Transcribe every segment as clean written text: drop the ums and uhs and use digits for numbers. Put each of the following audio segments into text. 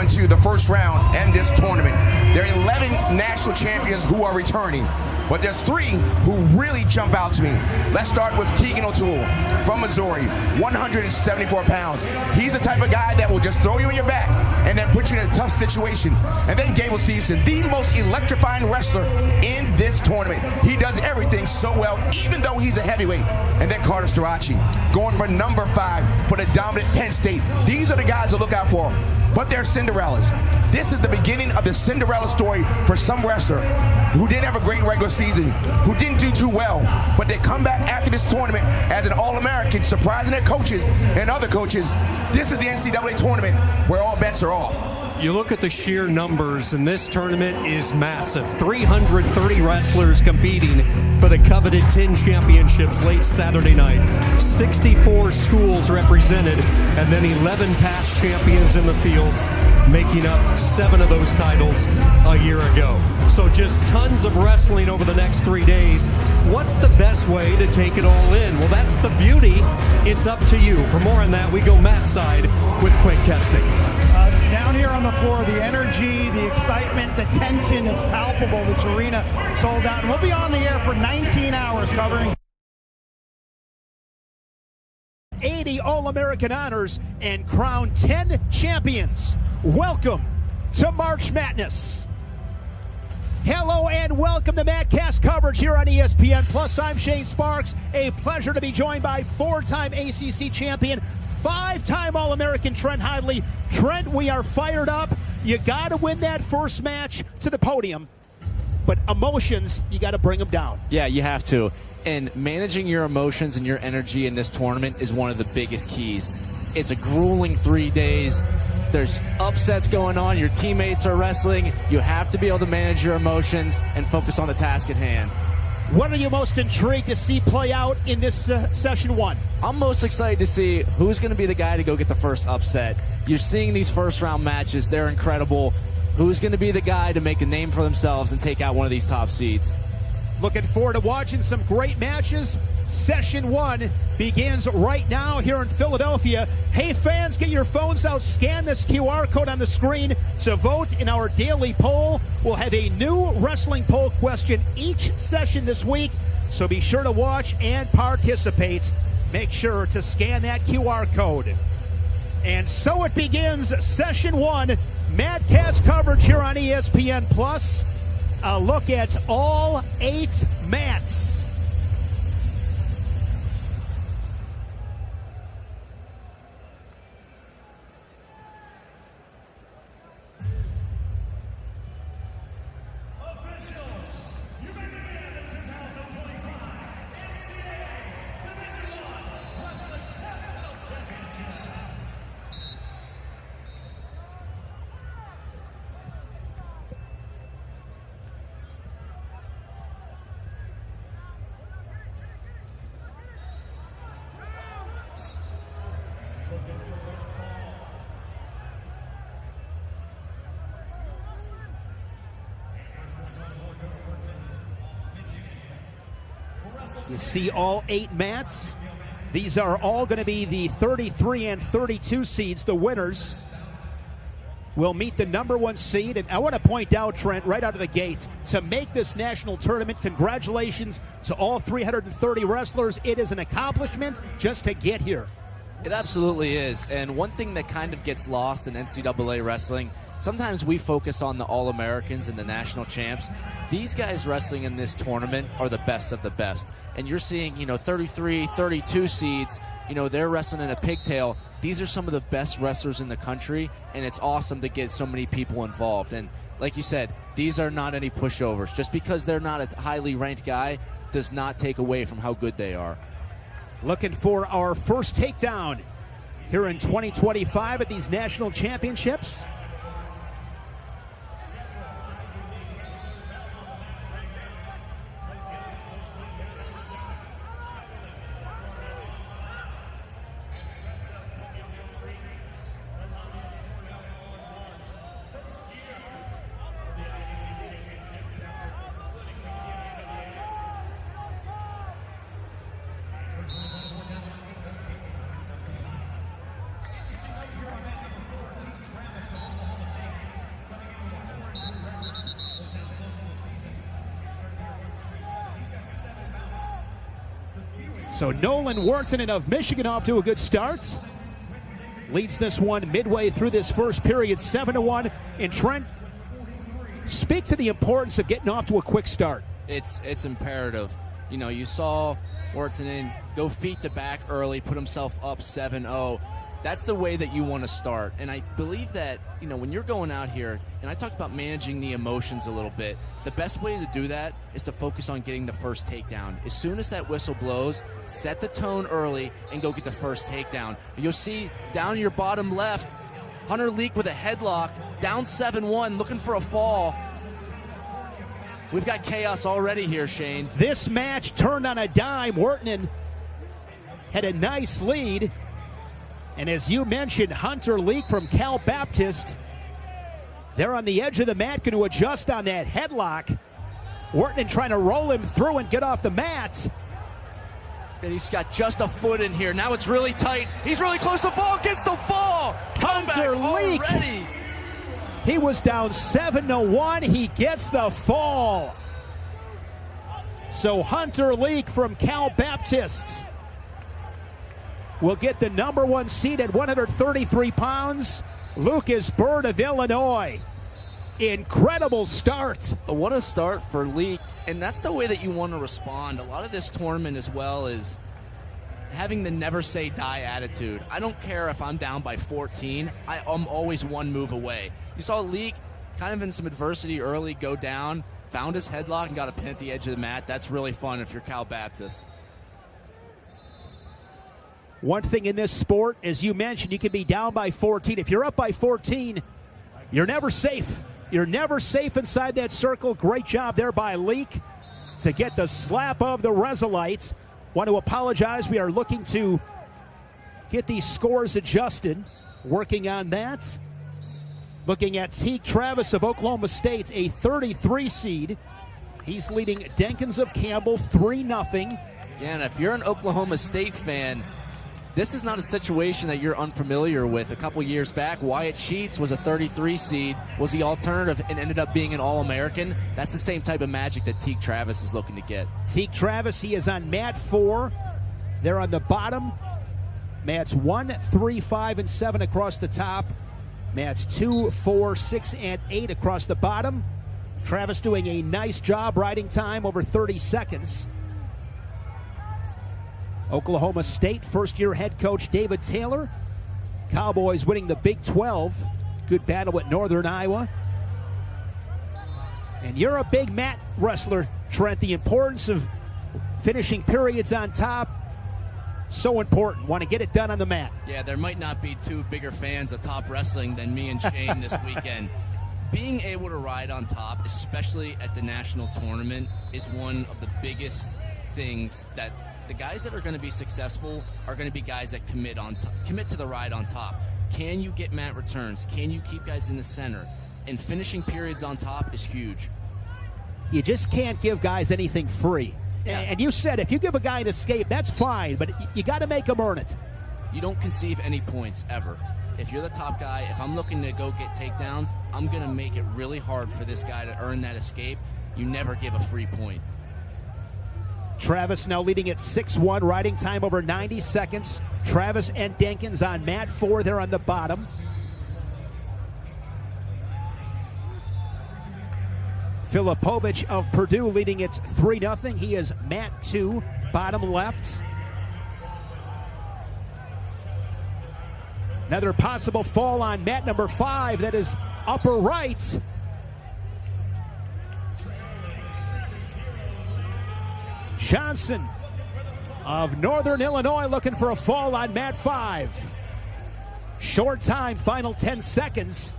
going to the first round in this tournament. There are 11 national champions who are returning, but there's 3 who really jump out to me. Let's start with Keegan O'Toole from Missouri, 174 pounds. He's the type of guy that will just throw you on your back and then put you in a tough situation. And then Gable Stevenson, the most electrifying wrestler in this tournament. He does everything so well, even though he's a heavyweight. And then Carter STAROCCI, going for number 5 for the dominant Penn State. These are the guys to look out for. But they're Cinderellas. This is the beginning of the Cinderella story for some wrestler who didn't have a great regular season, who didn't do too well, but they come back after this tournament as an All-American, surprising their coaches and other coaches. This is the NCAA tournament where all bets are off. You look at the sheer numbers, and this tournament is massive. 330 wrestlers competing for the coveted 10 championships late Saturday night. 64 schools represented, and then 11 past champions in the field, making up 7 of those titles a year ago. So just tons of wrestling over the next 3 days. What's the best way to take it all in? Well, that's the beauty. It's up to you. For more on that, we go Matt's side with KECKISEN. Down here on the floor, the energy, the excitement, the tension, it's palpable. This arena sold out. And we'll be on the air for 19 hours covering 80 All-American honors and crown 10 champions. Welcome to March Madness. Hello and welcome to Madcast coverage here on ESPN Plus. I'm Shane Sparks. A pleasure to be joined by 4-time ACC champion, 5-time All-American Trent Hidley. Trent, we are fired up. You got to win that first match to the podium, but emotions, you got to bring them down. Yeah, you have to. And managing your emotions and your energy in this tournament is one of the biggest keys. It's a grueling 3 days. There's upsets going on. Your teammates are wrestling. You have to be able to manage your emotions and focus on the task at hand. What are you most intrigued to see play out in this session 1? I'm most excited to see who's going to be the guy to go get the first upset. You're seeing these first round matches. They're incredible. Who's going to be the guy to make a name for themselves and take out one of these top seeds? Looking forward to watching some great matches. Session 1 begins right now here in Philadelphia. Hey fans, get your phones out, scan this QR code on the screen to vote in our daily poll. We'll have a new wrestling poll question each session this week, so be sure to watch and participate. Make sure to scan that QR code. And so it begins, Session 1, Madcast coverage here on ESPN Plus. A look at all 8 mats. Officials, you may begin the 2025 NCAA Division I Wrestling National Championship. You see all 8 mats. These are all going to be the 33 and 32 seeds. The winners will meet the number 1 seed. And I want to point out, Trent, right out of the gate, to make this national tournament, congratulations to all 330 wrestlers. It is an accomplishment just to get here. It absolutely is. And one thing that kind of gets lost in NCAA wrestling, sometimes we focus on the All-Americans and the national champs. These guys wrestling in this tournament are the best of the best. And you're seeing, 33, 32 seeds, they're wrestling in a pigtail. These are some of the best wrestlers in the country, and it's awesome to get so many people involved. And like you said, these are not any pushovers. Just because they're not a highly ranked guy does not take away from how good they are. Looking for our first takedown here in 2025 at these national championships. So Nolan Wharton of Michigan off to a good start. Leads this one midway through this first period, 7-1. And Trent, speak to the importance of getting off to a quick start. It's imperative. You know, you saw Wharton go feet to back early, put himself up 7-0. That's the way that you want to start. And I believe that, you know, when you're going out here, and I talked about managing the emotions a little bit, the best way to do that is to focus on getting the first takedown. As soon as that whistle blows, set the tone early and go get the first takedown. You'll see down your bottom left, Hunter Leak with a headlock, down 7-1, looking for a fall. We've got chaos already here, Shane. This match turned on a dime. Wharton had a nice lead. And as you mentioned, Hunter Leak from Cal Baptist, they're on the edge of the mat, going to adjust on that headlock. Wharton trying to roll him through and get off the mat. And he's got just a foot in here. Now it's really tight. He's really close to fall, gets the fall. Hunter Leak already. He was down 7-1. He gets the fall. So Hunter Leak from Cal Baptist will get the #1 seed at 133 pounds. Lucas Bird of Illinois. Incredible start. What a start for Leak. And that's the way that you want to respond. A lot of this tournament as well is having the never say die attitude. I don't care if I'm down by 14. I'm always one move away. You saw Leak kind of in some adversity early go down, found his headlock and got a pin at the edge of the mat. That's really fun if you're Cal Baptist. One thing in this sport, as you mentioned, you can be down by 14. If you're up by 14, you're never safe. You're never safe inside that circle. Great job there by Leak to get the slap of the Resolite. Want to apologize. We are looking to get these scores adjusted. Working on that. Looking at Teague Travis of Oklahoma State, a 33 seed. He's leading Denkins of Campbell 3-0. Yeah, and if you're an Oklahoma State fan, this is not a situation that you're unfamiliar with. A couple years back, Wyatt Sheets was a 33 seed, was the alternative, and ended up being an All-American. That's the same type of magic that Teague Travis is looking to get. Teague Travis, he is on mat 4. They're on the bottom. Mats 1, 3, 5, and 7 across the top. Mats 2, 4, 6, and 8 across the bottom. Travis doing a nice job riding time over 30 seconds. Oklahoma State first-year head coach David Taylor. Cowboys winning the Big 12. Good battle at Northern Iowa. And you're a big mat wrestler, Trent. The importance of finishing periods on top, so important. Want to get it done on the mat. Yeah, there might not be two bigger fans of top wrestling than me and Shane this weekend. Being able to ride on top, especially at the national tournament, is one of the biggest things that the guys that are going to be successful are going to be guys that commit to the ride on top. Can you get mat returns? Can you keep guys in the center? And finishing periods on top is huge. You just can't give guys anything free. Yeah. And you said if you give a guy an escape, that's fine, but you got to make him earn it. You don't concede any points ever. If you're the top guy, if I'm looking to go get takedowns, I'm going to make it really hard for this guy to earn that escape. You never give a free point. Travis now leading at 6-1, riding time over 90 seconds. Travis and Denkins on mat 4, they're on the bottom. Filipovich of Purdue leading at 3-0. He is mat 2, bottom left. Another possible fall on mat number 5, that is upper right. Johnson of Northern Illinois looking for a fall on mat 5. Short time, final 10 seconds.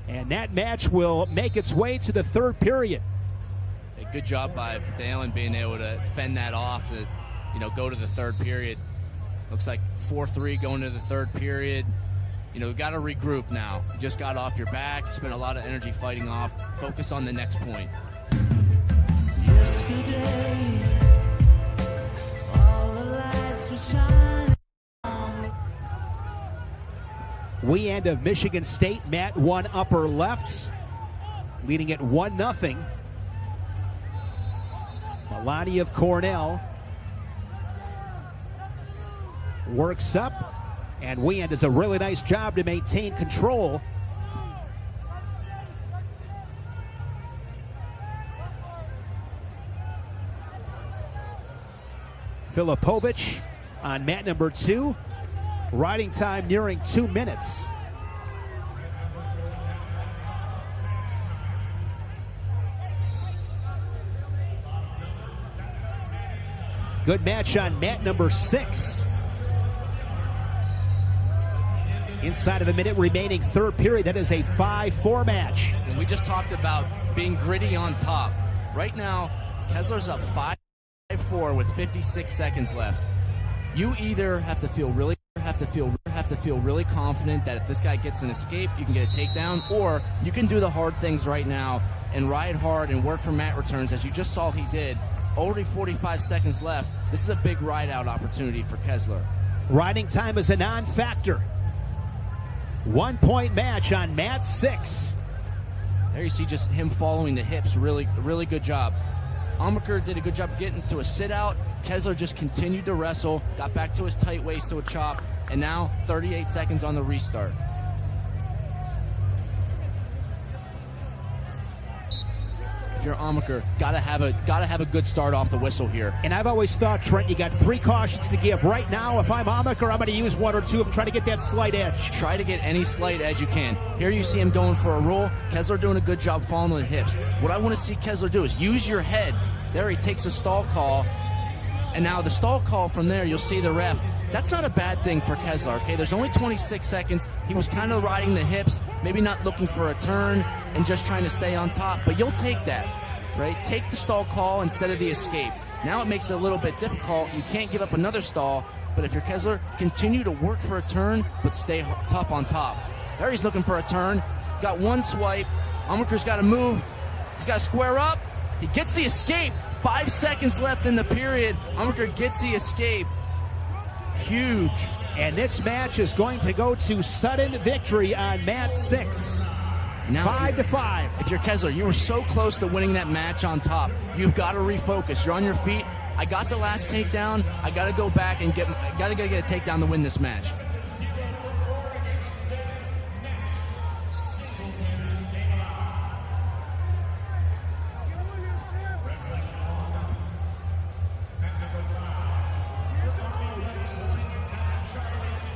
And that match will make its way to the third period. A good job by Dalen being able to fend that off to, go to the third period. Looks like 4-3 going to the third period. We've got to regroup now. You just got off your back, spent a lot of energy fighting off. Focus on the next point. Yesterday, all the lights were shining on me. We end of Michigan State, mat 1 upper left. leading it 1-0. Melania of Cornell works up, and Weand does a really nice job to maintain control. Filipovic on mat number 2. Riding time nearing 2 minutes. Good match on mat number 6. Inside of a minute remaining, third period. That is a 5-4 match. And we just talked about being gritty on top. Right now, Kessler's up 5-4 with 56 seconds left. You either have to feel really confident that if this guy gets an escape, you can get a takedown, or you can do the hard things right now and ride hard and work for mat returns, as you just saw he did. Already 45 seconds left. This is a big ride-out opportunity for Kessler. Riding time is a non-factor. 1-point match on mat 6. There you see just him following the hips. Really good job. Amaker did a good job getting to a sit-out. Kessler just continued to wrestle, got back to his tight waist to a chop, and now 38 seconds on the restart. If you're Amaker, gotta have a good start off the whistle here. And I've always thought, Trent, you got 3 cautions to give. Right now, if I'm Amaker, I'm going to use 1 or 2 of them, trying to get that slight edge. Try to get any slight edge you can. Here you see him going for a roll. Kessler doing a good job following the hips. What I want to see Kessler do is use your head. There he takes a stall call. And now the stall call from there, you'll see the ref. That's not a bad thing for Kessler, okay? There's only 26 seconds. He was kind of riding the hips, maybe not looking for a turn and just trying to stay on top, but you'll take that, right? Take the stall call instead of the escape. Now it makes it a little bit difficult. You can't give up another stall, but if you're Kessler, continue to work for a turn, but stay tough on top. There he's looking for a turn. Got 1 swipe. Amaker's got to move. He's got to square up. He gets the escape. 5 seconds left in the period. Amaker gets the escape. Huge. And this match is going to go to sudden victory on mat 6. Now 5-5. If you're Kessler, you were so close to winning that match on top. You've got to refocus. You're on your feet. I got the last takedown. I got to go back and get a takedown to win this match.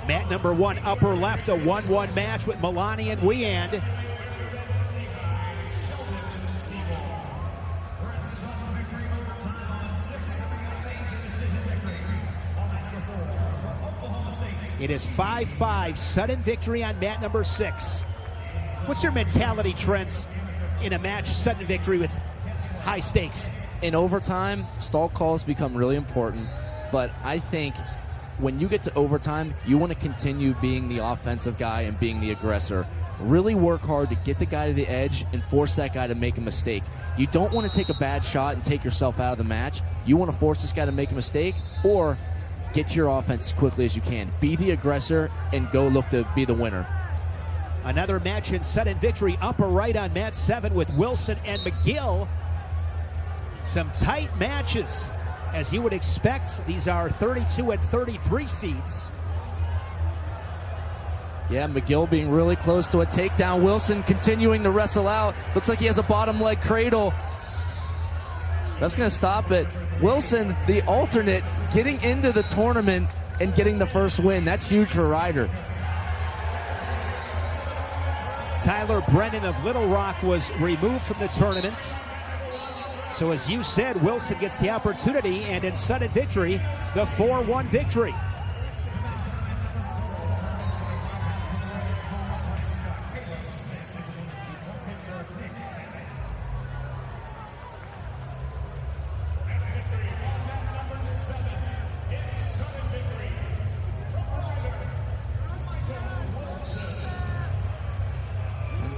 Mat number 1, upper left, a 1-1 match with Melania and Weand. It is 5-5, sudden victory on mat number 6. What's your mentality, Trent, in a match sudden victory with high stakes? In overtime, stall calls become really important, but I think when you get to overtime, you want to continue being the offensive guy and being the aggressor. Really work hard to get the guy to the edge and force that guy to make a mistake. You don't want to take a bad shot and take yourself out of the match. You want to force this guy to make a mistake or get to your offense as quickly as you can. Be the aggressor and go look to be the winner. Another match in sudden victory, upper right on mat 7 with Wilson and McGill. Some tight matches. As you would expect, these are 32 and 33 seeds. Yeah, McGill being really close to a takedown. Wilson continuing to wrestle out. Looks like he has a bottom leg cradle. That's going to stop it. Wilson, the alternate, getting into the tournament and getting the first win. That's huge for Ryder. Tyler Brennan of Little Rock was removed from the tournament. So as you said, Wilson gets the opportunity, and in sudden victory, the 4-1 victory.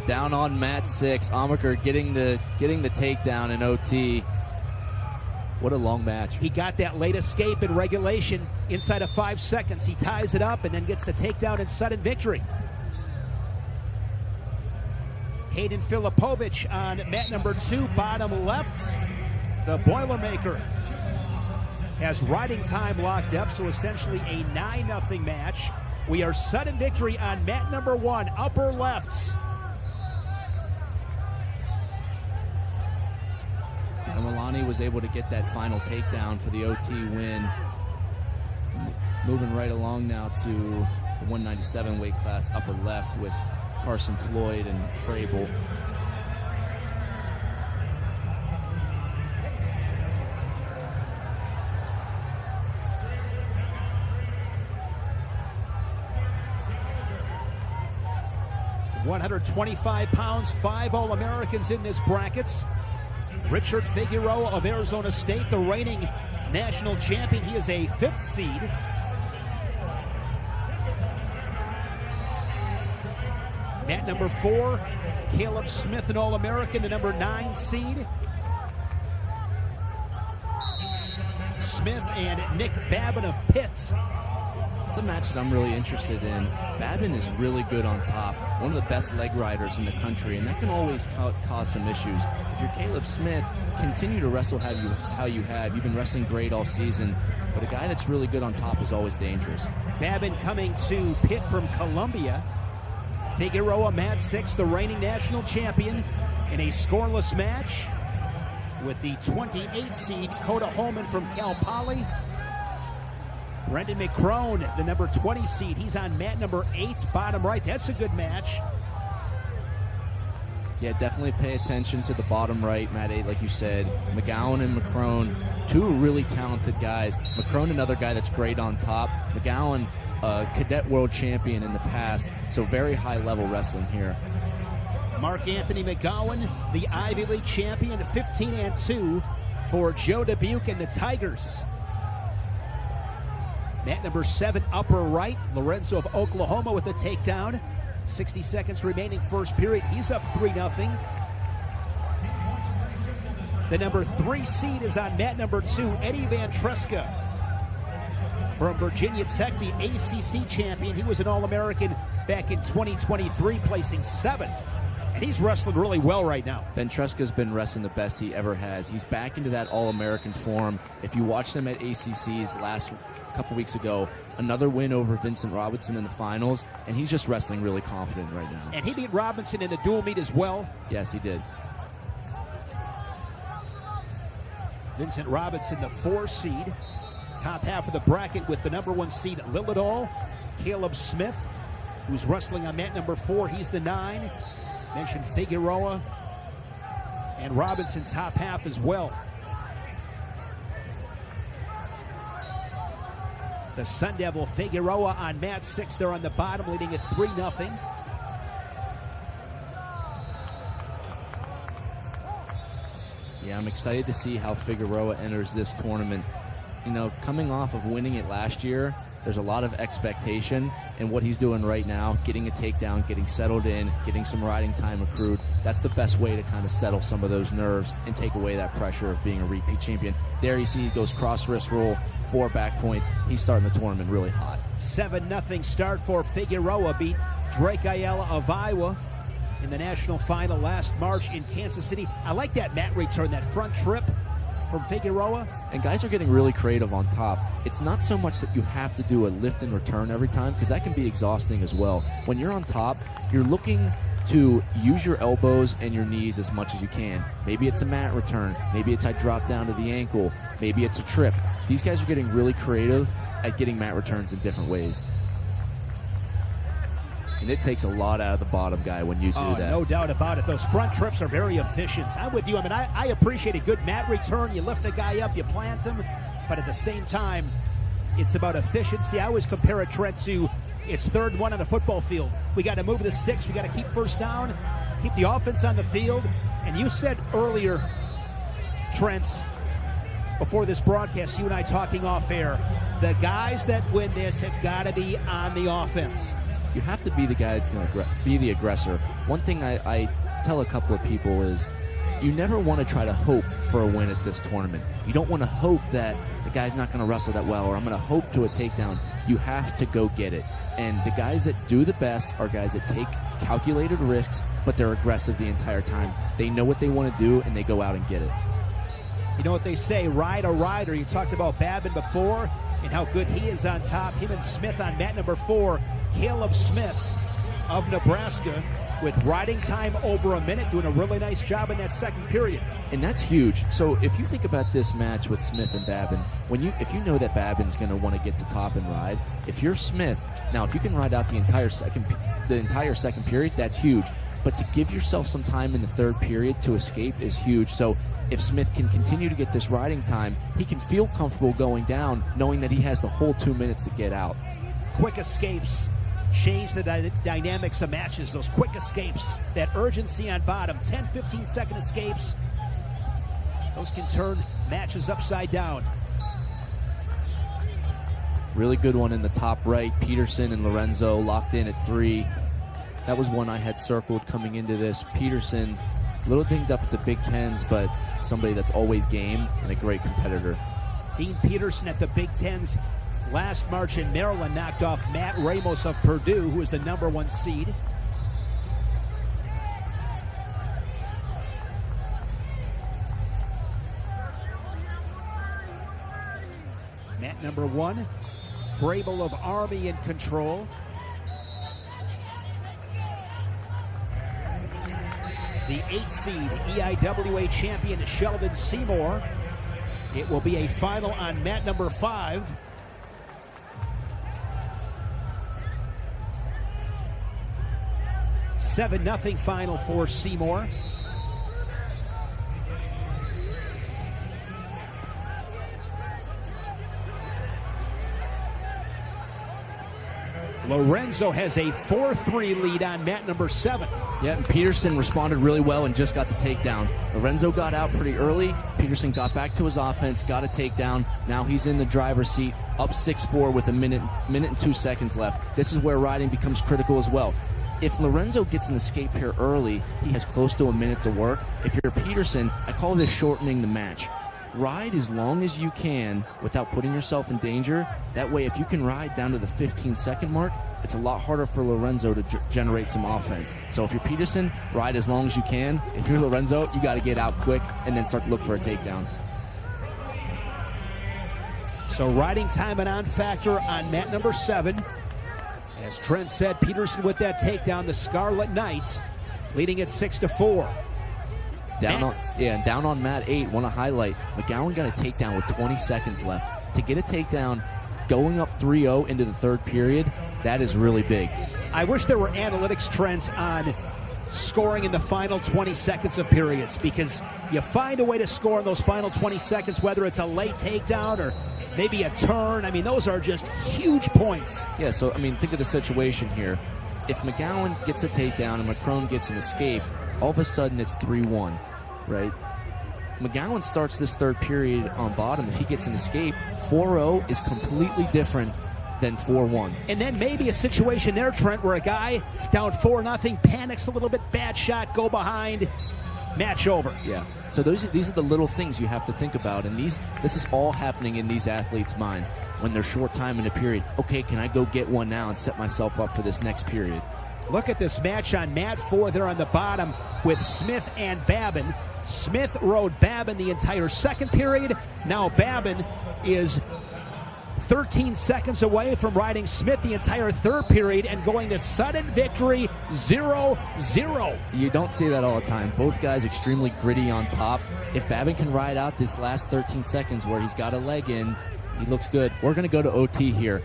Down on mat 6, Amaker getting the takedown in OT. What a long match. He got that late escape in regulation inside of 5 seconds. He ties it up and then gets the takedown in sudden victory. Hayden Filipovich on mat number 2, bottom left. The Boilermaker has riding time locked up, so essentially a 9-0 match. We are sudden victory on mat number 1, upper left. And Milani was able to get that final takedown for the OT win. Moving right along now to the 197 weight class, upper left, with Carson Floyd and Frabel. £125, 5 All-Americans in this bracket. Richard Figueroa of Arizona State, the reigning national champion. He is a 5th seed. Mat number 4, Caleb Smith, an All-American, the number 9 seed. Smith and Nick Babin of Pitt. It's a match that I'm really interested in. Babin is really good on top, one of the best leg riders in the country, and that can always cause some issues. If you're Caleb Smith, continue to wrestle how you have. You've been wrestling great all season, but a guy that's really good on top is always dangerous. Babin coming to Pitt from Columbia. Figueroa, mat 6, the reigning national champion, in a scoreless match with the 28 seed Coda Holman from Cal Poly. Brendan McCrone, the number 20 seed, he's on mat number 8, bottom right. That's a good match. Yeah, definitely pay attention to the bottom right, mat 8, like you said. McGowan and McCrone, 2 really talented guys. McCrone, another guy that's great on top. McGowan, cadet world champion in the past, so very high level wrestling here. Mark Anthony McGowan, the Ivy League champion, 15-2 for Joe Dubuque and the Tigers. Mat number 7, upper right, Lorenzo of Oklahoma with a takedown. 60 seconds remaining, first period. He's up 3-0. The number 3 seed is on mat number 2, Eddie Van Treska from Virginia Tech, the ACC champion. He was an All-American back in 2023, placing 7th. And he's wrestling really well right now. Ventreska's been wrestling the best he ever has. He's back into that All-American form. If you watched him at ACC's last couple weeks ago, another win over Vincent Robinson in the finals, and he's just wrestling really confident right now. And he beat Robinson in the dual meet as well. Yes, he did. Vincent Robinson, the 4 seed. Top half of the bracket with the number 1 seed, Lilidol. Caleb Smith, who's wrestling on mat number 4. He's the 9. Mentioned Figueroa and Robinson top half as well. The Sun Devil Figueroa on mat 6. They're on the bottom, leading at 3-0. Yeah, I'm excited to see how Figueroa enters this tournament. You know, coming off of winning it last year, there's a lot of expectation, and what he's doing right now, getting a takedown, getting settled in, getting some riding time accrued, that's the best way to kind of settle some of those nerves and take away that pressure of being a repeat champion. There you see he goes cross wrist roll, 4 back points. He's starting the tournament really hot. 7-0 start for Figueroa. Beat Drake Ayala of Iowa in the national final last March in Kansas City. I like that mat return, that front trip from Figueroa. And guys are getting really creative on top. It's not so much that you have to do a lift and return every time, because that can be exhausting as well. When you're on top, you're looking to use your elbows and your knees as much as you can. Maybe it's a mat return. Maybe it's I drop down to the ankle. Maybe it's a trip. These guys are getting really creative at getting mat returns in different ways. And it takes a lot out of the bottom guy when you do that. No doubt about it. Those front trips are very efficient. I'm with you. I mean, I appreciate a good mat return. You lift the guy up, you plant him, but at the same time, it's about efficiency. I always compare it, Trent, to it's 3rd and 1 on a football field. We got to move the sticks. We got to keep first down, keep the offense on the field. And you said earlier, Trent, before this broadcast, you and I talking off air, the guys that win this have got to be on the offense. You have to be the guy that's going to be the aggressor. One thing I tell a couple of people is you never want to try to hope for a win at this tournament. You don't want to hope that the guy's not going to wrestle that well, or I'm going to hope to a takedown. You have to go get it. And the guys that do the best are guys that take calculated risks, but they're aggressive the entire time. They know what they want to do, and they go out and get it. You know what they say, ride a rider. You talked about Babin before and how good he is on top. Him and Smith on mat number 4. Caleb Smith of Nebraska with riding time over a minute, doing a really nice job in that second period. And that's huge. So if you think about this match with Smith and Babin, if you know that Babin's going to want to get to top and ride, if you're Smith, now if you can ride out the entire second period, that's huge. But to give yourself some time in the third period to escape is huge. So if Smith can continue to get this riding time, he can feel comfortable going down, knowing that he has the whole 2 minutes to get out. Quick escapes change the dynamics of matches. Those quick escapes, that urgency on bottom, 10, 15-second escapes, those can turn matches upside down. Really good one in the top right. Peterson and Lorenzo locked in at 3. That was one I had circled coming into this. Peterson, a little dinged up at the Big Tens, but somebody that's always game and a great competitor. Dean Peterson at the Big Tens last March in Maryland knocked off Matt Ramos of Purdue, who is the #1 seed. Mat #1, Frabel of Army in control. The 8th seed, EIWA champion Sheldon Seymour. It will be a final on mat #5. $7-0 final for Seymour. Lorenzo has a 4-3 lead on mat #7. Yeah, and Peterson responded really well and just got the takedown. Lorenzo got out pretty early. Peterson got back to his offense, got a takedown. Now he's in the driver's seat, up 6-4 with a minute and 2 seconds left. This is where riding becomes critical as well. If Lorenzo gets an escape here early, he has close to a minute to work. If you're Peterson, I call this shortening the match. Ride as long as you can without putting yourself in danger. That way, if you can ride down to the 15-second mark, it's a lot harder for Lorenzo to generate some offense. So if you're Peterson, ride as long as you can. If you're Lorenzo, you got to get out quick and then start to look for a takedown. So riding time and on factor on mat #7. As Trent said, Peterson with that takedown, the Scarlet Knights leading at 6-4. Down on mat 8, want to highlight, McGowan got a takedown with 20 seconds left. To get a takedown going up 3-0 into the third period, that is really big. I wish there were analytics trends on scoring in the final 20 seconds of periods, because you find a way to score in those final 20 seconds, whether it's a late takedown or maybe a turn. I mean, those are just huge points. Yeah, so, I mean, think of the situation here. If McGowan gets a takedown and McCrone gets an escape, all of a sudden it's 3-1, right? McGowan starts this third period on bottom. If he gets an escape, 4-0 is completely different than 4-1. And then maybe a situation there, Trent, where a guy down 4-0 panics a little bit, bad shot, go behind, match over. Yeah. So these are the little things you have to think about, and this is all happening in these athletes' minds when they're short time in a period. Okay, can I go get one now and set myself up for this next period? Look at this match on mat 4 there on the bottom with Smith and Babin. Smith rode Babin the entire second period. Now Babin is 13 seconds away from riding Smith the entire third period and going to sudden victory, 0-0. You don't see that all the time. Both guys extremely gritty on top. If Babin can ride out this last 13 seconds where he's got a leg in, he looks good. We're going to go to OT here.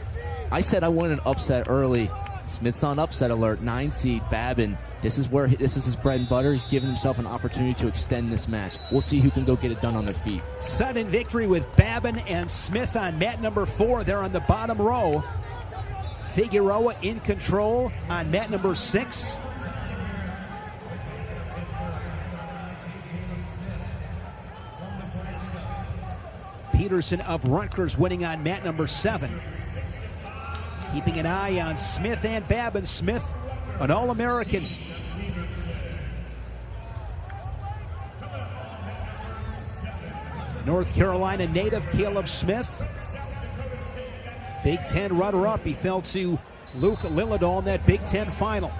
I said I wanted an upset early. Smith's on upset alert, 9 seed, Babin. This is his bread and butter. He's given himself an opportunity to extend this match. We'll see who can go get it done on their feet. Sudden victory with Babin and Smith on mat #4. They're on the bottom row. Figueroa in control on mat #6. Peterson of Rutgers winning on mat #7. Keeping an eye on Smith and Babin. Smith, an All-American. North Carolina native Caleb Smith. Big Ten runner-up. He fell to Luke Lillidahl in that Big Ten final.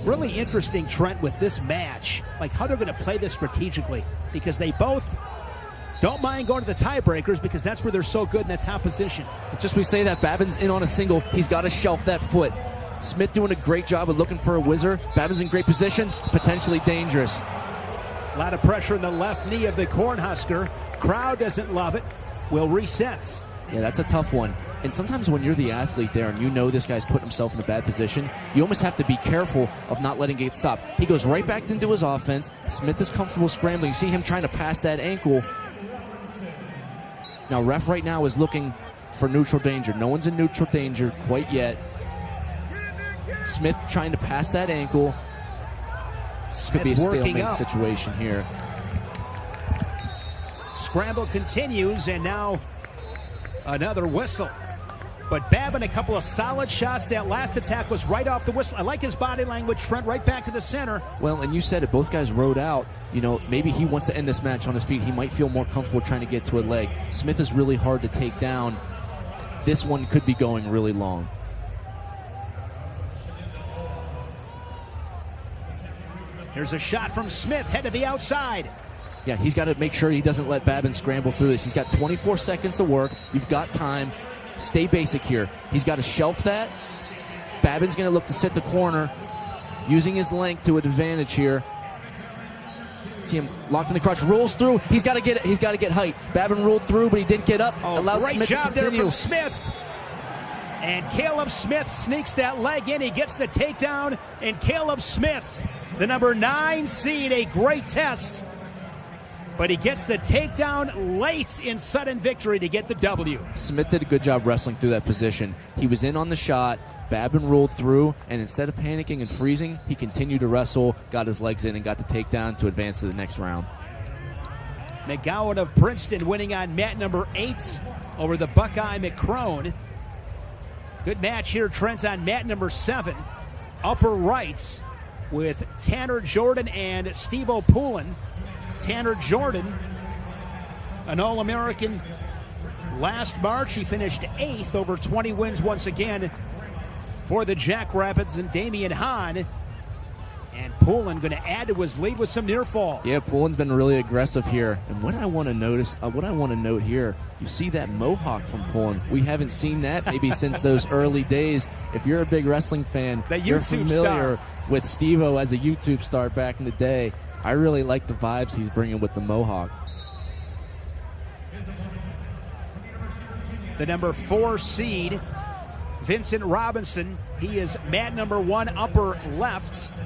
Really interesting, Trent, with this match, like how they're going to play this strategically, because they both don't mind going to the tiebreakers because that's where they're so good in that top position. Just we say that Babin's in on a single. He's got to shelf that foot. Smith doing a great job of looking for a whizzer. Babin's in great position, potentially dangerous. A lot of pressure in the left knee of the Cornhusker. Crowd doesn't love it. Will resets. Yeah, that's a tough one. And sometimes when you're the athlete there and you know this guy's putting himself in a bad position, you almost have to be careful of not letting it get stopped. He goes right back into his offense. Smith is comfortable scrambling. You see him trying to pass that ankle. Now, ref right now is looking for neutral danger. No one's in neutral danger quite yet. Smith trying to pass that ankle. This could be a stalemate situation here. Scramble continues, and now another whistle. But Babin, a couple of solid shots. That last attack was right off the whistle. I like his body language, Trent, right back to the center. Well, and you said it, both guys rode out. You know, maybe he wants to end this match on his feet. He might feel more comfortable trying to get to a leg. Smith is really hard to take down. This one could be going really long. Here's a shot from Smith, head to the outside. Yeah, he's got to make sure he doesn't let Babin scramble through this. He's got 24 seconds to work. You've got time. Stay basic here. He's got to shelf that. Babin's going to look to sit the corner, using his length to advantage here. See him locked in the crotch, rolls through. He's got to get it. He's got to get height. Babin rolled through, but he didn't get up. Great Smith job to there continue. from Smith. And Caleb Smith sneaks that leg in. He gets the takedown. And Caleb Smith, the number 9 seed, a great test. But he gets the takedown late in sudden victory to get the W. Smith did a good job wrestling through that position. He was in on the shot. Babin rolled through, and instead of panicking and freezing, he continued to wrestle, got his legs in, and got the takedown to advance to the next round. McGowan of Princeton winning on mat number 8 over the Buckeye McCrone. Good match here, Trent, on mat number 7. Upper rights with Tanner Jordan and Steve-O Poulin. Tanner Jordan, an All-American last March. He finished 8th, over 20 wins once again for the Jackrabbits, and Damian Hahn. And Poulin going to add to his lead with some near fall. Yeah, Poulin's been really aggressive here. And what I want to note here, you see that mohawk from Poulin. We haven't seen that maybe since those early days. If you're a big wrestling fan, you're familiar with Steve-O as a YouTube star back in the day. I really like the vibes he's bringing with the mohawk. The number 4 seed, Vincent Robinson. He is mat number 1, upper left.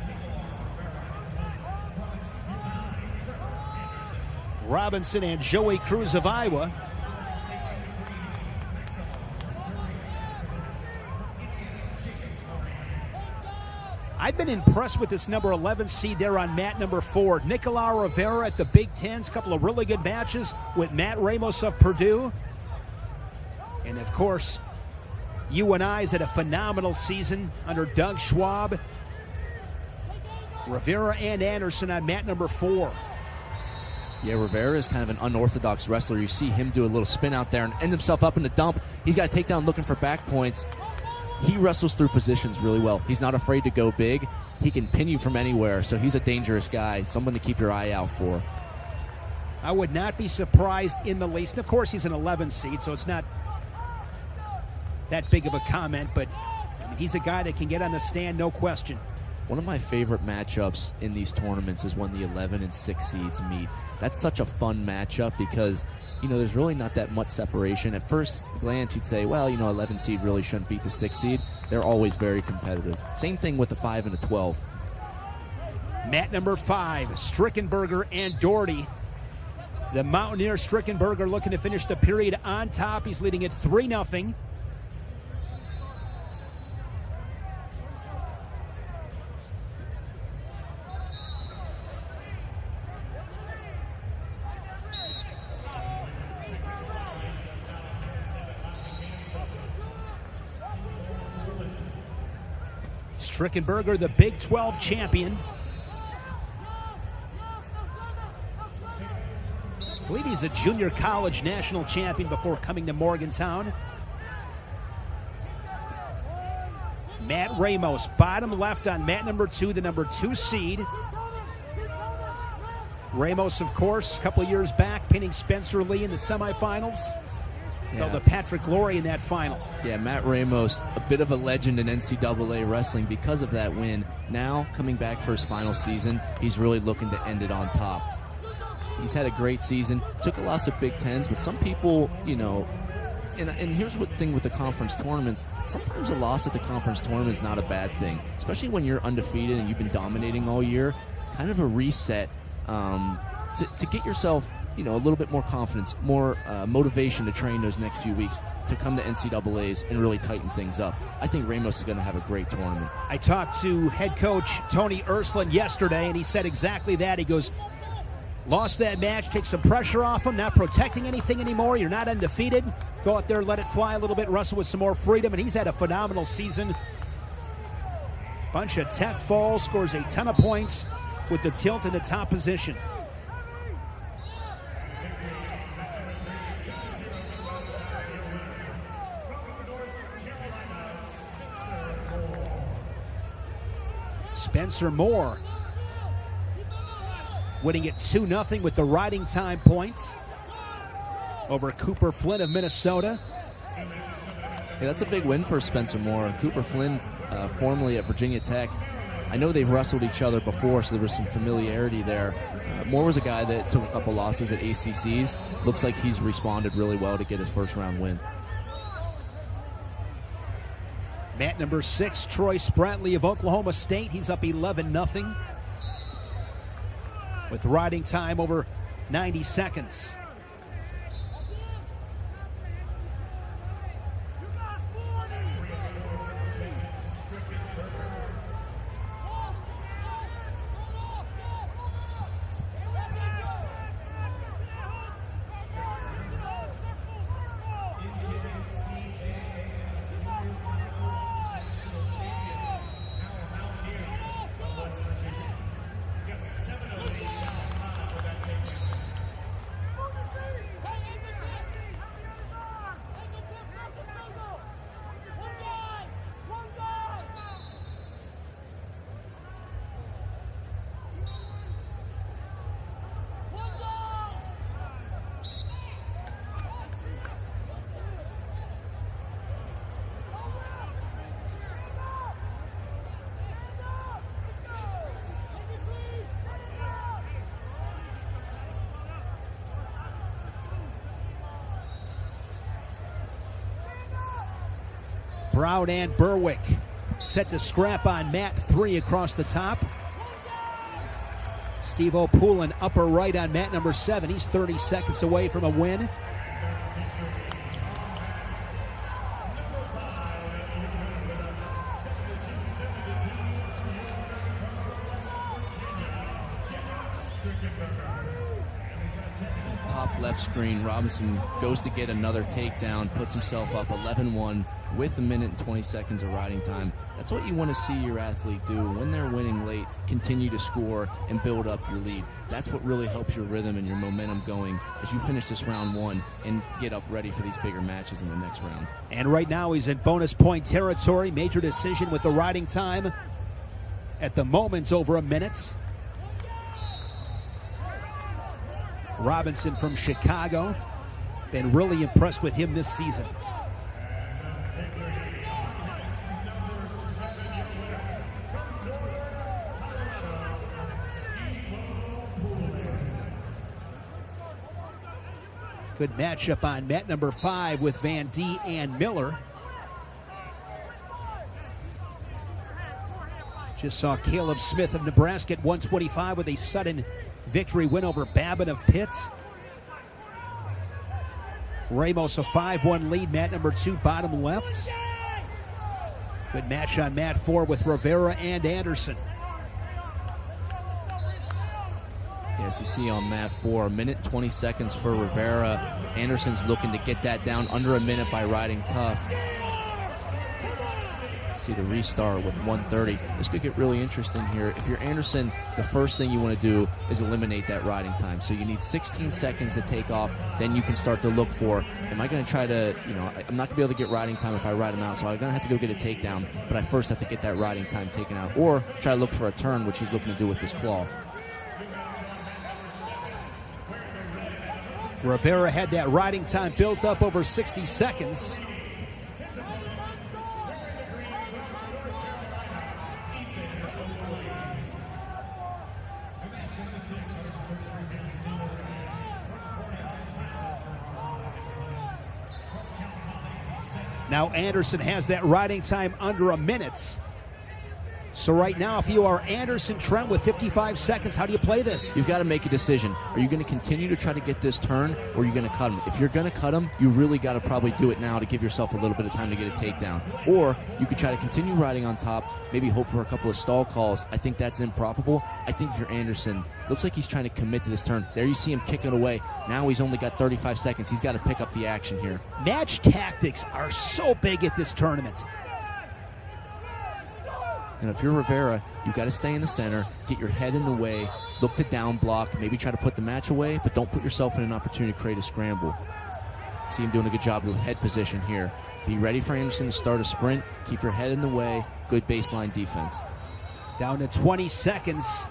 Robinson and Joey Cruz of Iowa. I've been impressed with this number 11 seed there on mat number 4. Nicolau Rivera at the Big Tens. Couple of really good matches with Matt Ramos of Purdue. And of course, UNI's had a phenomenal season under Doug Schwab. Rivera and Anderson on mat number 4. Yeah, Rivera is kind of an unorthodox wrestler. You see him do a little spin out there and end himself up in the dump. He's got to take down looking for back points. He wrestles through positions really well. He's not afraid to go big. He can pin you from anywhere, so he's a dangerous guy, someone to keep your eye out for. I would not be surprised in the least. And of course, he's an 11 seed, so it's not that big of a comment, but I mean, he's a guy that can get on the stand, no question. One of my favorite matchups in these tournaments is when the 11 and 6 seeds meet. That's such a fun matchup because, you know, there's really not that much separation. At first glance, you'd say, well, you know, 11 seed really shouldn't beat the 6 seed. They're always very competitive. Same thing with the 5 and the 12. Mat number 5, Strickenberger and Doherty. The Mountaineer Strickenberger looking to finish the period on top. He's leading it 3-0. Strickenberger, the Big 12 champion. I believe he's a junior college national champion before coming to Morgantown. Matt Ramos, bottom left on mat number 2, the number 2 seed. Ramos, of course, a couple of years back, pinning Spencer Lee in the semifinals. Fell to Patrick Glory in that final. Yeah, Matt Ramos, a bit of a legend in NCAA wrestling because of that win. Now, coming back for his final season, he's really looking to end it on top. He's had a great season, took a loss at Big Tens, but some people, you know, and here's the thing with the conference tournaments, sometimes a loss at the conference tournament is not a bad thing, especially when you're undefeated and you've been dominating all year. Kind of a reset to get yourself, you know, a little bit more confidence, more motivation to train those next few weeks to come to NCAAs and really tighten things up. I think Ramos is going to have a great tournament. I talked to head coach Tony Ersland yesterday, and he said exactly that. He goes, lost that match, take some pressure off him, not protecting anything anymore. You're not undefeated. Go out there, let it fly a little bit, wrestle with some more freedom, and he's had a phenomenal season. Bunch of tech falls, scores a ton of points with the tilt in the top position. Spencer Moore winning it 2-0 with the riding time point over Cooper Flynn of Minnesota. Yeah, that's a big win for Spencer Moore. Cooper Flynn, formerly at Virginia Tech. I know they've wrestled each other before, so there was some familiarity there. Moore was a guy that took a couple losses at ACCs. Looks like he's responded really well to get his first round win. Mat number 6, Troy Spratley of Oklahoma State. He's up 11-0 with riding time over 90 seconds. Brown and Berwick set to scrap on mat 3 across the top. Steve O'Poulin upper right on mat number 7. He's 30 seconds away from a win. Top left screen, Robinson goes to get another takedown, puts himself up 11-1 with 1 minute and 20 seconds of riding time. That's what you want to see your athlete do. When they're winning late, continue to score and build up your lead. That's what really helps your rhythm and your momentum going as you finish this round 1 and get up ready for these bigger matches in the next round. And right now he's in bonus point territory. Major decision with the riding time at the moment over 1 minute. Robinson from Chicago. Been really impressed with him this season. Good matchup on mat number 5 with Van D and Miller. Just saw Caleb Smith of Nebraska at 125 with a sudden victory win over Babin of Pitt. Ramos a 5-1 lead, mat number 2, bottom left. Good match on mat 4 with Rivera and Anderson. As you see on mat 4, 1 minute 20 seconds for Rivera. Anderson's looking to get that down under 1 minute by riding tough. See the restart with 130. This could get really interesting here. If you're Anderson, the first thing you want to do is eliminate that riding time. So you need 16 seconds to take off. Then you can start to look for, am I going to try to, I'm not going to be able to get riding time if I ride him out, so I'm going to have to go get a takedown, but I first have to get that riding time taken out. Or try to look for a turn, which he's looking to do with this claw. Rivera had that riding time built up over 60 seconds. Now Anderson has that riding time under a minute. So right now, if you are Anderson Trent with 55 seconds, how do you play this? You've got to make a decision. Are you going to continue to try to get this turn, or are you going to cut him? If you're going to cut him, you really got to probably do it now to give yourself a little bit of time to get a takedown. Or you could try to continue riding on top, maybe hope for a couple of stall calls. I think that's improbable. I think if you're Anderson, looks like he's trying to commit to this turn. There you see him kick it away. Now he's only got 35 seconds. He's got to pick up the action here. Match tactics are so big at this tournament. And if you're Rivera, you've got to stay in the center, get your head in the way, look to down block, maybe try to put the match away, but don't put yourself in an opportunity to create a scramble. See him doing a good job with head position here. Be ready for Anderson to start a sprint, keep your head in the way, good baseline defense. Down to 20 seconds.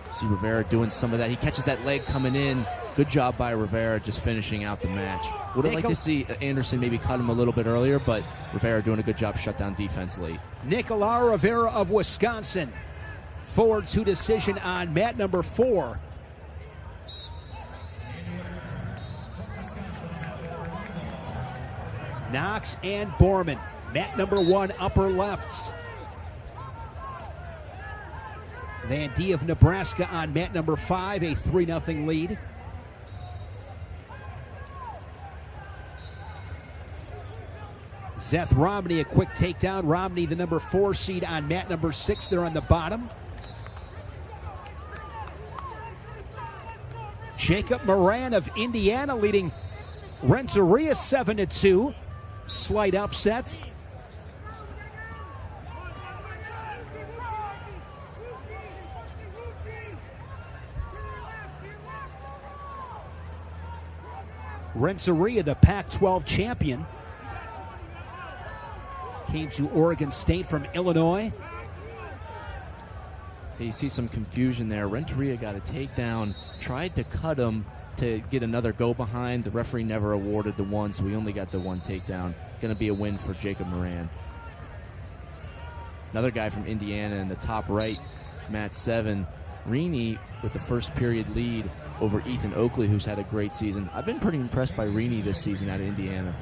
See Rivera doing some of that. He catches that leg coming in. Good job by Rivera just finishing out the match. Would have liked to see Anderson maybe cut him a little bit earlier, but Rivera doing a good job shut down defense late. Nicolas Rivera of Wisconsin. 4-2 decision on mat number 4. Knox and Borman. Mat number 1, upper left. Van D of Nebraska on mat number 5, a 3-0 lead. Seth Romney, a quick takedown. Romney, the number 4 seed on mat number 6, there on the bottom. Jacob Moran of Indiana leading Renteria 7-2. Slight upsets. Renteria, the Pac-12 champion, came to Oregon State from Illinois. You see some confusion there. Renteria got a takedown, tried to cut him to get another go behind. The referee never awarded the one, so we only got the one takedown. Going to be a win for Jacob Moran. Another guy from Indiana in the top right, mat 7. Reaney with the first period lead over Ethan Oakley, who's had a great season. I've been pretty impressed by Reaney this season out of Indiana.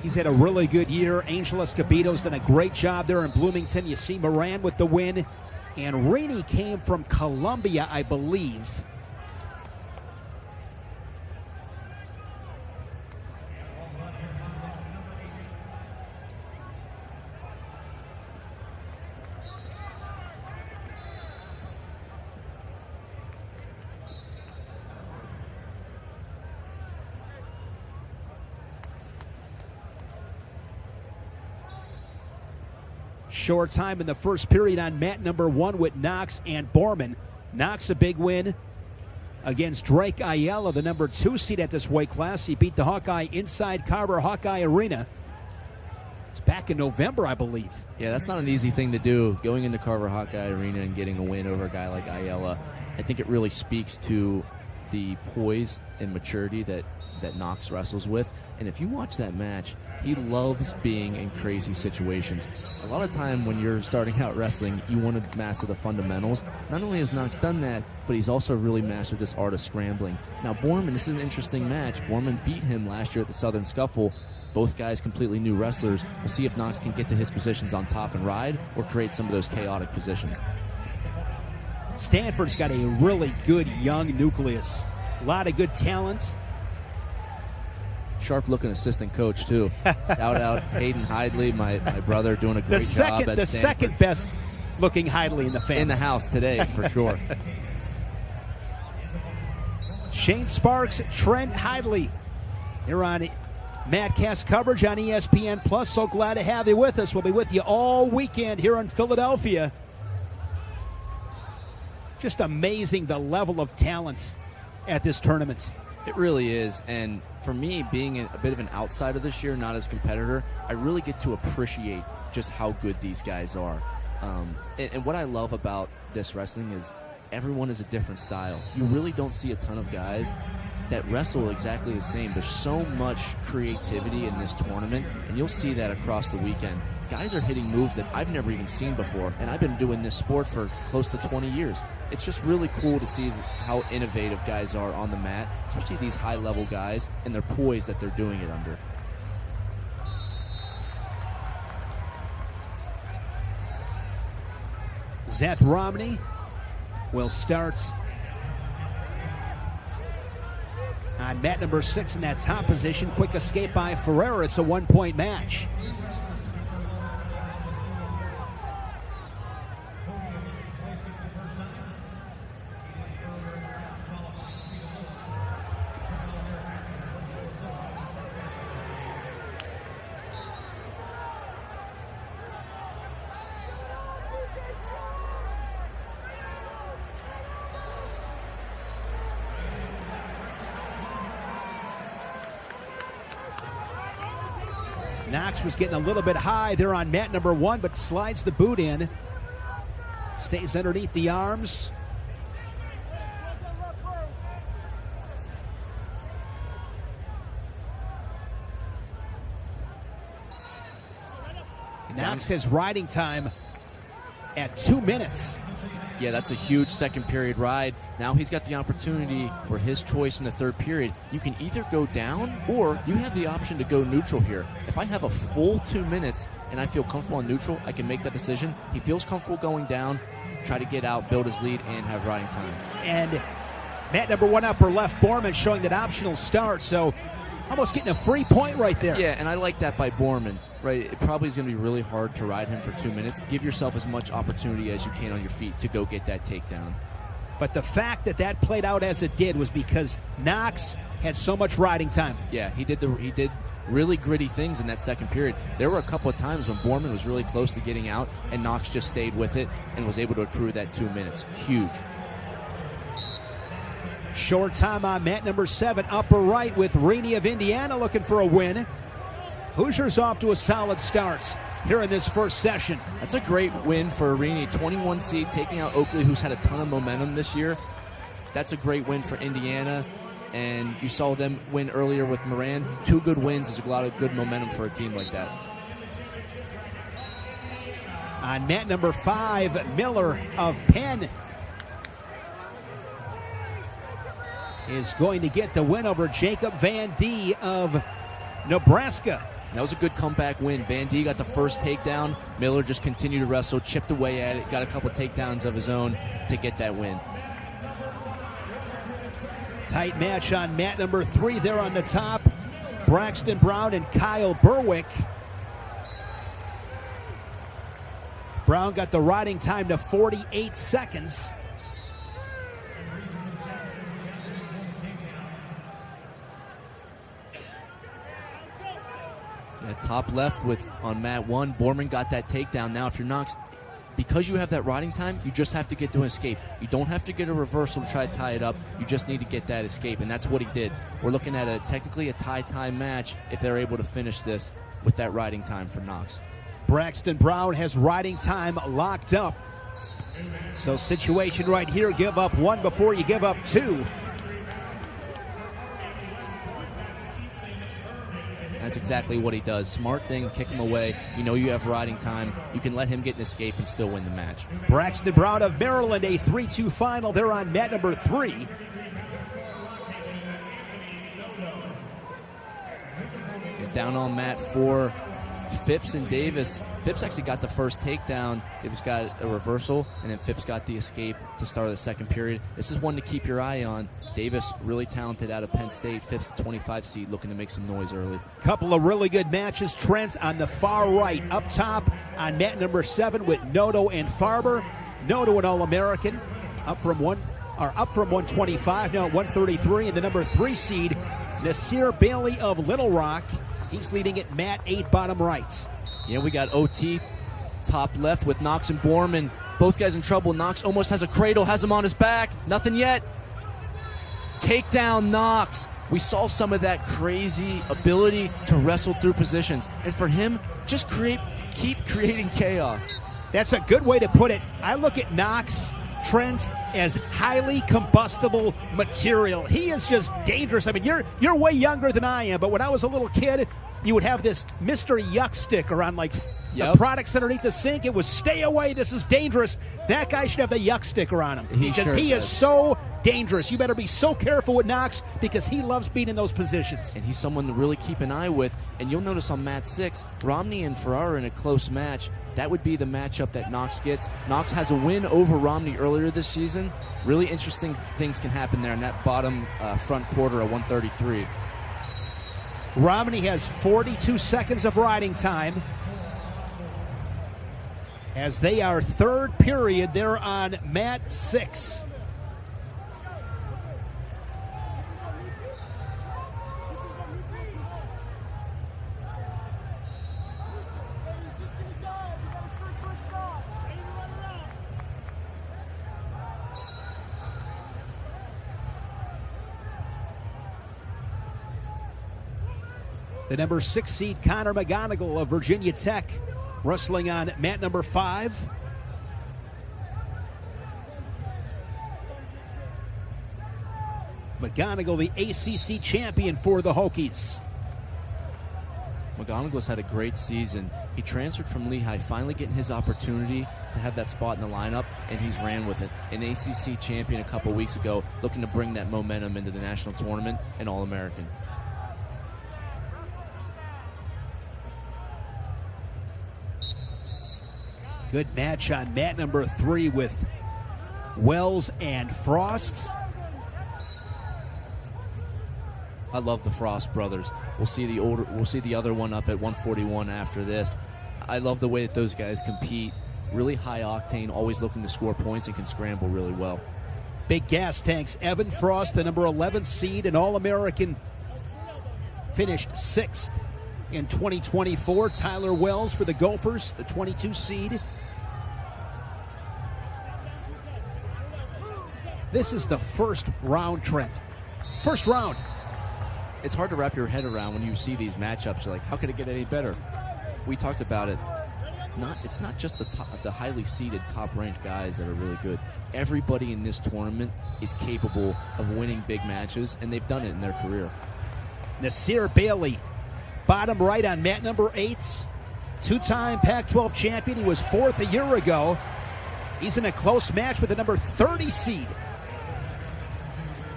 He's had a really good year. Angel Escobedo's done a great job there in Bloomington. You see Moran with the win. And Reaney came from Columbia, I believe. Short time in the first period on mat number 1 with Knox and Borman. Knox a big win against Drake Ayala, the number 2 seed at this weight class. He beat the Hawkeye inside Carver Hawkeye Arena. It's back in November, I believe. Yeah, that's not an easy thing to do, going into Carver Hawkeye Arena and getting a win over a guy like Ayala. I think it really speaks to the poise and maturity that Knox wrestles with. And if you watch that match, he loves being in crazy situations. A lot of time when you're starting out wrestling, you want to master the fundamentals. Not only has Knox done that, but he's also really mastered this art of scrambling. Now Borman, this is an interesting match. Borman beat him last year at the Southern Scuffle. Both guys completely new wrestlers. We'll see if Knox can get to his positions on top and ride, or create some of those chaotic positions. Stanford's got a really good young nucleus. A lot of good talent. Sharp-looking assistant coach, too. Shout out Hayden Hidley, my brother, doing a great job at the Stanford. second best looking Hidley in the family. In the house today, for sure. Shane Sparks, Trent Heidley. Here on Madcast coverage on ESPN Plus. So glad to have you with us. We'll be with you all weekend here in Philadelphia. Just amazing the level of talent at this tournament. It really is, and for me, being a bit of an outsider this year, not as a competitor, I really get to appreciate just how good these guys are. And what I love about this wrestling is everyone is a different style. You really don't see a ton of guys that wrestle exactly the same. There's so much creativity in this tournament, and you'll see that across the weekend. Guys are hitting moves that I've never even seen before, and I've been doing this sport for close to 20 years. It's just really cool to see how innovative guys are on the mat, especially these high-level guys, and their poise that they're doing it under. Seth Romney will start on mat number 6 in that top position. Quick escape by Ferreira. It's a one-point match. Knox was getting a little bit high there on mat number 1, but slides the boot in. Stays underneath the arms. Knox has riding time at 2 minutes. Yeah, that's a huge second period ride. Now he's got the opportunity for his choice in the third period. You can either go down or you have the option to go neutral here. If I have a full 2 minutes and I feel comfortable on neutral, I can make that decision. He feels comfortable going down, try to get out, build his lead, and have riding time. And mat number 1 upper left, Borman showing that optional start, so almost getting a free point right there. Yeah, and I like that by Borman. Right, it probably is going to be really hard to ride him for 2 minutes. Give yourself as much opportunity as you can on your feet to go get that takedown. But the fact that that played out as it did was because Knox had so much riding time. Yeah, he did really gritty things in that second period. There were a couple of times when Borman was really close to getting out, and Knox just stayed with it and was able to accrue that 2 minutes. Huge. Short time on mat number 7, upper right, with Rainey of Indiana looking for a win. Hoosiers off to a solid start here in this first session. That's a great win for Arini, 21 seed, taking out Oakley, who's had a ton of momentum this year. That's a great win for Indiana, and you saw them win earlier with Moran. 2 good wins is a lot of good momentum for a team like that. On mat number 5, Miller of Penn is going to get the win over Jacob Van D of Nebraska. That was a good comeback win. Van D got the first takedown. Miller just continued to wrestle, chipped away at it, got a couple takedowns of his own to get that win. Tight match on mat number 3 there on the top. Braxton Brown and Kyle Berwick. Brown got the riding time to 48 seconds. Top left on mat 1, Borman got that takedown. Now if you're Knox, because you have that riding time, you just have to get to an escape. You don't have to get a reversal to try to tie it up. You just need to get that escape, and that's what he did. We're looking at technically a tie match if they're able to finish this with that riding time for Knox. Braxton Brown has riding time locked up. So situation right here, give up 1 before you give up 2. That's exactly what he does. Smart thing, kick him away. You know you have riding time. You can let him get an escape and still win the match. Braxton Brown of Maryland, a 3-2 final. They're on mat number 3. Down on mat 4, Phipps and Davis. Phipps actually got the first takedown. Davis got a reversal, and then Phipps got the escape to start the second period. This is one to keep your eye on. Davis, really talented out of Penn State. Phipps, 25 seed, looking to make some noise early. Couple of really good matches. Trent on the far right. Up top on mat number 7 with Noto and Farber. Noto, an All-American, up from are up from 125, now at 133. And the number 3 seed, Nasir Bailey of Little Rock. He's leading at mat 8, bottom right. Yeah, we got OT top left with Knox and Borman. Both guys in trouble. Knox almost has a cradle, has him on his back. Nothing yet. Take down Knox. We saw some of that crazy ability to wrestle through positions. And for him, just keep creating chaos. That's a good way to put it. I look at Knox, Trent, as highly combustible material. He is just dangerous. I mean, you're way younger than I am, but when I was a little kid, you would have this Mr. Yuck sticker on like the products underneath the sink. It was stay away, this is dangerous. That guy should have the Yuck sticker on him because he is so dangerous. You better be so careful with Knox because he loves being in those positions. And he's someone to really keep an eye with. And you'll notice on mat 6, Romney and Ferrara in a close match. That would be the matchup that Knox gets. Knox has a win over Romney earlier this season. Really interesting things can happen there in that bottom front quarter of 133. Romney has 42 seconds of riding time. As they are third period, they're on mat 6. The number 6 seed, Connor McGonigal of Virginia Tech, wrestling on mat number 5. McGonigal, the ACC champion for the Hokies. McGonigal's had a great season. He transferred from Lehigh, finally getting his opportunity to have that spot in the lineup, and he's ran with it. An ACC champion a couple weeks ago, looking to bring that momentum into the national tournament and All-American. Good match on mat number 3 with Wells and Frost. I love the Frost brothers. We'll see the other one up at 141 after this. I love the way that those guys compete. Really high octane, always looking to score points and can scramble really well. Big gas tanks. Evan Frost, the number 11 seed and All-American, finished 6th in 2024. Tyler Wells for the Gophers, the 22 seed. This is the first round, Trent. First round. It's hard to wrap your head around when you see these matchups. You're like, how could it get any better? We talked about it. It's not just the highly seeded, top-ranked guys that are really good. Everybody in this tournament is capable of winning big matches, and they've done it in their career. Nasir Bailey, bottom right on mat number 8. Two-time Pac-12 champion. He was 4th a year ago. He's in a close match with the number 30 seed.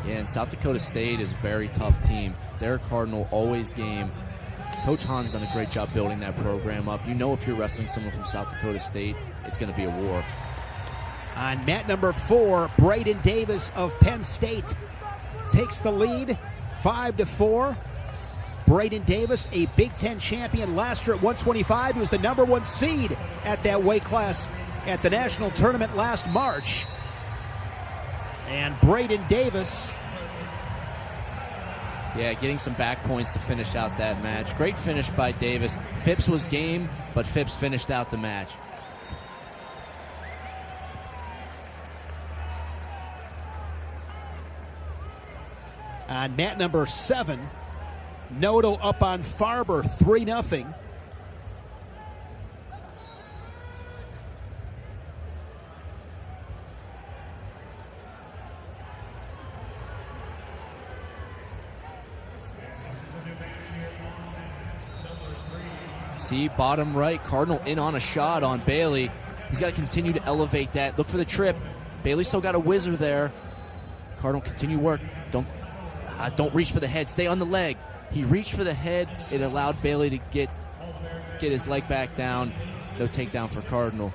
Yeah, and South Dakota State is a very tough team. Derek Cardinal, always game. Coach Hahn's done a great job building that program up. You know if you're wrestling someone from South Dakota State, it's going to be a war. On mat number 4, Braden Davis of Penn State takes the lead, 5-4. Braden Davis, a Big Ten champion last year at 125. He was the number 1 seed at that weight class at the national tournament last March. And Braden Davis. Yeah, getting some back points to finish out that match. Great finish by Davis. Phipps was game, but Phipps finished out the match. On mat number 7, Noto up on Farber, 3-0. See, bottom right, Cardinal in on a shot on Bailey. He's got to continue to elevate that. Look for the trip. Bailey's still got a whizzer there. Cardinal, continue work. Don't reach for the head. Stay on the leg. He reached for the head. It allowed Bailey to get his leg back down. No takedown for Cardinal.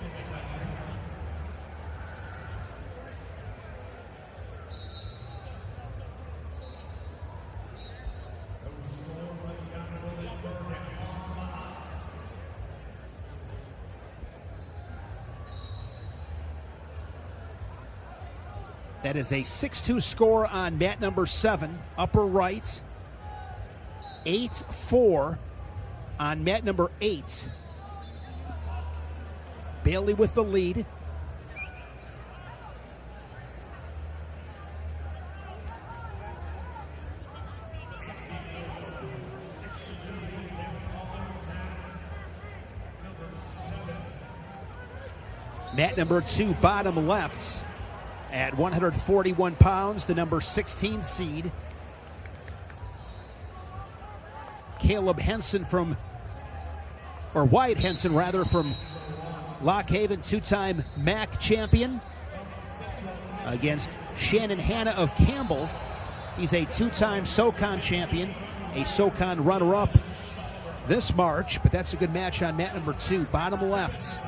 That is a 6-2 score on mat number 7, upper right. 8-4 on mat number 8. Bailey with the lead. Mat number 2, bottom left, at 141 pounds, the number 16 seed. Caleb Henson Wyatt Henson rather, from Lock Haven, two-time MAC champion, against Shannon Hanna of Campbell. He's a two-time SoCon champion, a SoCon runner-up this March, but that's a good match on mat number 2, bottom left.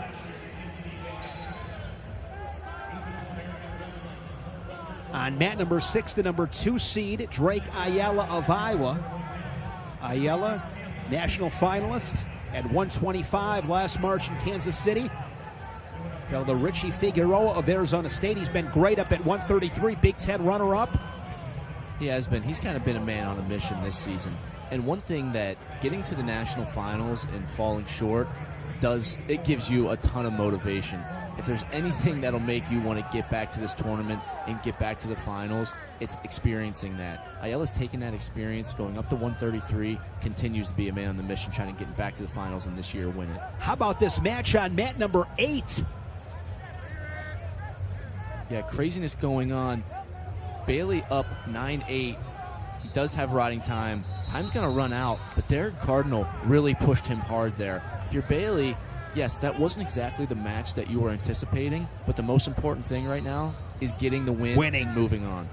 On mat number 6, the number 2 seed, Drake Ayala of Iowa. Ayala, national finalist at 125 last March in Kansas City. Fell to Richie Figueroa of Arizona State. He's been great up at 133, Big Ten runner-up. He has been. He's kind of been a man on a mission this season. And one thing that getting to the national finals and falling short it gives you a ton of motivation. If there's anything that'll make you want to get back to this tournament and get back to the finals, it's experiencing that. Ayala's taken that experience, going up to 133, continues to be a man on the mission, trying to get back to the finals and this year win it. How about this match on mat number 8? Yeah, craziness going on. Bailey up 9-8. He does have riding time. Time's going to run out, but Derek Cardinal really pushed him hard there. If you're Bailey, yes, that wasn't exactly the match that you were anticipating, but the most important thing right now is getting the win and moving on.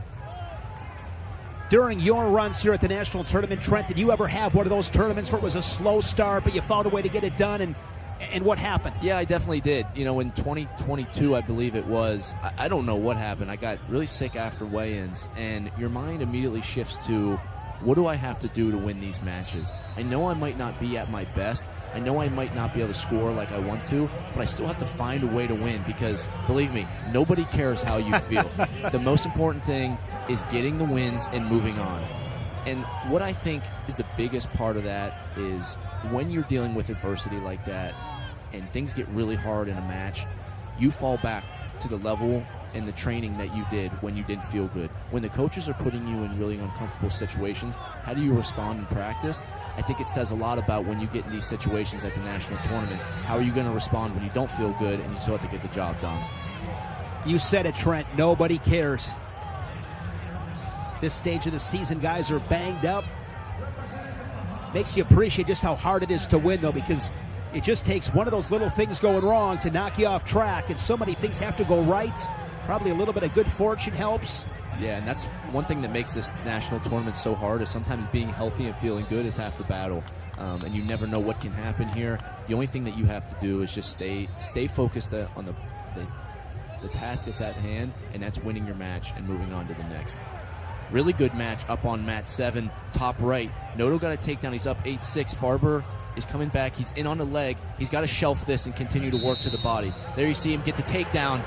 During your runs here at the national tournament, Trent, did you ever have one of those tournaments where it was a slow start, but you found a way to get it done, and what happened? Yeah, I definitely did. You know, in 2022, I believe it was, I don't know what happened. I got really sick after weigh-ins, and your mind immediately shifts to, what do I have to do to win these matches? I know I might not be at my best. I know I might not be able to score like I want to, but I still have to find a way to win because, believe me, nobody cares how you feel. The most important thing is getting the wins and moving on. And what I think is the biggest part of that is when you're dealing with adversity like that and things get really hard in a match, you fall back to the level and the training that you did when you didn't feel good. When the coaches are putting you in really uncomfortable situations, how do you respond in practice? I think it says a lot about when you get in these situations at the national tournament. How are you going to respond when you don't feel good and you still have to get the job done? You said it, Trent. Nobody cares. This stage of the season, guys are banged up. Makes you appreciate just how hard it is to win, though, because it just takes one of those little things going wrong to knock you off track, and so many things have to go right. Probably a little bit of good fortune helps. Yeah, and that's one thing that makes this national tournament so hard is sometimes being healthy and feeling good is half the battle. And you never know what can happen here. The only thing that you have to do is just stay focused on the task that's at hand, and that's winning your match and moving on to the next. Really good match up on mat 7, top right. Noto got a takedown. He's up 8-6. Farber is coming back. He's in on the leg. He's got to shelf this and continue to work to the body. There you see him get the takedown.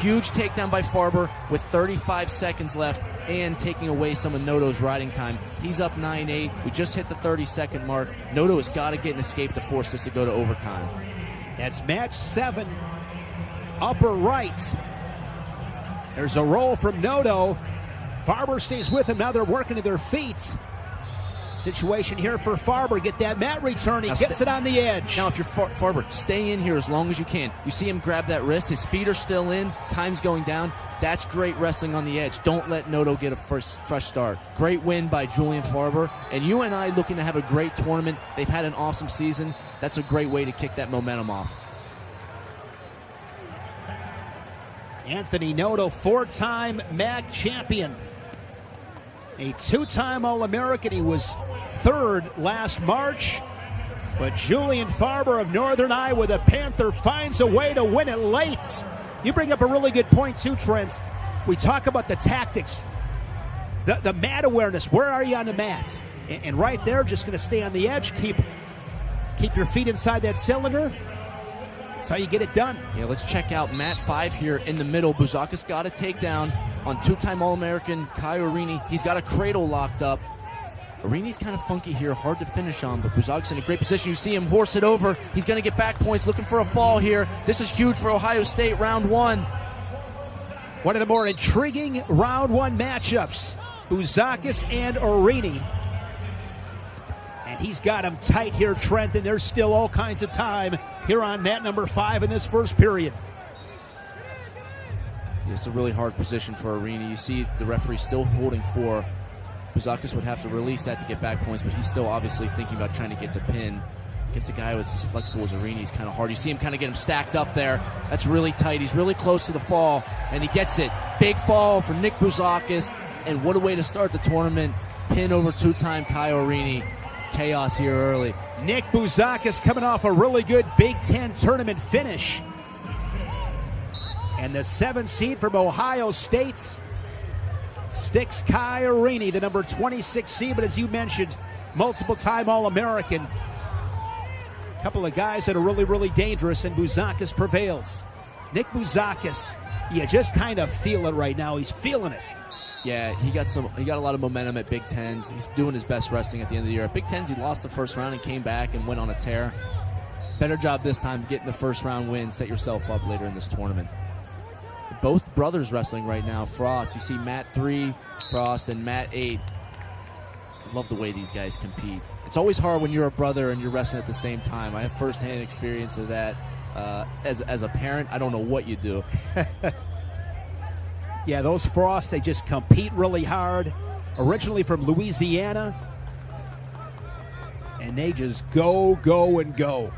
Huge takedown by Farber with 35 seconds left and taking away some of Noto's riding time. He's up 9-8. We just hit the 30-second mark. Noto has got to get an escape to force this to go to overtime. That's match 7, upper right. There's a roll from Noto. Farber stays with him. Now they're working to their feet. Situation here for Farber. Get that mat return. He gets it on the edge. Now, if you're Farber, stay in here as long as you can. You see him grab that wrist. His feet are still in. Time's going down. That's great wrestling on the edge. Don't let Noto get a fresh start. Great win by Julian Farber. And you and I looking to have a great tournament. They've had an awesome season. That's a great way to kick that momentum off. Anthony Noto, 4-time MAC champion. A 2-time All-American. He was 3rd last March. But Julian Farber of Northern Iowa, the Panther, finds a way to win it late. You bring up a really good point too, Trent. We talk about the tactics, the mat awareness. Where are you on the mat? And right there, just going to stay on the edge. Keep your feet inside that cylinder. That's how you get it done. Yeah, let's check out mat 5 here in the middle. Buzakis got a takedown. on two-time All-American Kai Orini. He's got a cradle locked up. Orini's kind of funky here, hard to finish on, but Buzakis in a great position. You see him horse it over. He's going to get back points, looking for a fall here. This is huge for Ohio State, round one. One of the more intriguing round one matchups, Buzakis and Orini. And he's got him tight here, Trent, and there's still all kinds of time here on mat number 5 in this first period. It's a really hard position for Orini. You see the referee still holding 4. Buzakis would have to release that to get back points, but he's still obviously thinking about trying to get the pin. Against a guy who's as flexible as Orini, he's kind of hard. You see him kind of get him stacked up there. That's really tight. He's really close to the fall, and he gets it. Big fall for Nick Buzakis, and what a way to start the tournament. Pin over two-time Kai Orini. Chaos here early. Nick Buzakis coming off a really good Big Ten tournament finish. And the 7th seed from Ohio State sticks Kai Orini, the number 26 seed, but as you mentioned, multiple-time All-American. A couple of guys that are really, really dangerous, and Buzakis prevails. Nick Buzakis, you just kind of feel it right now. He's feeling it. Yeah, he got a lot of momentum at Big Tens. He's doing his best wrestling at the end of the year. At Big Tens, he lost the first round and came back and went on a tear. Better job this time getting the first round win. Set yourself up later in this tournament. Both brothers wrestling right now. Frost, you see Matt 3, Frost, and Matt 8. I love the way these guys compete. It's always hard when you're a brother and you're wrestling at the same time. I have firsthand experience of that. As a parent, I don't know what you do. Yeah, those Frost, they just compete really hard. Originally from Louisiana. And they just go, go, and go.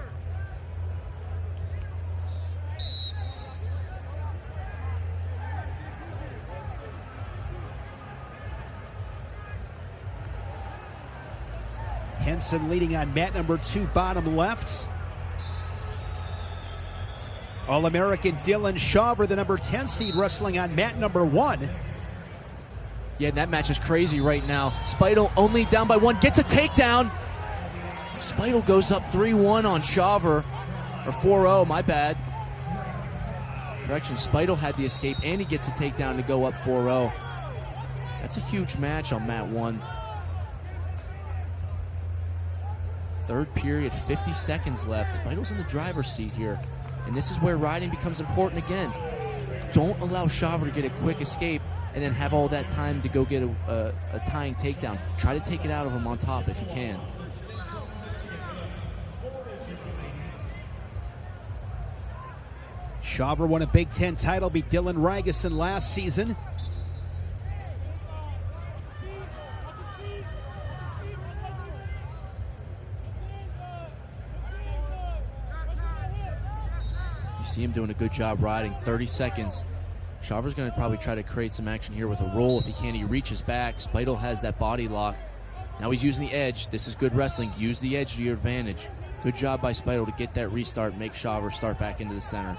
Henson leading on mat number 2, bottom left. All-American Dylan Shawver, the number 10 seed, wrestling on mat number 1. Yeah, that match is crazy right now. Speidel only down by 1, gets a takedown. Speidel goes up 3-1 on Shawver, or 4-0, my bad. Correction, Speidel had the escape, and he gets a takedown to go up 4-0. That's a huge match on mat 1. Third period, 50 seconds left. Speidel's in the driver's seat here. And this is where riding becomes important again. Don't allow Shawver to get a quick escape and then have all that time to go get a tying takedown. Try to take it out of him on top if you can. Shawver won a Big Ten title, beat Dylan Ragusin last season. See him doing a good job riding. 30 seconds. Shawver's going to probably try to create some action here with a roll. If he can, he reaches back. Speidel has that body lock. Now he's using the edge. This is good wrestling. Use the edge to your advantage. Good job by Speidel to get that restart, make Shawver start back into the center.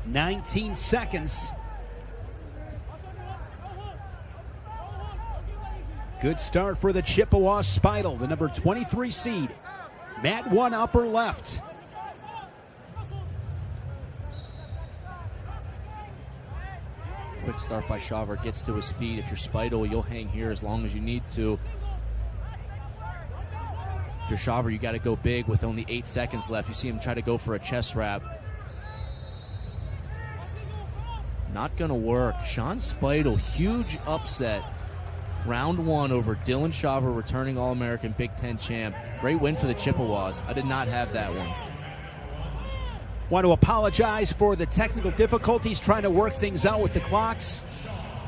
19 seconds. Good start for the Chippewa Speidel, the number 23 seed. Mat 1, upper left. Quick start by Shawver, gets to his feet. If you're Speidel, you'll hang here as long as you need to. If you're Shawver, you got to go big with only 8 seconds left. You see him try to go for a chest wrap. Not going to work. Sean Speidel, huge upset. Round 1 over Dylan Shawver, returning All-American Big Ten champ. Great win for the Chippewas. I did not have that one. Want to apologize for the technical difficulties, trying to work things out with the clocks.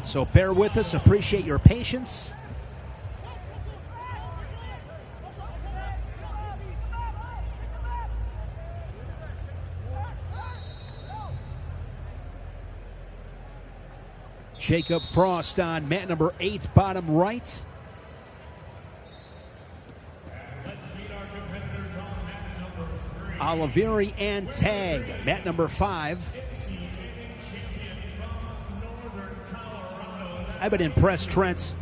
So bear with us, appreciate your patience. Jacob Frost on mat number 8, bottom right. Oliveri and Tag, mat number 5. I've been impressed, Trent,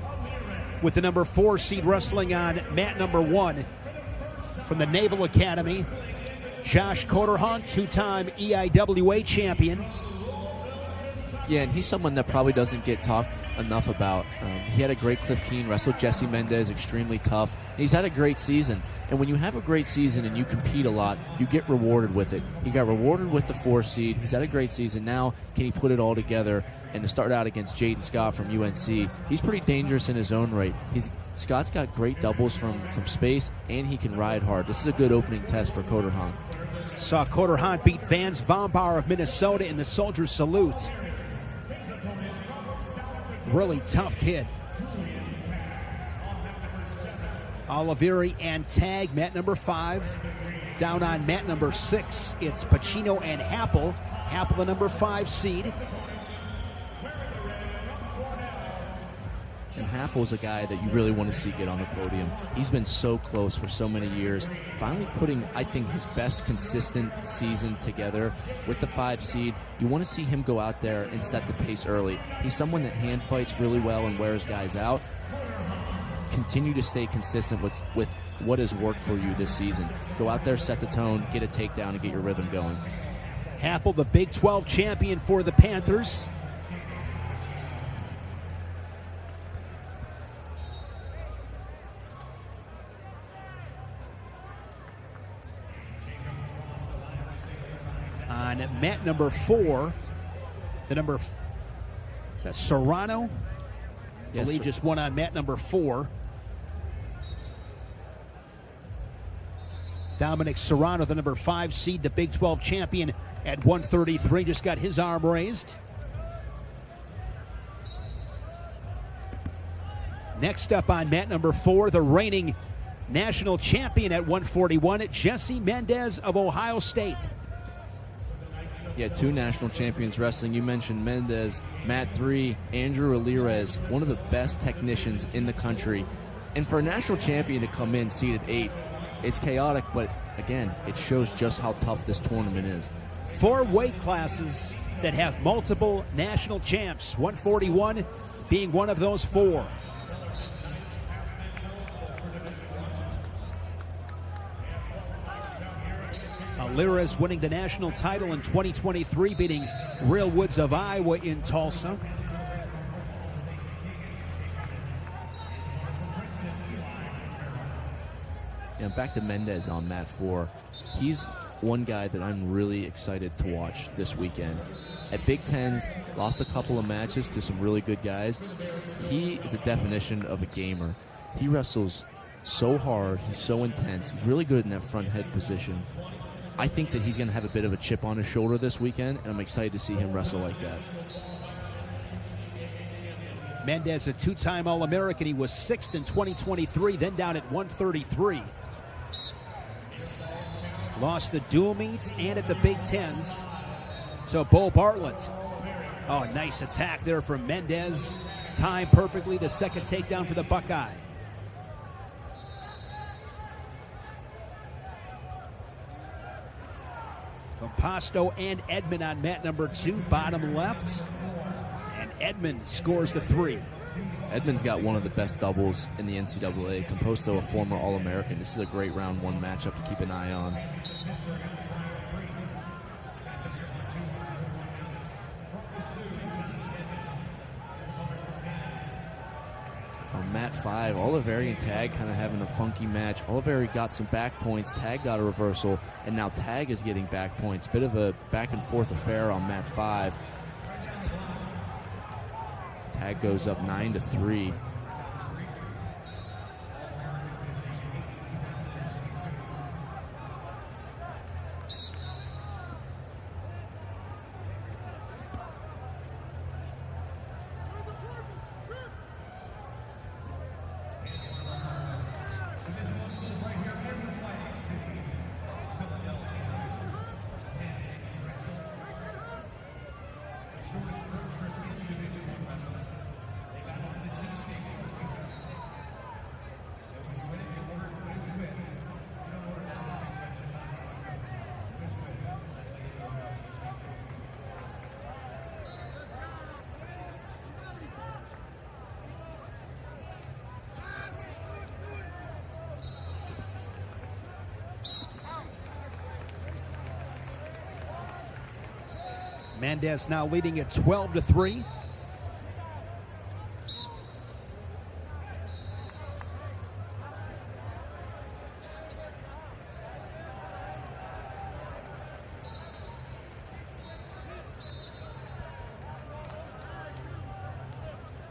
with the number 4 seed wrestling on mat number 1 from the Naval Academy. Josh Coderhunt, 2-time EIWA champion. Yeah, and he's someone that probably doesn't get talked enough about. He had a great Cliff Keen, wrestled Jesse Mendez, extremely tough. He's had a great season. And when you have a great season and you compete a lot, you get rewarded with it. He got rewarded with the 4 seed. He's had a great season. Now, can he put it all together? And to start out against Jaden Scott from UNC, he's pretty dangerous in his own right. Scott's got great doubles from space, and he can ride hard. This is a good opening test for Coder Hunt. Saw Coder Hunt beat Vance Vombauer of Minnesota in the Soldier Salute. Really tough kid. Oliveri and Tag, mat number 5. Down on mat number 6, it's Pacino and Happel. Happel, the number 5 seed. And Happel's a guy that you really want to see get on the podium. He's been so close for so many years. Finally putting, I think, his best consistent season together with the 5 seed. You want to see him go out there and set the pace early. He's someone that hand fights really well and wears guys out. Continue to stay consistent with what has worked for you this season. Go out there, set the tone, get a takedown, and get your rhythm going. Happel, the Big 12 champion for the Panthers. On mat number 4, the number, is that Serrano? Yes, Lee just won on mat number 4. Dominic Serrano, the number 5 seed, the Big 12 champion at 133, just got his arm raised. Next up on mat number 4, the reigning national champion at 141, Jesse Mendez of Ohio State. Yeah, 2 national champions wrestling. You mentioned Mendez, mat 3, Andrew Alirez, one of the best technicians in the country. And for a national champion to come in seated 8, it's chaotic, but again, it shows just how tough this tournament is. 4 weight classes that have multiple national champs, 141 being one of those 4. Alirez winning the national title in 2023, beating Real Woods of Iowa in Tulsa. Yeah, back to Mendez on mat 4. He's one guy that I'm really excited to watch this weekend. At Big Tens, lost a couple of matches to some really good guys. He is a definition of a gamer. He wrestles so hard, he's so intense, he's really good in that front head position. I think that he's going to have a bit of a chip on his shoulder this weekend, and I'm excited to see him wrestle like that. Mendez, a 2-time All-American. He was 6th in 2023, then down at 133. Lost the dual meets and at the Big Tens. So Bo Bartlett. Oh, nice attack there from Mendez. Timed perfectly, the second takedown for the Buckeye. Pasto and Edmond on mat number 2, bottom left. And Edmond scores the 3. Edmond's got one of the best doubles in the NCAA. Composto, a former All-American. This is a great round 1 matchup to keep an eye on. On mat 5, Oliveri and Tag kind of having a funky match. Oliveri got some back points. Tag got a reversal, and now Tag is getting back points. Bit of a back and forth affair on mat 5. Tag goes up 9-3. Mendez now leading at 12-3.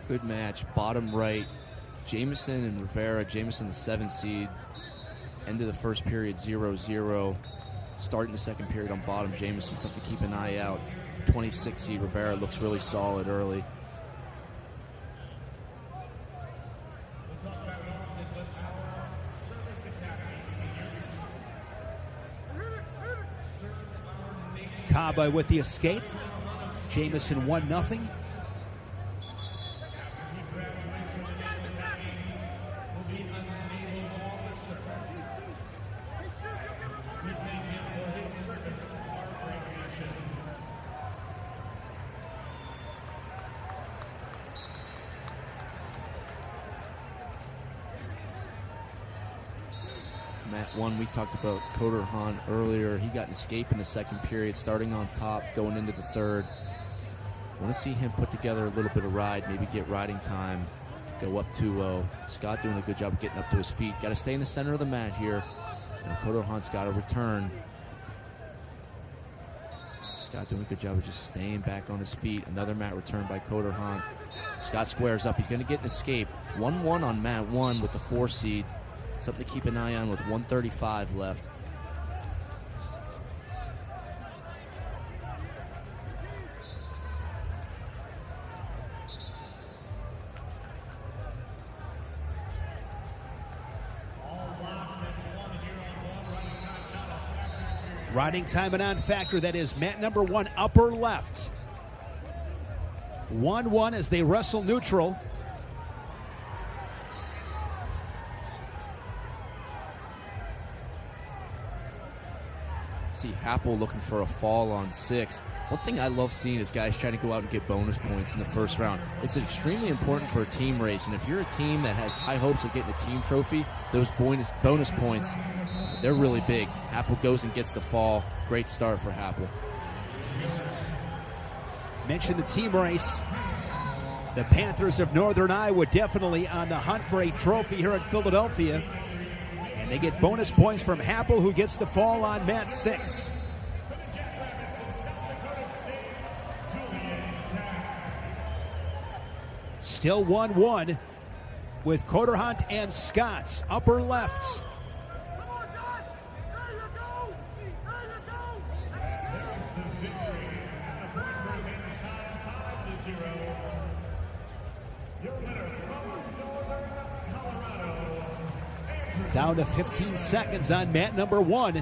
Good match. Bottom right, Jameson and Rivera. Jameson, the 7th seed. End of the first period, 0-0. Starting the second period on bottom, Jameson. Something to keep an eye out. 26 seed Rivera looks really solid early. Kaba with the escape. Jameson 1-0. Mat 1, we talked about Coder Hahn earlier. He got an escape in the second period, starting on top, going into the third. I want to see him put together a little bit of ride, maybe get riding time to go up 2-0. Scott doing a good job of getting up to his feet. Got to stay in the center of the mat here. And Coder Hahn's got to return. Scott doing a good job of just staying back on his feet. Another mat return by Coder Hahn. Scott squares up. He's going to get an escape. 1-1 on mat 1 with the 4 seed. Something to keep an eye on with 1:35 left. Riding time and on factor, that is mat number 1, upper left. 1-1 as they wrestle neutral. See Happel looking for a fall on 6. One thing I love seeing is guys trying to go out and get bonus points in the first round. It's extremely important for a team race, and if you're a team that has high hopes of getting a team trophy, those bonus points, they're really big. Happel goes and gets the fall. Great start for Happel. Mention the team race. The Panthers of Northern Iowa definitely on the hunt for a trophy here in Philadelphia. And they get bonus points from Happel, who gets the fall on mat 6. Still 1-1 with Coder Hahn and Scott's upper left. Down to 15 seconds on mat number 1.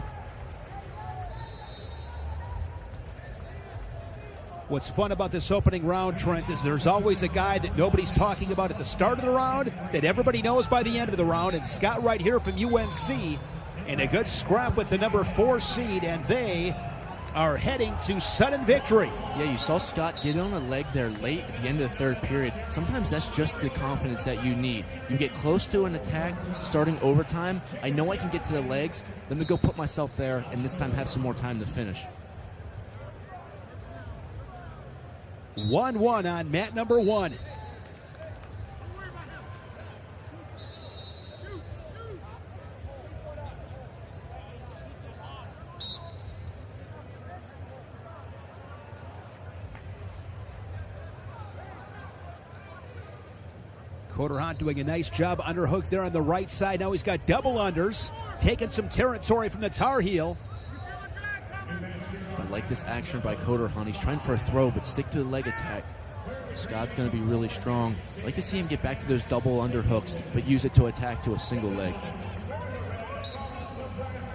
What's fun about this opening round, Trent, is there's always a guy that nobody's talking about at the start of the round that everybody knows by the end of the round. And Scott right here from UNC in a good scrap with the number 4 seed, and they are heading to sudden victory. Yeah, you saw Scott get on a leg there late at the end of the third period. Sometimes that's just the confidence that you need. You get close to an attack, starting overtime. I know I can get to the legs. Let me go put myself there, and this time have some more time to finish. 1-1 on mat number 1. Coder Hahn doing a nice job underhook there on the right side. Now he's got double unders, taking some territory from the Tar Heel. I like this action by Coder Hahn. He's trying for a throw, but stick to the leg attack. Scott's going to be really strong. I like to see him get back to those double underhooks, but use it to attack to a single leg.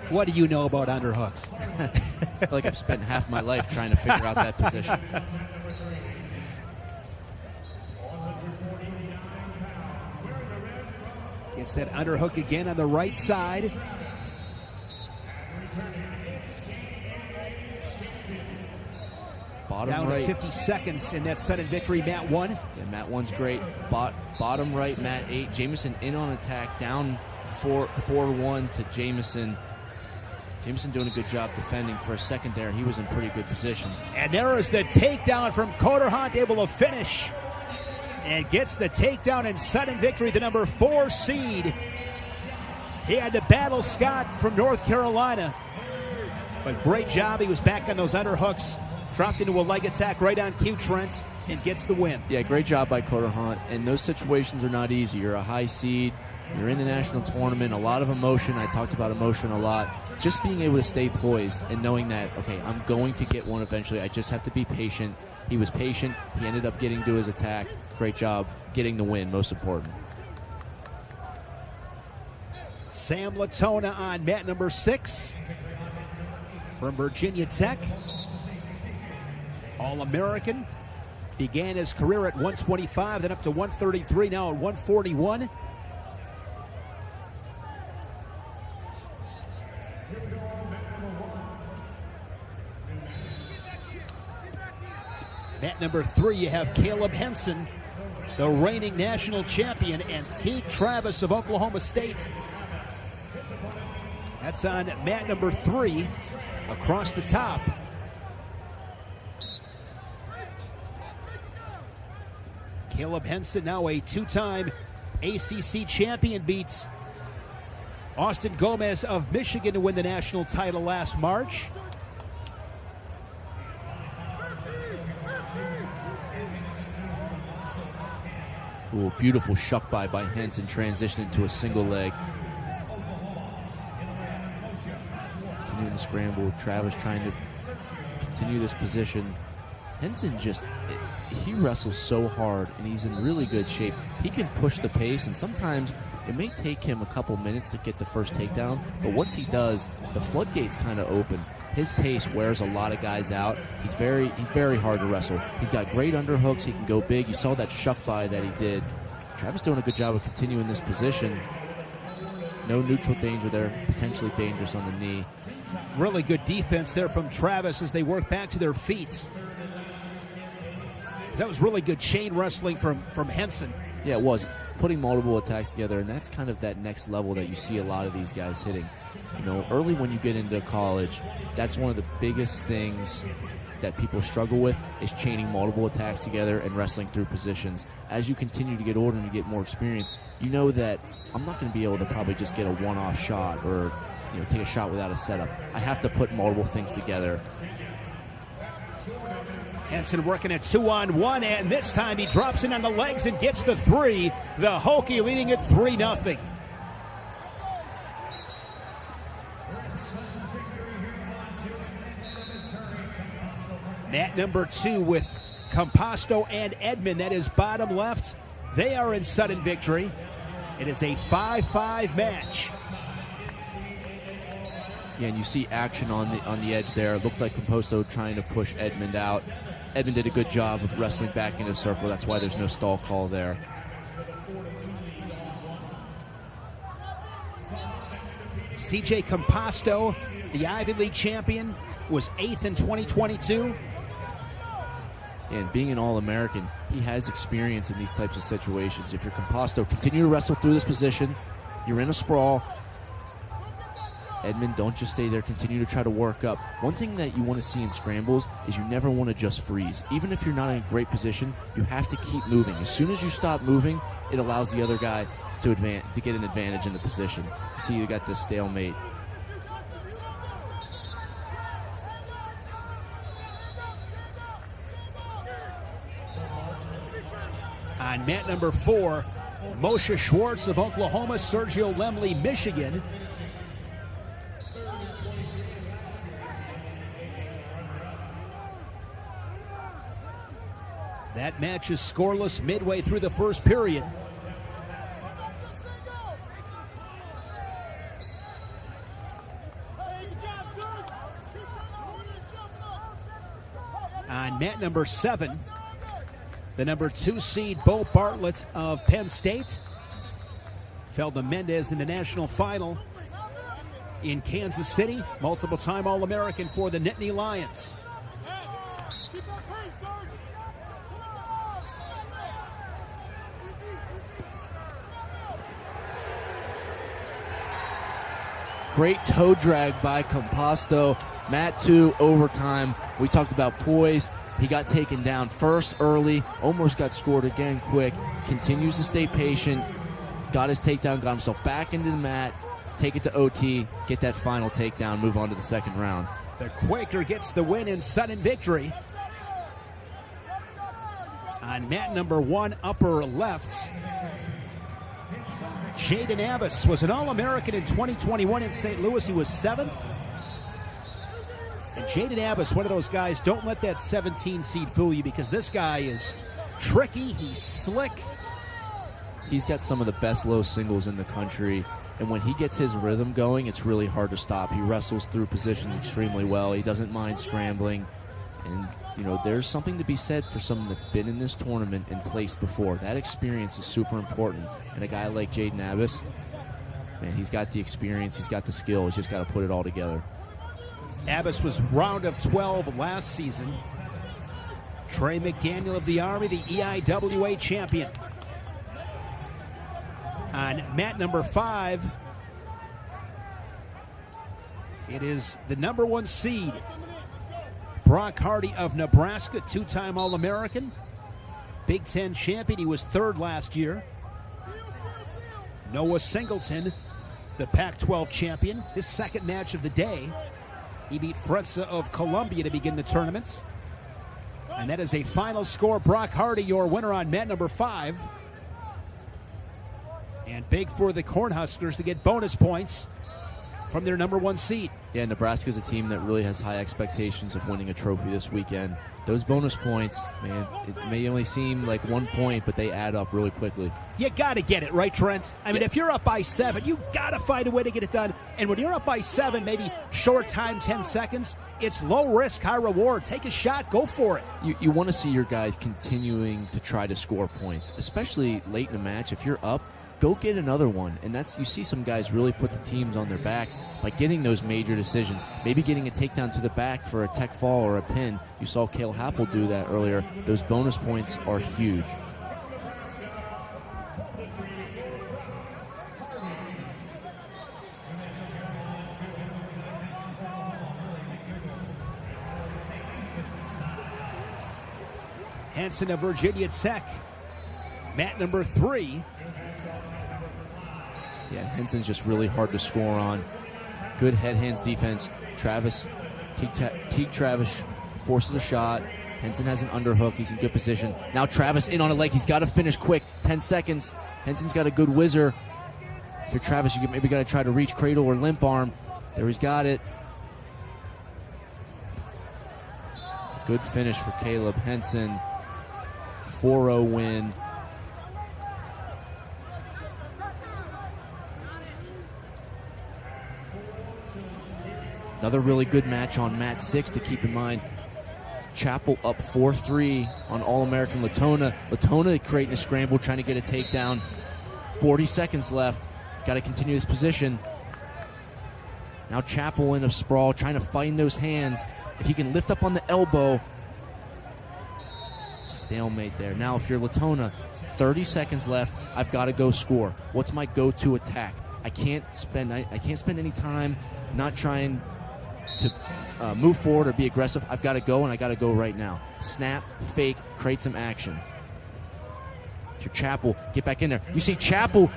What do you know about underhooks? I feel like I've spent half my life trying to figure out that position. Gets that underhook again on the right side. Bottom down right. to 50 seconds in that sudden victory, mat 1. Yeah, mat 1's great. Bottom right, mat 8. Jameson in on attack, down 4-1 to Jameson. Jameson doing a good job defending for a second there. He was in pretty good position. And there is the takedown from Coderhunt, able to finish. And gets the takedown and sudden victory, the number 4 seed. He had to battle Scott from North Carolina. But great job. He was back on those underhooks. Dropped into a leg attack right on cue, Trent, and gets the win. Yeah, great job by Coderhunt. And those situations are not easy. You're a high seed. You're in the national tournament. A lot of emotion. I talked about emotion a lot. Just being able to stay poised and knowing that, okay, I'm going to get one eventually. I just have to be patient. He was patient. He ended up getting to his attack. Great job getting the win, most important. Sam Latona on mat number 6 from Virginia Tech. All-American. Began his career at 125, then up to 133, now at 141. Mat number 3, you have Caleb Henson, the reigning national champion, and Teague Travis of Oklahoma State. That's on mat number 3, across the top. Caleb Henson, now a 2-time ACC champion, beats Austin Gomez of Michigan to win the national title last March. Ooh, beautiful shuck by Henson, transitioning to a single leg. Continuing the scramble, Travis trying to continue this position. Henson he wrestles so hard, and he's in really good shape. He can push the pace, and sometimes it may take him a couple minutes to get the first takedown, but once he does, the floodgates kind of open. His pace wears a lot of guys out. He's very hard to wrestle. He's got great underhooks. He can go big. You saw that shuck by that he did. Travis doing a good job of continuing this position. No neutral danger there. Potentially dangerous on the knee. Really good defense there from Travis as they work back to their feet. That was really good chain wrestling from Henson. Yeah, it was. Putting multiple attacks together, and that's kind of that next level that you see a lot of these guys hitting. You know, early when you get into college, that's one of the biggest things that people struggle with is chaining multiple attacks together and wrestling through positions. As you continue to get older and you get more experience, you know that I'm not going to be able to probably just get a one-off shot or take a shot without a setup. I have to put multiple things together. Henson working at 2-on-1, and this time he drops in on the legs and gets the 3. The Hokie leading it 3-0. Mat number 2 with Composto and Edmond. That is bottom left. They are in sudden victory. It is a 5-5 match. Yeah, and you see action on the edge there. It looked like Composto trying to push Edmond out. Edmond did a good job of wrestling back into the circle. That's why there's no stall call there. CJ Composto, the Ivy League champion, was 8th in 2022. And being an All-American, he has experience in these types of situations. If you're Composto, continue to wrestle through this position. You're in a sprawl. Edmond, don't just stay there. Continue to try to work up. One thing that you want to see in scrambles is you never want to just freeze. Even if you're not in a great position, you have to keep moving. As soon as you stop moving, it allows the other guy to get an advantage in the position. See, you got this stalemate. On mat number 4, Moshe Schwartz of Oklahoma, Sergio Lemley, Michigan. That match is scoreless midway through the first period. On mat number 7, the number 2 seed, Bo Bartlett of Penn State. Fell to Mendez in the national final in Kansas City. Multiple-time All-American for the Nittany Lions. Great toe drag by Composto. Mat 2, overtime. We talked about poise. He got taken down first early, almost got scored again quick, continues to stay patient, got his takedown, got himself back into the mat, take it to OT, get that final takedown, move on to the second round. The Quaker gets the win in sudden victory. On mat number 1, upper left, Jaden Abbas was an All-American in 2021 in St. Louis. He was 7th. And Jaden Abbas, one of those guys, don't let that 17 seed fool you, because this guy is tricky, he's slick. He's got some of the best low singles in the country, and when he gets his rhythm going, it's really hard to stop. He wrestles through positions extremely well. He doesn't mind scrambling, and you know, there's something to be said for someone that's been in this tournament and placed before. That experience is super important, and a guy like Jaden Abbas, man, he's got the experience, he's got the skill, he's just got to put it all together. Abbas was round of 12 last season. Trey McDaniel of the Army, the EIWA champion. On mat number 5, it is the number 1 seed, Brock Hardy of Nebraska, 2-time All-American, Big Ten champion. He was 3rd last year. Noah Singleton, the Pac-12 champion, his second match of the day. He beat Fretza of Columbia to begin the tournament. And that is a final score. Brock Hardy, your winner on mat number 5. And big for the Cornhuskers to get bonus points from their number 1 seed. Yeah, Nebraska's a team that really has high expectations of winning a trophy this weekend. Those bonus points, man, it may only seem like 1 point, but they add up really quickly. You got to get it, right, Trent? I mean, if you're up by 7, you got to find a way to get it done. And when you're up by 7, maybe short time, 10 seconds, it's low risk, high reward. Take a shot, go for it. You want to see your guys continuing to try to score points, especially late in a match. If you're up, go get another one. And that's, you see some guys really put the teams on their backs by getting those major decisions, maybe getting a takedown to the back for a tech fall or a pin. You saw Cale Happel do that earlier. Those bonus points are huge. Hanson of Virginia Tech, mat number 3. Yeah, Henson's just really hard to score on. Good head-hands defense. Teague Travis forces a shot. Henson has an underhook. He's in good position. Now Travis in on a leg. He's got to finish quick. 10 seconds. Henson's got a good whizzer. If you're Travis, you maybe got to try to reach cradle or limp arm. There, he's got it. Good finish for Caleb Henson. 4-0 win. Another really good match on mat 6 to keep in mind. Chappell up 4-3 on All-American Latona. Latona creating a scramble, trying to get a takedown. 40 seconds left. Got to continue his position. Now Chappell in a sprawl, trying to find those hands. If he can lift up on the elbow. Stalemate there. Now if you're Latona, 30 seconds left. I've got to go score. What's my go-to attack? I can't spend any time not trying to move forward or be aggressive. I've got to go, and I got to go right now. Snap, fake, create some action. To Chappell, get back in there. You see Chappell,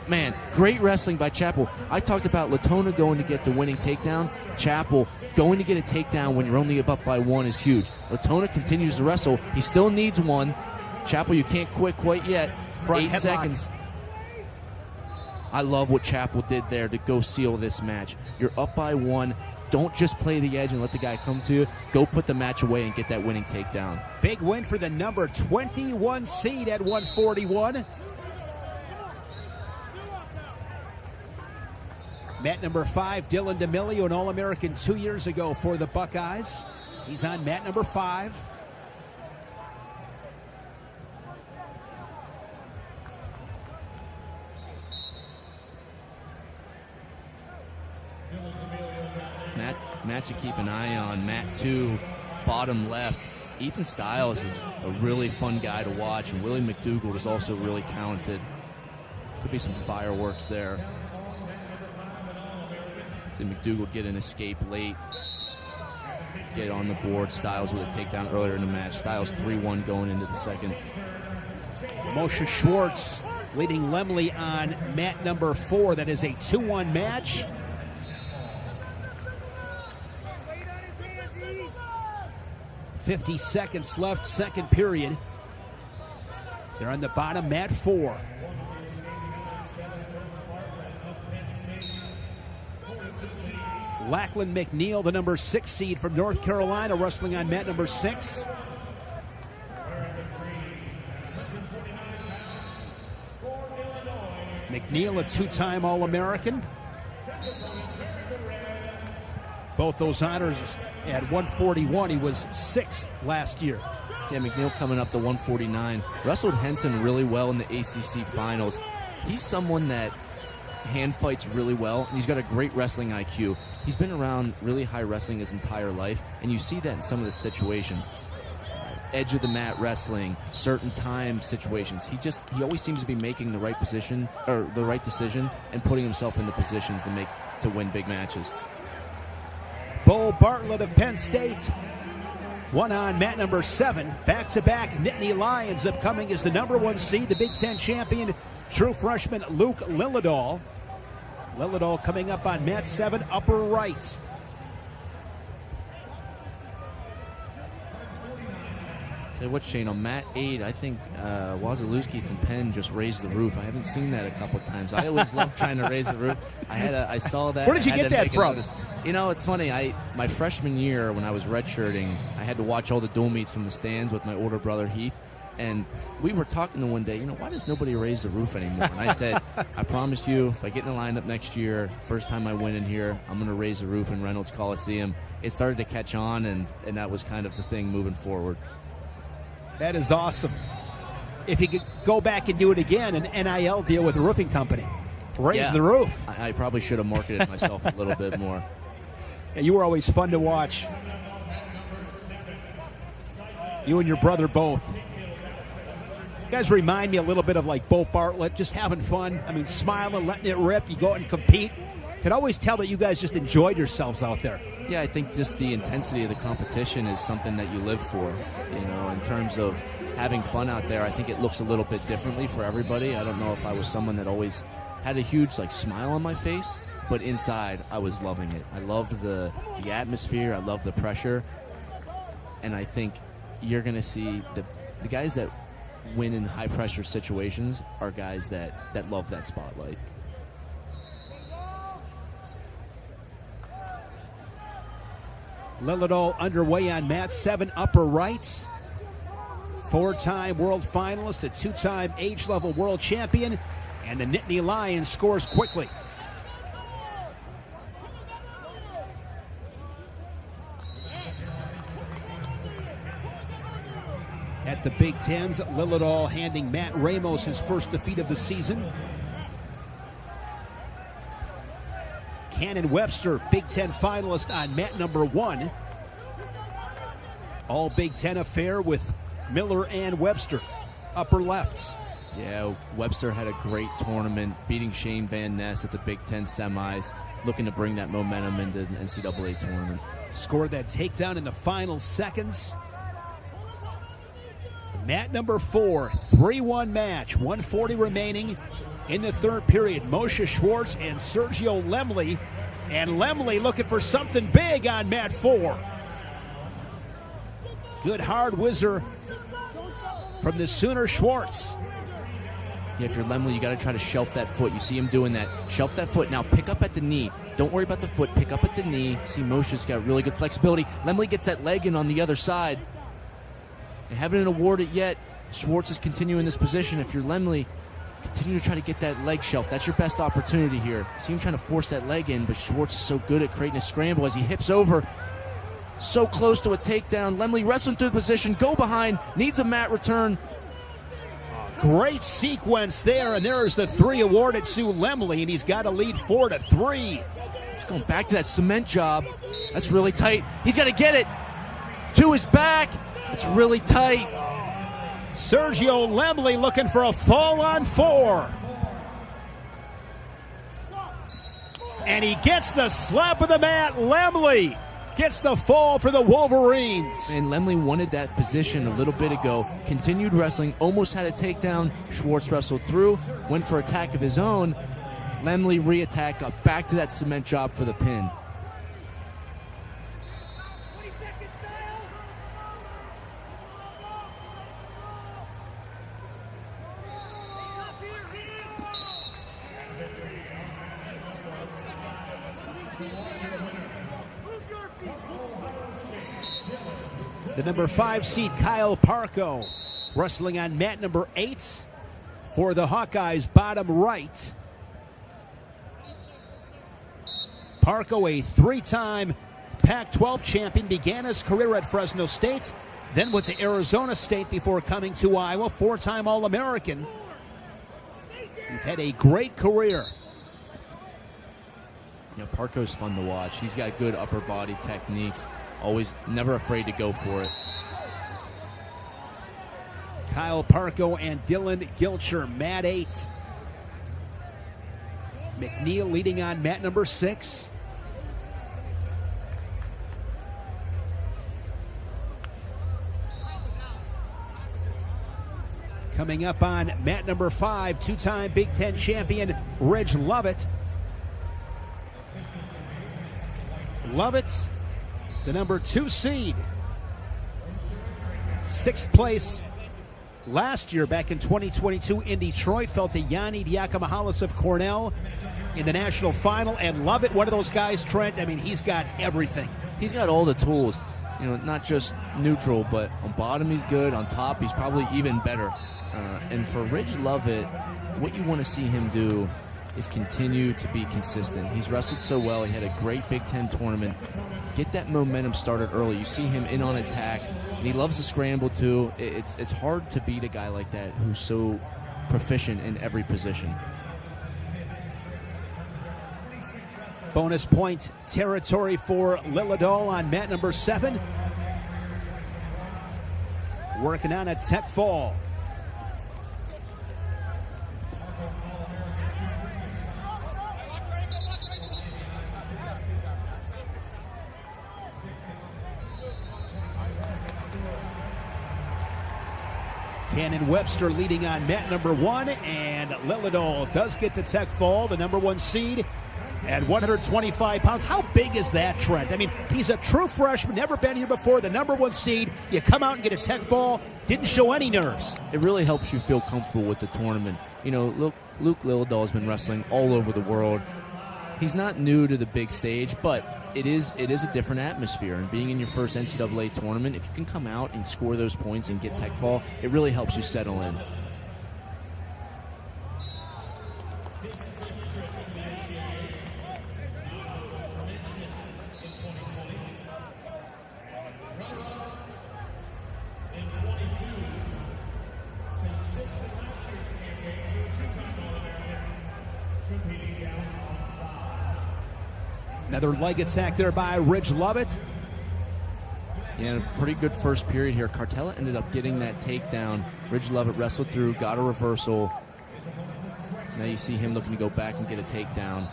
man, great wrestling by Chappell. I talked about Latona going to get the winning takedown. Chappell going to get a takedown when you're only up by 1 is huge. Latona continues to wrestle. He still needs one. Chappell, you can't quit quite yet. Front 8 headlock. seconds. I love what Chappell did there to go seal this match. You're up by 1. Don't just play the edge and let the guy come to you. Go put the match away and get that winning takedown. Big win for the number 21 seed at 141. Mat number 5, Dylan D'Amelio, an All-American 2 years ago for the Buckeyes. He's on mat number 5. Match to keep an eye on. Mat 2, bottom left. Ethan Stiles is a really fun guy to watch, and Willie McDougald is also really talented. Could be some fireworks there. See McDougal get an escape late. Get on the board. Styles with a takedown earlier in the match. Styles 3-1 going into the second. Moshe Schwartz leading Lemley on mat number 4. That is a 2-1 match. .50 left, second period. They're on the bottom, mat 4. Lachlan McNeil, the number 6 seed from North Carolina, wrestling on mat number 6. McNeil, a 2-time All-American. Both those honors at 141. He was 6th last year. Yeah, McNeil coming up to 149. Wrestled Henson really well in the ACC finals. He's someone that hand fights really well, and he's got a great wrestling IQ. He's been around really high wrestling his entire life, and you see that in some of the situations. Edge of the mat wrestling, certain time situations. He always seems to be making the right position or the right decision and putting himself in the positions to win big matches. Bo Bartlett of Penn State, one on mat number 7. Back-to-back Nittany Lions upcoming as the number 1 seed, the Big Ten champion, true freshman Luke Lillidahl. Lillidahl coming up on mat 7, upper right. Say what, Shane, on mat 8, I think Wazalewski from Penn just raised the roof. I haven't seen that a couple times. I always love trying to raise the roof. I saw that. Where did you get that from? You know, it's funny. My freshman year when I was redshirting, I had to watch all the dual meets from the stands with my older brother Heath. And we were talking to one day, why does nobody raise the roof anymore? And I said, I promise you, if I get in the lineup next year, first time I win in here, I'm going to raise the roof in Reynolds Coliseum. It started to catch on, and that was kind of the thing moving forward. That is awesome. If you could go back and do it again, an NIL deal with a roofing company, raise the roof. I probably should have marketed myself a little bit more. Yeah, you were always fun to watch. You and your brother both. You guys remind me a little bit of like Bo Bartlett, just having fun. I mean, smiling, letting it rip. You go out and compete. Could always tell that you guys just enjoyed yourselves out there. Yeah, I think just the intensity of the competition is something that you live for. In terms of having fun out there, I think it looks a little bit differently for everybody. I don't know if I was someone that always had a huge smile on my face, but inside I was loving it. I loved the atmosphere. I loved the pressure, and I think you're going to see the guys that win in high pressure situations are guys that love that spotlight. Lillidahl underway on mat 7, upper right. 4-time world finalist, a 2-time age-level world champion, and the Nittany Lions scores quickly. At the Big Tens, Lillidahl handing Matt Ramos his first defeat of the season. Cannon Webster, Big Ten finalist on mat number 1. All Big Ten affair with Miller and Webster, upper left. Yeah, Webster had a great tournament, beating Shane Van Ness at the Big Ten semis, looking to bring that momentum into the NCAA tournament. Scored that takedown in the final seconds. Mat number 4, 3-1 match, 140 remaining in the third period. Moshe Schwartz and Sergio Lemley. And Lemley looking for something big on mat 4. Good hard whizzer from the Sooner Schwartz. Yeah, if you're Lemley, you got to try to shelf that foot. You see him doing that. Shelf that foot. Now pick up at the knee. Don't worry about the foot. Pick up at the knee. See, Moshe's got really good flexibility. Lemley gets that leg in on the other side. They haven't awarded it yet. Schwartz is continuing this position. If you're Lemley, continue to try to get that leg shelf. That's your best opportunity here. See him trying to force that leg in, but Schwartz is so good at creating a scramble as he hips over. So close to a takedown. Lemley wrestling through the position. Go behind. Needs a mat return. Great sequence there, and there is the 3 awarded to Lemley, and he's got a lead 4-3. He's going back to that cement job. That's really tight. He's got to get it to his back. It's really tight. Sergio Lemley looking for a fall on 4. And he gets the slap of the mat. Lemley gets the fall for the Wolverines. And Lemley wanted that position a little bit ago. Continued wrestling, almost had a takedown. Schwartz wrestled through, went for attack of his own. Lemley re-attack, got back to that cement job for the pin. The number 5 seed Kyle Parco wrestling on mat number 8 for the Hawkeyes, bottom right. Parco, a 3-time Pac-12 champion, began his career at Fresno State, then went to Arizona State before coming to Iowa, 4-time All-American. He's had a great career. You know, Parco's fun to watch. He's got good upper body techniques. Always never afraid to go for it. Kyle Parco and Dylan Gilcher, mat 8. McNeil leading on mat number 6. Coming up on mat number 5, 2-time Big Ten champion Ridge Lovett. Lovett, the number 2 seed. 6th place last year back in 2022 in Detroit. Fell to Yanni Diakomahalis of Cornell in the national final. And Lovett, one of those guys, Trent, I mean, he's got everything. He's got all the tools. You know, not just neutral, but on bottom he's good. On top, he's probably even better. And for Ridge Lovett, what you want to see him do is continue to be consistent. He's wrestled so well. He had a great Big Ten tournament. Get that momentum started early. You see him in on attack, and he loves to scramble too. It's hard to beat a guy like that who's so proficient in every position. Bonus point territory for Lilladol on mat number 7. Working on a tech fall. Cannon Webster leading on mat number 1, and Lilladol does get the tech fall, the number 1 seed at 125 pounds. How big is that, Trent? I mean, he's a true freshman, never been here before, the number 1 seed. You come out and get a tech fall, didn't show any nerves. It really helps you feel comfortable with the tournament. You know, Luke Lilladol has been wrestling all over the world. He's not new to the big stage, but it is a different atmosphere. And being in your first NCAA tournament, if you can come out and score those points and get tech fall, it really helps you settle in. Another leg attack there by Ridge Lovett. Yeah, pretty good first period here. Cartella ended up getting that takedown. Ridge Lovett wrestled through, got a reversal. Now you see him looking to go back and get a takedown.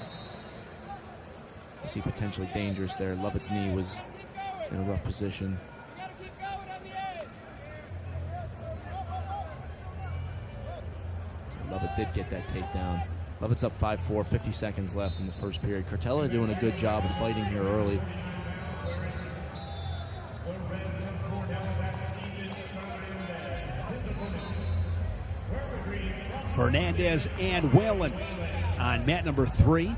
You see potentially dangerous there. Lovett's knee was in a rough position. Lovett did get that takedown. Lovett's up 5-4, 50 seconds left in the first period. Cartella doing a good job of fighting here early. Fernandez and Whalen on mat number 3.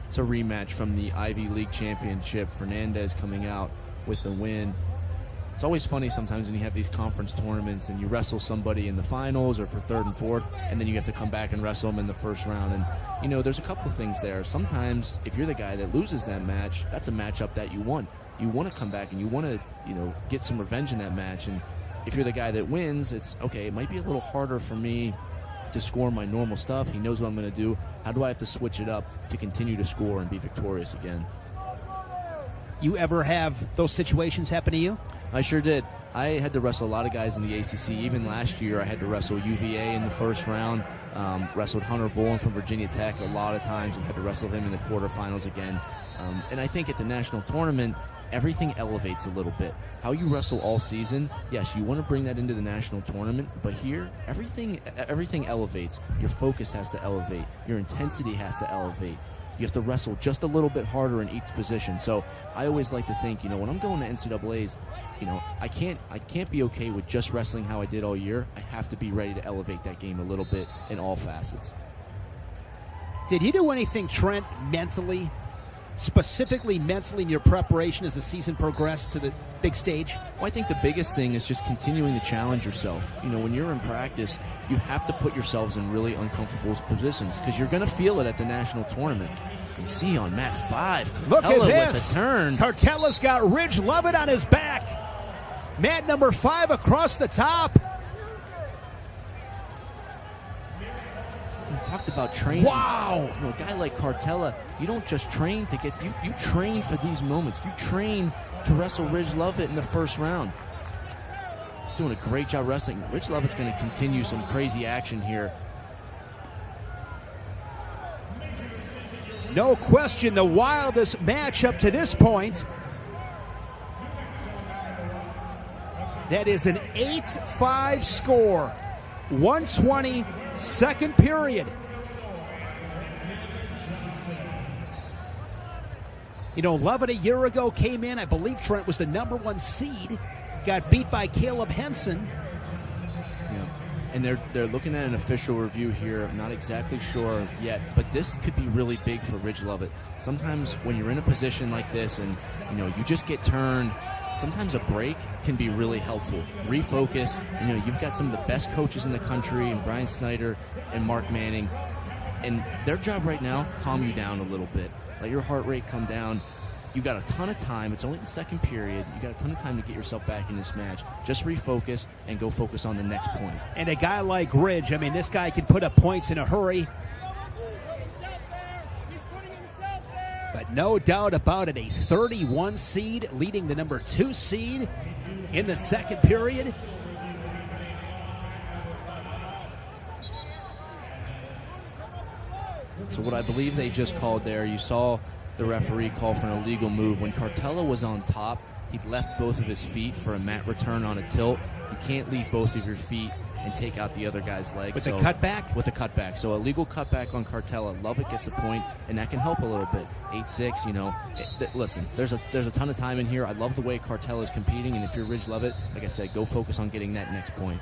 It's a rematch from the Ivy League Championship. Fernandez coming out with the win. It's always funny sometimes when you have these conference tournaments and you wrestle somebody in the finals or for 3rd and 4th, and then you have to come back and wrestle them in the first round. And, you know, there's a couple things there. Sometimes if you're the guy that loses that match, that's a matchup that you won. You want to come back and you want to, you know, get some revenge in that match. And if you're the guy that wins, it's, okay, it might be a little harder for me to score my normal stuff. He knows what I'm going to do. How do I have to switch it up to continue to score and be victorious again? You ever have those situations happen to you? I sure did. I had to wrestle a lot of guys in the ACC. Even last year, I had to wrestle UVA in the first round. Wrestled Hunter Bullen from Virginia Tech a lot of times and had to wrestle him in the quarterfinals again. And I think at the national tournament, everything elevates a little bit. How you wrestle all season, yes, you want to bring that into the national tournament, but here, everything elevates. Your focus has to elevate. Your intensity has to elevate. You have to wrestle just a little bit harder in each position. So I always like to think, when I'm going to NCAAs, I can't be okay with just wrestling how I did all year. I have to be ready to elevate that game a little bit in all facets. Did you do anything, Trent, mentally, specifically mentally in your preparation as the season progressed to the big stage? Well, I think the biggest thing is just continuing to challenge yourself. When you're in practice, you have to put yourselves in really uncomfortable positions because you're going to feel it at the national tournament. You see on mat 5, look at with this. the turn. Cartella's got Ridge Lovett on his back. Mat number 5 across the top. We talked about training. Wow. A guy like Cartella, you don't just train to get, you train for these moments. You train to wrestle Ridge Lovett in the first round. He's doing a great job wrestling. Ridge Lovett's going to continue some crazy action here. No question, the wildest match up to this point. That is an 8-5 score. 120, second period. Lovett a year ago came in, I believe Trent was the #1 seed, got beat by Caleb Henson. And they're looking at an official review here. I'm not exactly sure yet, but this could be really big for Ridge Lovett. Sometimes when you're in a position like this and you just get turned, sometimes a break can be really helpful. Refocus. You've got some of the best coaches in the country, and Brian Snyder and Mark Manning, and their job right now, calm you down a little bit. Let your heart rate come down. You've got a ton of time. It's only the second period. You've got a ton of time to get yourself back in this match. Just refocus and go focus on the next point. And a guy like Ridge, this guy can put up points in a hurry. But no doubt about it, a 31 seed leading the #2 seed in the second period. So what I believe they just called there, you saw the referee call for an illegal move. When Cartella was on top, he left both of his feet for a mat return on a tilt. You can't leave both of your feet and take out the other guy's legs. With a cutback? With a cutback. So a legal cutback on Cartella. Lovett gets a point, and that can help a little bit. 8-6, listen, there's a ton of time in here. I love the way Cartella is competing, and if you're Ridge Lovett, like I said, go focus on getting that next point.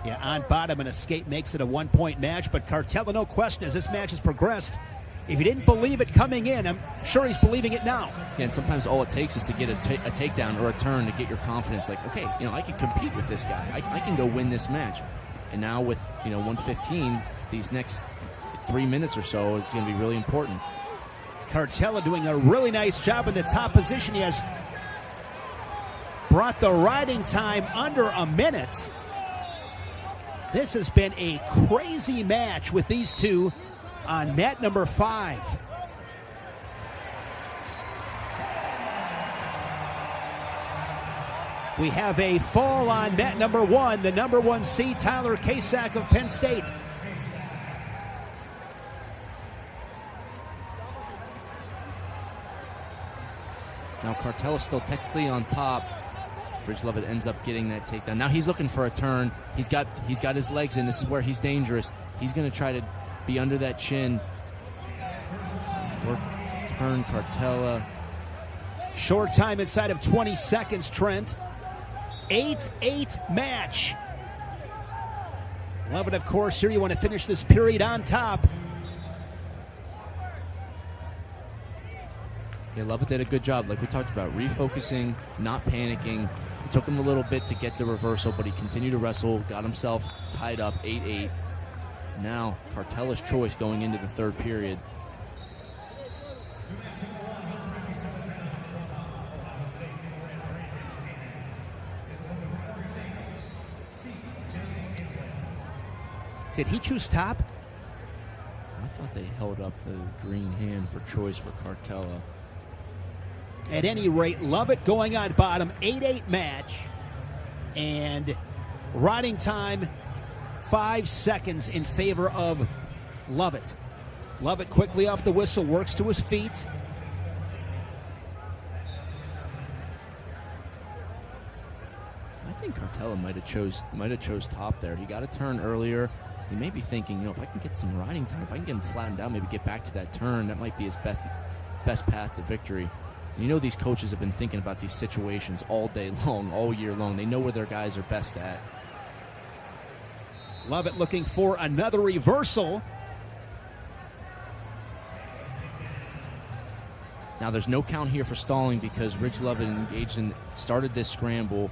Yeah, on bottom, an escape makes it a 1-point match, but Cartella, no question, as this match has progressed, if he didn't believe it coming in, I'm sure he's believing it now. Yeah, and sometimes all it takes is to get a takedown or a turn to get your confidence. Like, okay, I can compete with this guy. I can go win this match. And now with, 115, these next 3 minutes or so, it's going to be really important. Cartella doing a really nice job in the top position. He has brought the riding time under a minute. This has been a crazy match with these two on mat number 5. We have a fall on mat number 1, the #1 seed, Tyler Kasak of Penn State. Now Cartella's still technically on top. Ridge Lovett ends up getting that takedown. Now he's looking for a turn. He's got his legs in. This is where he's dangerous. He's going to try to be under that chin. Work to turn Cartella. Short time inside of 20 seconds, Trent. 8-8 match. Lovett, of course, here you want to finish this period on top. Yeah, Lovett did a good job, like we talked about, refocusing, not panicking. It took him a little bit to get the reversal, but he continued to wrestle, got himself tied up, 8-8. Now, Cartella's choice going into the third period. Did he choose top? I thought they held up the green hand for choice for Cartella. At any rate, Lovett going on bottom, 8-8 match. And riding time, 5 seconds in favor of Lovett. Lovett quickly off the whistle, works to his feet. I think Cartella might have chose top there. He got a turn earlier. He may be thinking, if I can get some riding time, if I can get him flattened down, maybe get back to that turn, that might be his best path to victory. And these coaches have been thinking about these situations all day long, all year long. They know where their guys are best at. Lovett looking for another reversal. Now there's no count here for stalling because Rich Lovett started this scramble.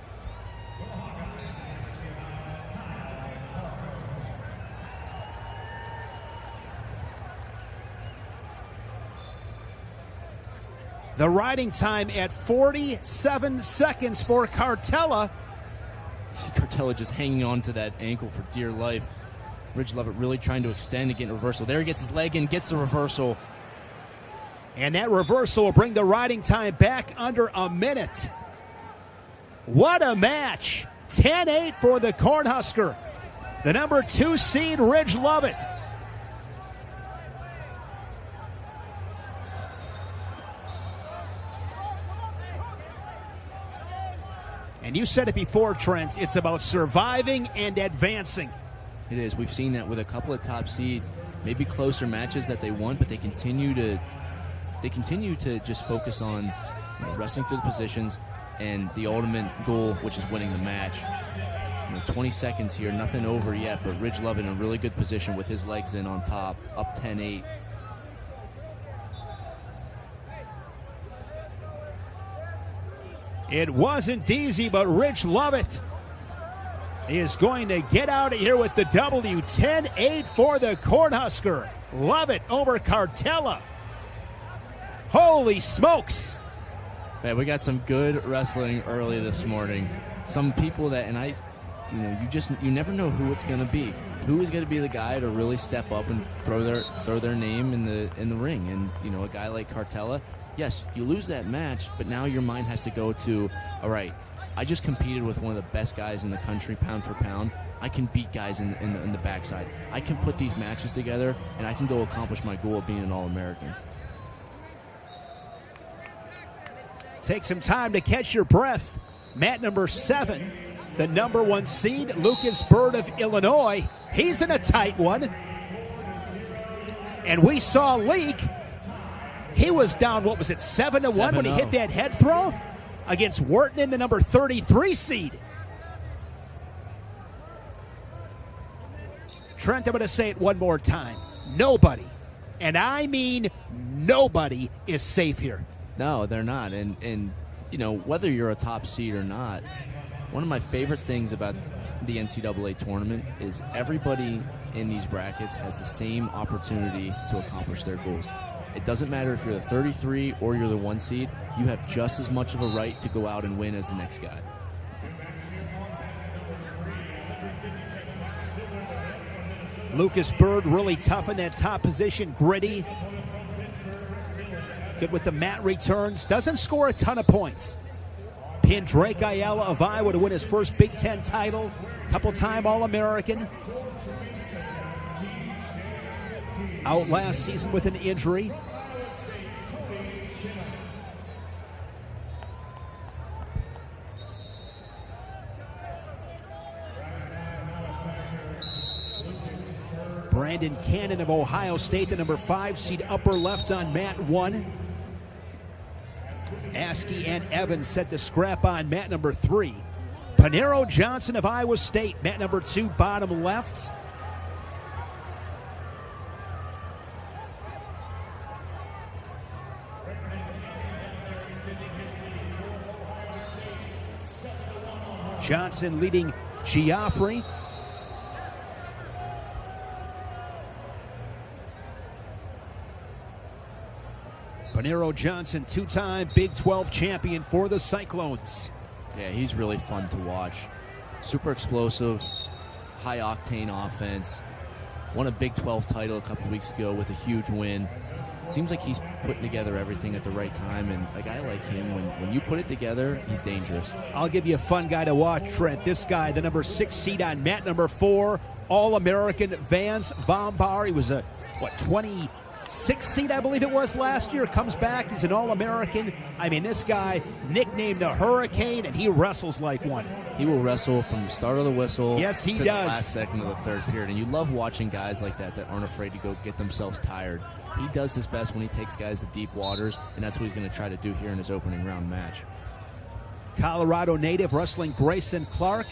The riding time at 47 seconds for Cartella. See Cartella just hanging on to that ankle for dear life. Rich Lovett really trying to extend and get a reversal. There he gets his leg in, gets the reversal. And that reversal will bring the riding time back under a minute. What a match. 10-8 for the Cornhusker. The number 2 seed, Ridge Lovett. And you said it before, Trent, it's about surviving and advancing. It is. We've seen that with a couple of top seeds, maybe closer matches that they won, but they continue to just focus on wrestling through the positions and the ultimate goal, which is winning the match. 20 seconds here, nothing over yet, but Ridge Lovett in a really good position with his legs in on top, up 10-8. It wasn't easy, but Ridge Lovett is going to get out of here with the W. 10-8 for the Cornhusker. Lovett over Cartella. Holy smokes. Man, we got some good wrestling early this morning. Some people that, you never know who it's going to be. Who is going to be the guy to really step up and throw their name in the ring? And a guy like Cartella, yes, you lose that match, but now your mind has to go to, all right, I just competed with one of the best guys in the country, pound for pound. I can beat guys in the backside. I can put these matches together, and I can go accomplish my goal of being an All-American. Take some time to catch your breath. Mat number 7, the number 1 seed, Lucas Bird of Illinois. He's in a tight one. And we saw Leak. He was down, 7-1 when he hit that head throw against Wharton in the number 33 seed. Trent, I'm going to say it one more time. Nobody, and I mean nobody, is safe here. No, they're not. And whether you're a top seed or not, one of my favorite things about the NCAA tournament is everybody in these brackets has the same opportunity to accomplish their goals. It doesn't matter if you're the 33 or you're the 1 seed. You have just as much of a right to go out and win as the next guy. Lucas Bird really tough in that top position, gritty. Good with the mat returns. Doesn't score a ton of points. Pinned Drake Ayala of Iowa to win his first Big Ten title. Couple-time All-American. Out last season with an injury. Brandon Cannon of Ohio State, the number 5 seed, upper left on mat 1. Askey and Evans set to scrap on mat number 3. Panero Johnson of Iowa State, mat number 2, bottom left. Johnson leading Geoffrey. Panero Johnson, 2-time Big 12 champion for the Cyclones. Yeah, he's really fun to watch. Super explosive, high-octane offense. Won a Big 12 title a couple weeks ago with a huge win. seems like he's putting together everything at the right time, and a guy like him, when you put it together, he's dangerous. I'll give you a fun guy to watch, Trent. This guy, the number 6 seed on mat number 4, All-American Vance Vombar. He was a, 26 seed, I believe it was last year. Comes back, he's an All-American. I mean, this guy, nicknamed the Hurricane, and he wrestles like one. He will wrestle from the start of the whistle Yes, he to does. the last second of the third period. And you love watching guys like that aren't afraid to go get themselves tired. He does his best when he takes guys to deep waters, and that's what he's going to try to do here in his opening round match. Colorado native wrestling Grayson Clark.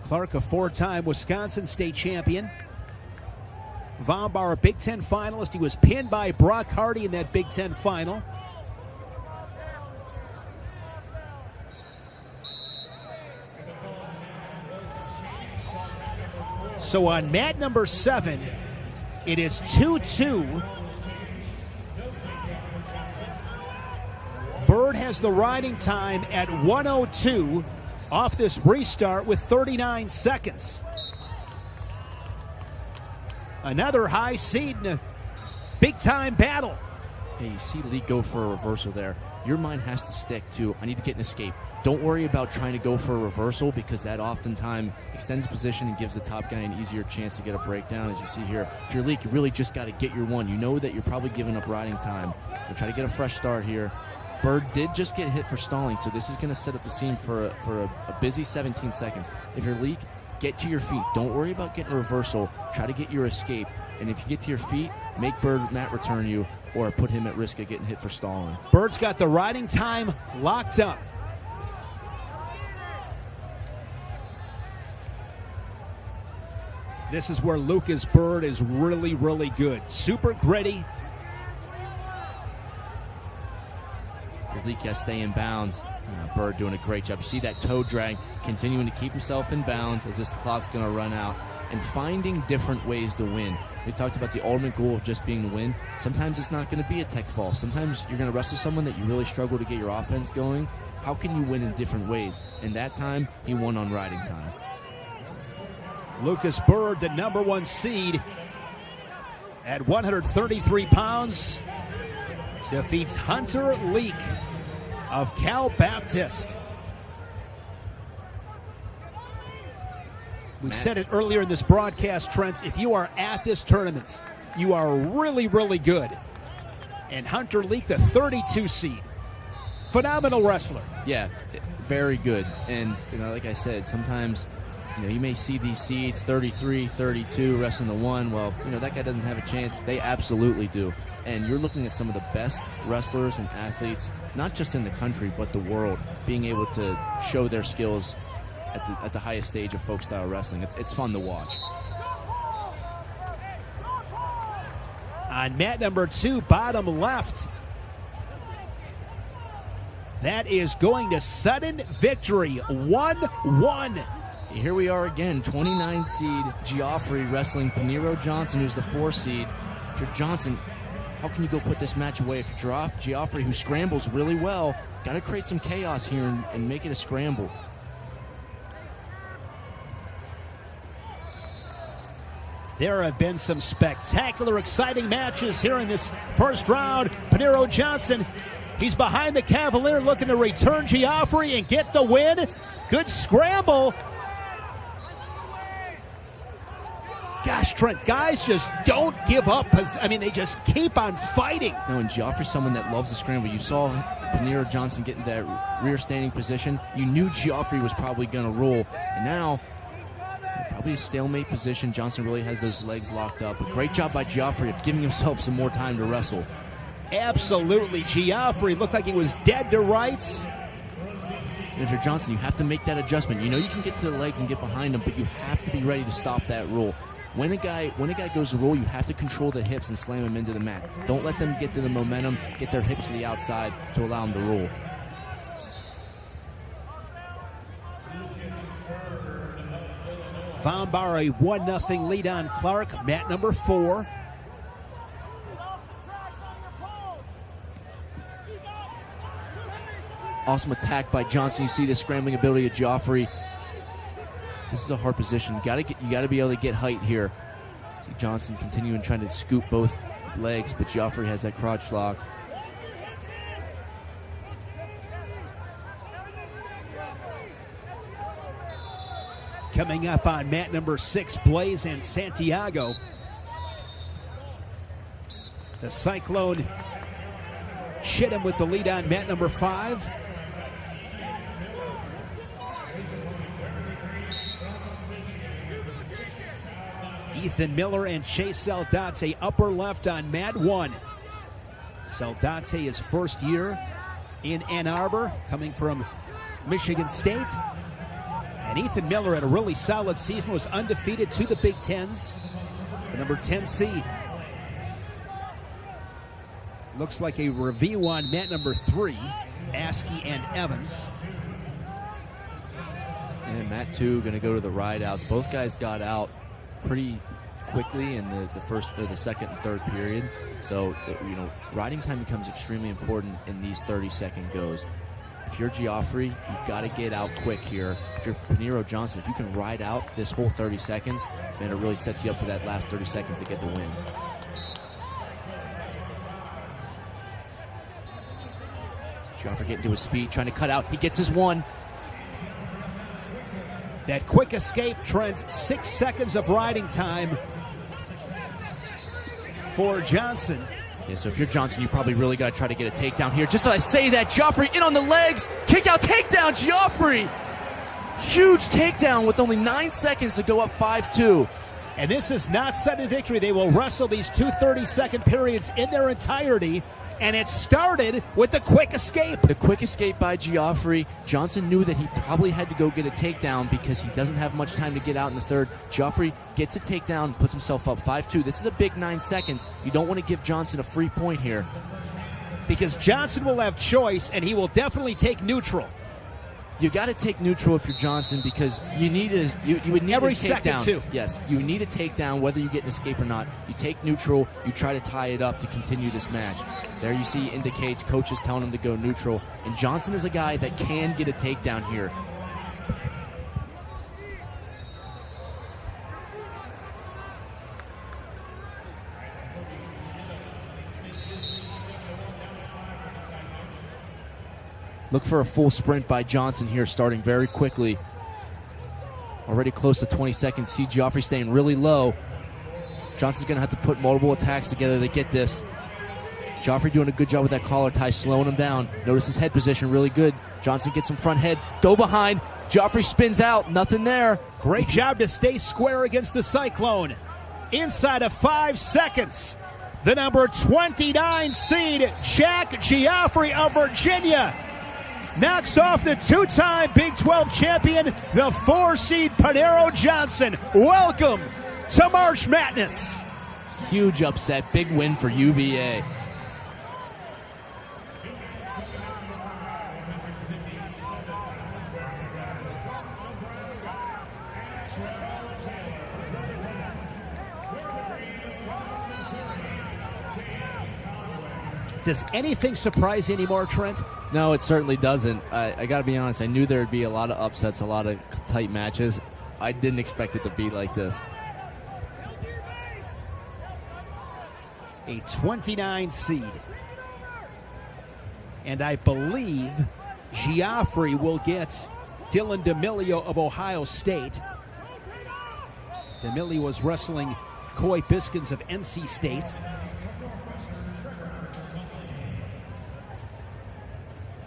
Clark, a 4-time Wisconsin state champion. Vombar, a Big Ten finalist. He was pinned by Brock Hardy in that Big Ten final. So on mat number 7, it is 2-2. Bird has the riding time at 1:02 off this restart with 39 seconds. Another high seed in a big-time battle. Hey, you see Lee go for a reversal there. Your mind has to stick to, I need to get an escape. Don't worry about trying to go for a reversal, because that oftentimes extends position and gives the top guy an easier chance to get a breakdown. As you see here, if you're Leak, you really just got to get your one. You know that you're probably giving up riding time. We'll try to get a fresh start here. Bird did just get hit for stalling, so this is going to set up the scene for a busy 17 seconds. If you're Leak, get to your feet. Don't worry about getting a reversal. Try to get your escape. And if you get to your feet, make Bird mat return you or put him at risk of getting hit for stalling. Bird's got the riding time locked up. This is where Lucas Bird is really, really good. Super gritty. Leak has to stay in bounds. Bird doing a great job. You see that toe drag, continuing to keep himself in bounds as this clock's going to run out, and finding different ways to win. We talked about the ultimate goal of just being to win. Sometimes it's not going to be a tech fall. Sometimes you're going to wrestle someone that you really struggle to get your offense going. How can you win in different ways? And that time, he won on riding time. Lucas Bird, the number 1 seed at 133 pounds, defeats Hunter Leak of Cal Baptist. We said it earlier in this broadcast, Trent, if you are at this tournament, you are really, really good. And Hunter Leak, the 32 seed, phenomenal wrestler. Yeah, very good. And, like I said, sometimes you may see these seeds, 33, 32, wrestling the 1. Well, that guy doesn't have a chance. They absolutely do. And you're looking at some of the best wrestlers and athletes, not just in the country, but the world, being able to show their skills at the highest stage of folk style wrestling. It's fun to watch. On mat number 2, bottom left, that is going to sudden victory, 1-1. Here we are again, 29 seed Geoffrey wrestling Paniro Johnson, who's the 4 seed. If you're Johnson, how can you go put this match away? If you're Geoffrey, who scrambles really well, got to create some chaos here and make it a scramble. There have been some spectacular, exciting matches here in this first round. Paniro Johnson, he's behind the Cavalier, looking to return Geoffrey and get the win. Good scramble. Gosh, Trent, guys just don't give up. They just keep on fighting. No, and Geoffrey's someone that loves the scramble. You saw Paniro Johnson get in that rear standing position. You knew Geoffrey was probably going to roll. And now, probably a stalemate position. Johnson really has those legs locked up. A great job by Geoffrey of giving himself some more time to wrestle. Absolutely. Geoffrey looked like he was dead to rights. And if you're Johnson, you have to make that adjustment. You know you can get to the legs and get behind him, but you have to be ready to stop that roll. When a guy goes to roll, you have to control the hips and slam him into the mat. Don't let them get to the momentum, get their hips to the outside to allow him to roll. Vombar, a 1-0 lead on Clark, mat number 4. Awesome attack by Johnson. You see the scrambling ability of Geoffrey. This is a hard position. You got to be able to get height here. See Johnson continuing trying to scoop both legs, but Geoffrey has that crotch lock. Coming up on mat number 6, Blaze and Santiago. The Cyclone shit him with the lead on mat number 5. Ethan Miller and Chase Saldate upper left on mat 1. Saldate his first year in Ann Arbor, coming from Michigan State. And Ethan Miller had a really solid season, was undefeated to the Big Tens, the number 10 seed. Looks like a review on mat number 3, Askey and Evans. And mat 2 going to go to the ride outs. Both guys got out pretty quickly in the first or the second and third period. So, riding time becomes extremely important in these 30-second goes. If you're Geoffrey, you've got to get out quick here. If you're Paniro Johnson, if you can ride out this whole 30 seconds, then it really sets you up for that last 30 seconds to get the win. Geoffrey getting to his feet, trying to cut out. He gets his one. That quick escape, Trent, 6 seconds of riding time for Johnson. Yeah, so if you're Johnson, you probably really got to try to get a takedown here. Just as I say that, Geoffrey in on the legs. Kick out, takedown, Geoffrey. Huge takedown with only 9 seconds to go up 5-2. And this is not set in victory. They will wrestle these 2 30-second periods in their entirety. And it started with the quick escape. The quick escape by Geoffrey. Johnson knew that he probably had to go get a takedown because he doesn't have much time to get out in the third. Geoffrey gets a takedown, puts himself up 5-2. This is a big 9 seconds. You don't want to give Johnson a free point here. Because Johnson will have choice, and he will definitely take neutral. You got to take neutral if you're Johnson because you need you would need every a second takedown. too. Yes, you need a takedown whether you get an escape or not. You take neutral, you try to tie it up to continue this match. There you see indicates coaches telling him to go neutral, and Johnson is a guy that can get a takedown here. Look for a full sprint by Johnson here, starting very quickly. Already close to 20 seconds. See Geoffrey staying really low. Johnson's going to have to put multiple attacks together to get this. Geoffrey doing a good job with that collar tie, slowing him down. Notice his head position really good. Johnson gets him front head. Go behind. Geoffrey spins out. Nothing there. Great job to stay square against the Cyclone. Inside of 5 seconds, the number 29 seed, Jack Geoffrey of Virginia, knocks off the 2-time Big 12 champion, the 4-seed Paniro Johnson. Welcome to March Madness. Huge upset, big win for UVA. Does anything surprise you anymore, Trent? No, it certainly doesn't. I got to be honest, I knew there would be a lot of upsets, a lot of tight matches. I didn't expect it to be like this. A 29 seed. And I believe Geoffrey will get Dylan D'Amelio of Ohio State. D'Amelio was wrestling Coy Biskins of NC State.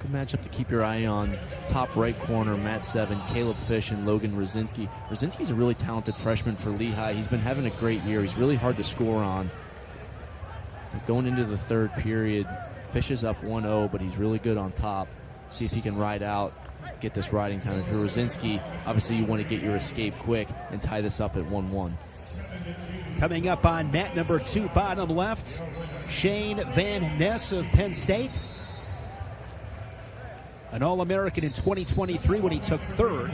Good matchup to keep your eye on. Top right corner, Matt 7, Caleb Fish, and Logan Rosinski. Rosinski's a really talented freshman for Lehigh. He's been having a great year. He's really hard to score on. Going into the third period, Fish is up 1-0, but he's really good on top. See if he can ride out, get this riding time. If you're Rosinski, obviously you want to get your escape quick and tie this up at 1-1. Coming up on mat number 2, bottom left, Shane Van Ness of Penn State. An All-American in 2023 when he took third,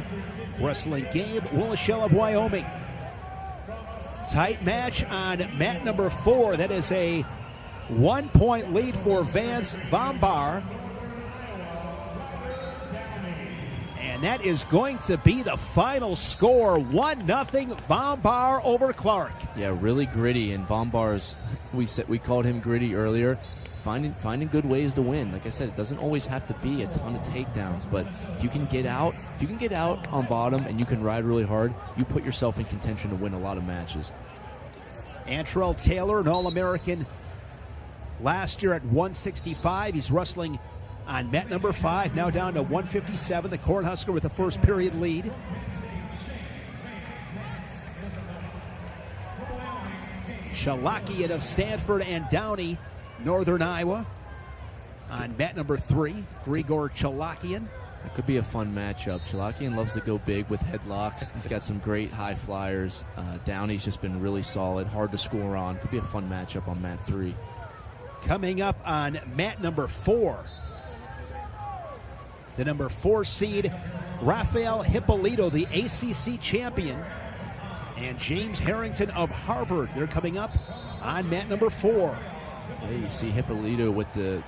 wrestling Gabe Willishell of Wyoming. Tight match on mat number 4. That is a 1-point lead for Vance Vombar. And And that is going to be the final score, 1-0 Von Bar over Clark. Yeah, really gritty, and Von Bar's, we called him gritty earlier, finding good ways to win. Like I said, it doesn't always have to be a ton of takedowns, but if you can get out on bottom and you can ride really hard, you put yourself in contention to win a lot of matches. Antrell Taylor, an All-American last year at 165. He's wrestling on mat number 5, now down to 157. The Cornhusker with the first period lead. Shalakian of Stanford and Downey, Northern Iowa, on mat number 3, Grigor Chalakian. It could be a fun matchup. Chalakian loves to go big with headlocks. He's got some great high flyers. Downey's just been really solid, hard to score on. Could be a fun matchup on mat 3. Coming up on mat number 4, the number 4 seed, Rafael Hippolito, the ACC champion, and James Harrington of Harvard. They're coming up on mat number 4. Yeah, you see Hippolito with the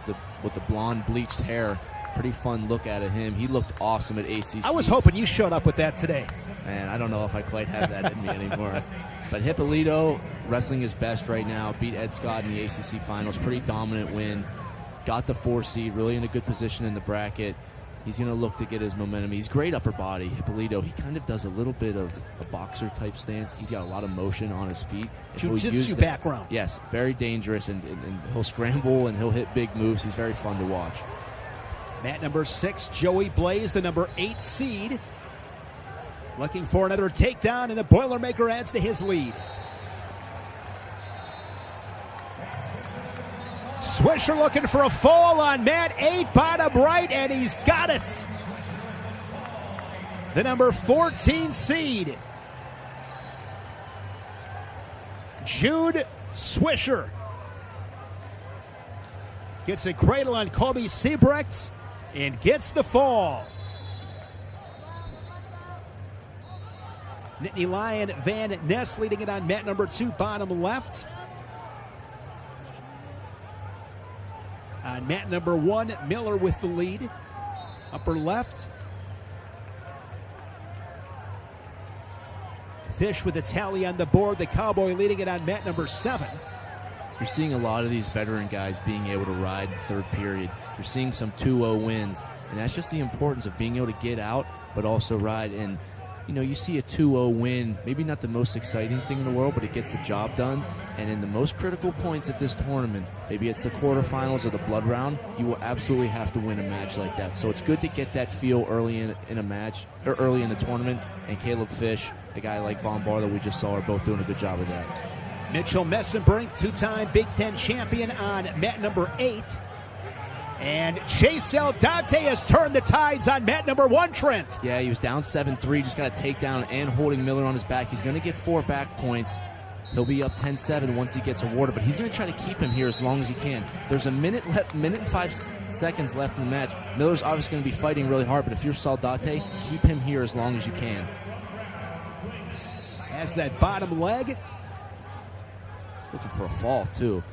blonde bleached hair. Pretty fun look out of him. He looked awesome at ACC. I was hoping you showed up with that today. Man, I don't know if I quite have that in me anymore. But Hippolito, wrestling his best right now. Beat Ed Scott in the ACC finals. Pretty dominant win. Got the 4 seed. Really in a good position in the bracket. He's going to look to get his momentum. He's great upper body. Hippolito, he kind of does a little bit of a boxer-type stance. He's got a lot of motion on his feet. Jiu-jitsu background. Yes, very dangerous, and he'll scramble and he'll hit big moves. He's very fun to watch. Mat number 6, Joey Blaze, the number 8 seed, looking for another takedown, and the Boilermaker adds to his lead. Swisher looking for a fall on mat 8, bottom right, and he's got it. The number 14 seed, Jude Swisher, gets a cradle on Kobe Siebrecht and gets the fall. Nittany Lion Van Ness leading it on mat number 2, bottom left. On mat number 1, Miller with the lead, upper left. Fish with a tally on the board, the Cowboy leading it on mat number 7. You're seeing a lot of these veteran guys being able to ride the third period. You're seeing some 2-0 wins, and that's just the importance of being able to get out, but also ride. And, you know, you see a 2-0 win, maybe not the most exciting thing in the world, but it gets the job done. And in the most critical points of this tournament, maybe it's the quarterfinals or the blood round, you will absolutely have to win a match like that. So it's good to get that feel early in a match, or early in the tournament. And Caleb Fish, a guy like Von Bar that we just saw, are both doing a good job of that. Mitchell Messenbrink, 2-time Big Ten champion, on mat number 8. And Chase Dante has turned the tides on mat number 1, Trent. Yeah, he was down 7-3, just got a takedown and holding Miller on his back. He's going to get 4 back points. He'll be up 10-7 once he gets awarded, but he's going to try to keep him here as long as he can. There's a minute and 5 seconds left in the match. Miller's obviously going to be fighting really hard, but if you're Saldate, keep him here as long as you can. Has that bottom leg. He's looking for a fall, too.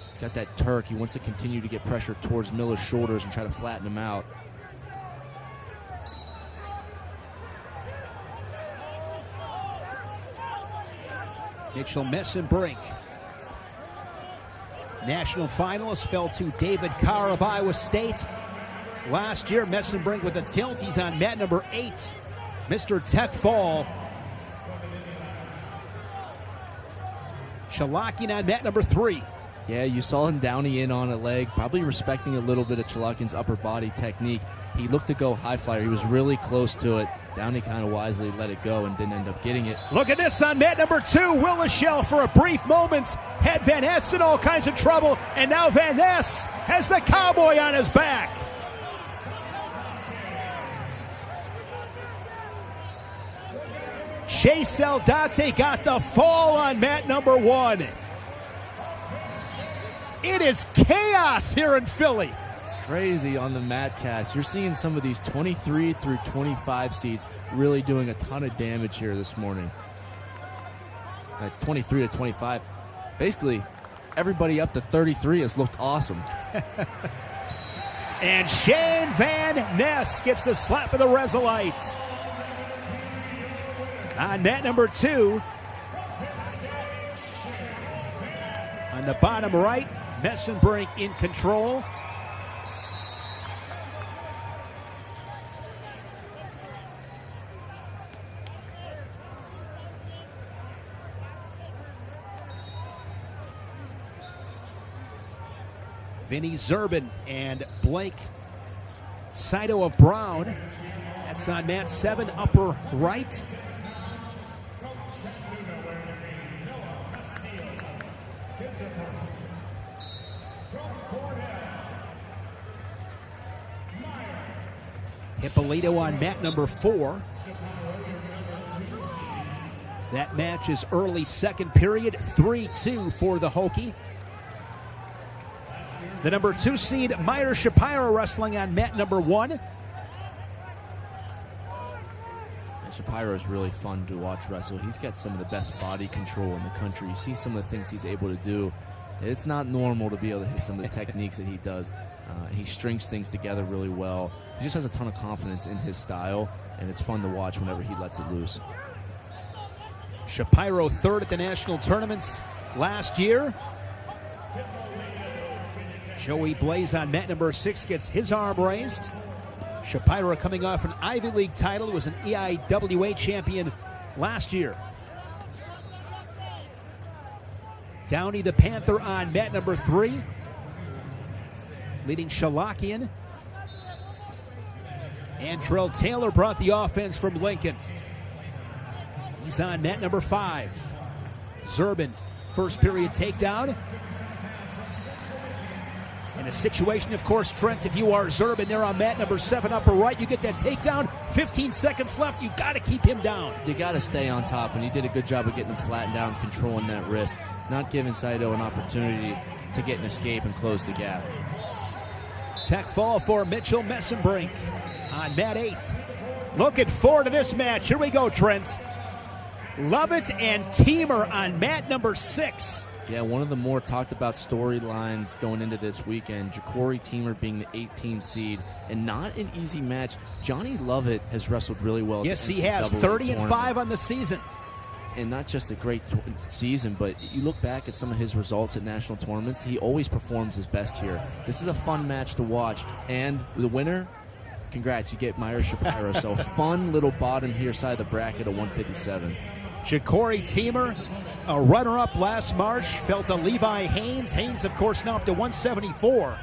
He's got that Turk. He wants to continue to get pressure towards Miller's shoulders and try to flatten him out. Mitchell Messenbrink, national finalist, fell to David Carr of Iowa State. Last year, Messenbrink with a tilt. He's on mat number 8. Mr. Tech fall. Chalakian on mat number 3. Yeah, you saw him Downey in on a leg, probably respecting a little bit of Chalakian's upper body technique. He looked to go high flyer. He was really close to it. Downey kind of wisely let it go and didn't end up getting it. Look at this on mat number 2. Willishell for a brief moment had Van Ness in all kinds of trouble, and now Van Ness has the Cowboy on his back. Chase Dante got the fall on mat number 1. It is chaos here in Philly. It's crazy on the MatCast. You're seeing some of these 23 through 25 seeds really doing a ton of damage here this morning. 23 to 25. Basically, everybody up to 33 has looked awesome. And Shane Van Ness gets the slap of the Resolite. On mat number 2, on the bottom right, Messenbrink in control. Vinny Zerbin and Blake Saito of Brown. That's on mat 7, upper right. Hippolito on mat number 4. That match is early second period, 3-2 for the Hokie. The number 2 seed, Meyer Shapiro, wrestling on mat number 1. Shapiro is really fun to watch wrestle. He's got some of the best body control in the country. You see some of the things he's able to do. It's not normal to be able to hit some of the techniques that he does. He strings things together really well. He just has a ton of confidence in his style, and it's fun to watch whenever he lets it loose. Shapiro third at the national tournaments last year. Joey Blaze on mat number 6 gets his arm raised. Shapiro coming off an Ivy League title, was an EIWA champion last year. Downey the Panther on mat number 3, leading Shalakian. And Trell Taylor brought the offense from Lincoln. He's on mat number 5. Zerbin, first period takedown. In a situation, of course, Trent, if you are Zerbin there on mat number 7, upper right, you get that takedown, 15 seconds left, you got to keep him down. You got to stay on top, and he did a good job of getting him flattened down, controlling that wrist, not giving Saito an opportunity to get an escape and close the gap. Tech fall for Mitchell Messenbrink on mat 8. Looking forward to this match. Here we go, Trent. Lovett and Teamer on mat number 6. Yeah, one of the more talked about storylines going into this weekend, Ja'Cory Teamer being the 18th seed, and not an easy match. Johnny Lovett has wrestled really well. Yes, he has. 30-5 on the season. And not just a great season, but you look back at some of his results at national tournaments, he always performs his best here. This is a fun match to watch, and the winner, congrats, you get Meyer Shapiro. So fun little bottom here side of the bracket at 157. Ja'Cory Teamer, a runner-up last March, fell to Levi Haynes. Haynes, of course, now up to 174.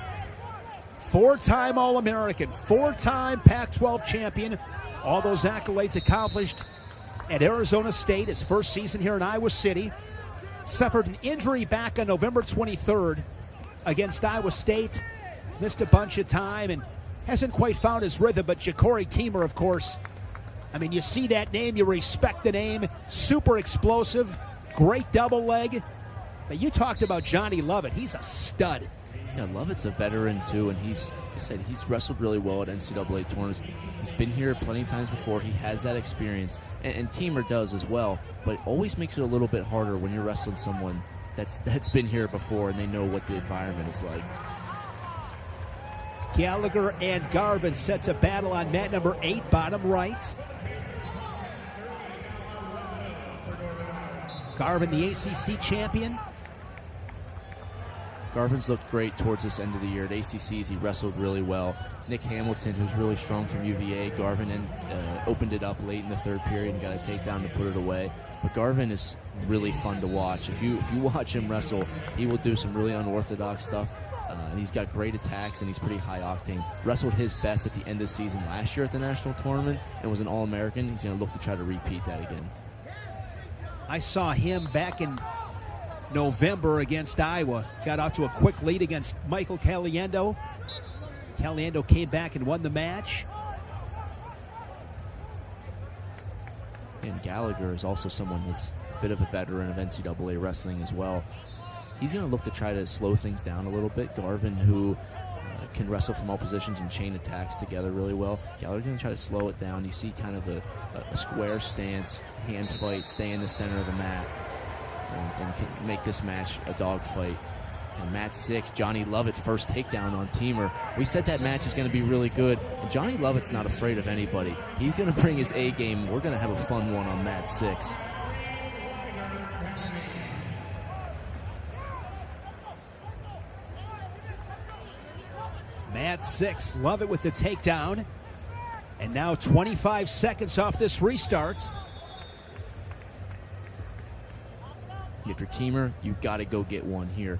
4-time All-American, 4-time Pac-12 champion. All those accolades accomplished at Arizona State, his first season here in Iowa City. Suffered an injury back on November 23rd against Iowa State. He's missed a bunch of time and hasn't quite found his rhythm, but Ja'Cory Teamer, of course, I mean, you see that name, you respect the name. Super explosive, great double leg. But you talked about Johnny Lovett. He's a stud. Yeah, Lovett's a veteran too, and he's, like I said, he's wrestled really well at NCAA tournaments. He's been here plenty of times before. He has that experience, and Teamer does as well. But it always makes it a little bit harder when you're wrestling someone that's been here before and they know what the environment is like. Gallagher and Garvin sets a battle on mat number 8, bottom right. Garvin, the ACC champion. Garvin's looked great towards this end of the year. At ACCs, he wrestled really well. Nick Hamilton, who's really strong from UVA, Garvin opened it up late in the third period and got a takedown to put it away. But Garvin is really fun to watch. If you watch him wrestle, he will do some really unorthodox stuff. And he's got great attacks, and he's pretty high octane. Wrestled his best at the end of the season last year at the national tournament and was an All-American. He's going to look to try to repeat that again. I saw him back in November against Iowa. Got out to a quick lead against Michael Caliendo. Caliendo came back and won the match. And Gallagher is also someone that's a bit of a veteran of NCAA wrestling as well. He's going to look to try to slow things down a little bit. Garvin, who can wrestle from all positions and chain attacks together really well. Gallagher's going to try to slow it down. You see kind of a square stance, hand fight, stay in the center of the mat, and can make this match a dog fight. And Mat 6, Johnny Lovett, first takedown on Teamer. We said that match is going to be really good. And Johnny Lovett's not afraid of anybody. He's going to bring his A game. We're going to have a fun one on Mat 6. Mat 6, Lovett with the takedown. And now 25 seconds off this restart. If you're Teamer, you got to go get one here.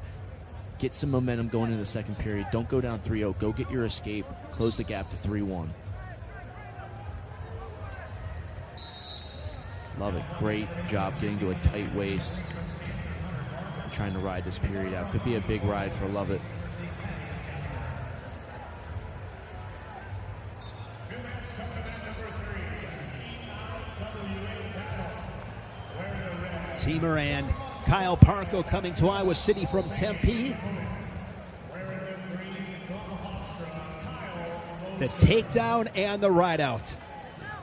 Get some momentum going into the second period. Don't go down 3-0. Go get your escape. Close the gap to 3-1. Love it. Great job getting to a tight waist. Trying to ride this period out. Could be a big ride for Lovett. Teamer and Kyle Parko coming to Iowa City from Tempe. The takedown and the ride out.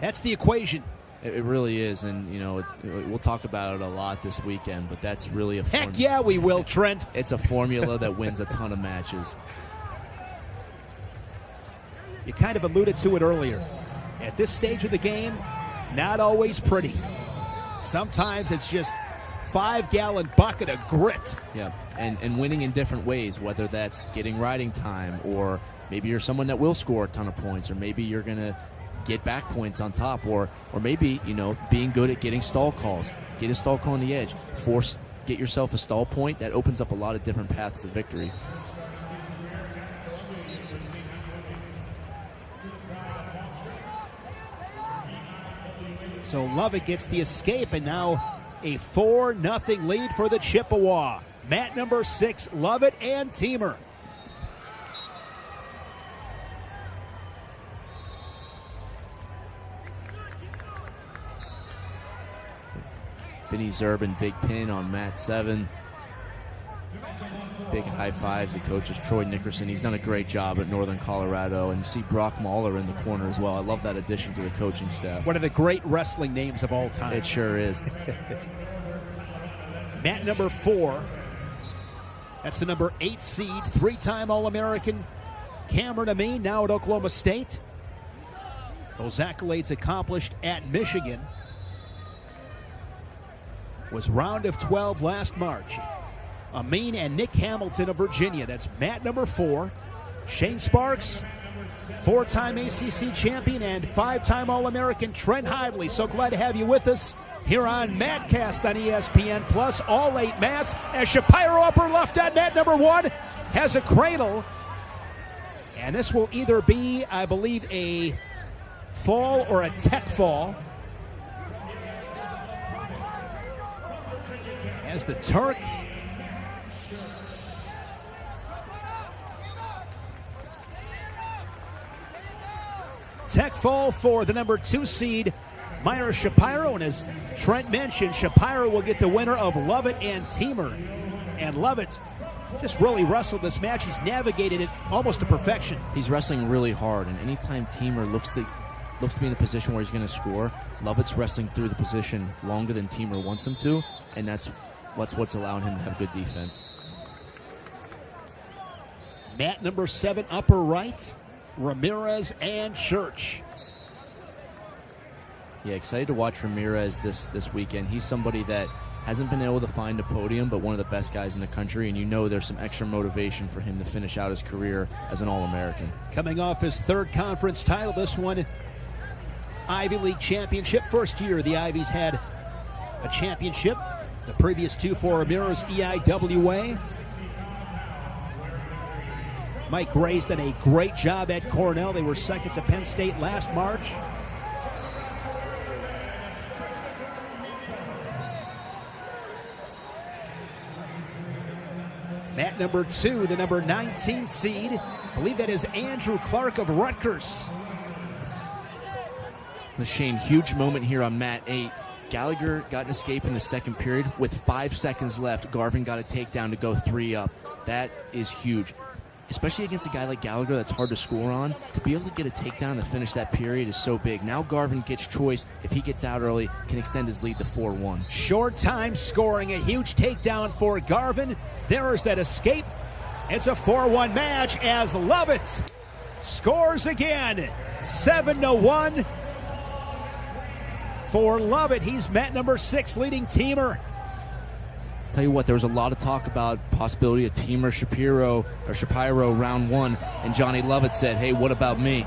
That's the equation. It really is, and you know, we'll talk about it a lot this weekend, but that's really a heck yeah, we will, Trent. It's a formula that wins a ton of matches. You kind of alluded to it earlier. At this stage of the game, not always pretty. Sometimes it's just 5-gallon bucket of grit. Yeah, and winning in different ways, whether that's getting riding time, or maybe you're someone that will score a ton of points, or maybe you're going to get back points on top, or maybe, you know, being good at getting stall calls. Get a stall call on the edge. Get yourself a stall point. That opens up a lot of different paths to victory. So Lovett gets the escape, and now a 4-0 lead for the Chippewa. Mat number 6, Lovett and Teamer. Vinny Zerbin, big pin on Mat 7. Big high fives. The coach is Troy Nickerson. He's done a great job at Northern Colorado. And you see Brock Mahler in the corner as well. I love that addition to the coaching staff. One of the great wrestling names of all time. It sure is. Mat number 4. That's the number 8 seed, 3-time All-American Cameron Amin, now at Oklahoma State. Those accolades accomplished at Michigan. Was round of 12 last March. Amin and Nick Hamilton of Virginia. That's Mat number 4. Shane Sparks, 4-time ACC champion and 5-time All-American Trent Hidley. So glad to have you with us here on Matcast on ESPN Plus. All 8 mats as Shapiro upper left on mat number 1 has a cradle. And this will either be, I believe, a fall or a tech fall. As the Turk tech fall for the number 2 seed, Myra Shapiro, and as Trent mentioned, Shapiro will get the winner of Lovett and Teamer. And Lovett just really wrestled this match. He's navigated it almost to perfection. He's wrestling really hard, and anytime Teamer looks to be in a position where he's going to score, Lovett's wrestling through the position longer than Teamer wants him to, and that's what's allowing him to have good defense. Mat number 7, upper right, Ramirez and Church. Yeah, excited to watch Ramirez this weekend. He's somebody that hasn't been able to find a podium, but one of the best guys in the country, and you know there's some extra motivation for him to finish out his career as an All-American. Coming off his 3rd conference title, this one Ivy League championship. First year the Ivies had a championship. The previous 2 for Ramirez, EIWA. Mike Gray's done a great job at Cornell. They were 2nd to Penn State last March. Mat number 2, the number 19 seed. I believe that is Andrew Clark of Rutgers. Shane, huge moment here on Mat 8. Gallagher got an escape in the second period. With 5 seconds left, Garvin got a takedown to go 3 up. That is huge, especially against a guy like Gallagher that's hard to score on. To be able to get a takedown to finish that period is so big. Now Garvin gets choice. If he gets out early, can extend his lead to 4-1. Short time scoring, a huge takedown for Garvin. There is that escape It's a 4-1 match as Lovett scores again. 7-1 for Lovett. He's mat number 6 leading teamer. Tell you what, there was a lot of talk about possibility of Teamer Shapiro round 1, and Johnny Lovett said, hey, what about me?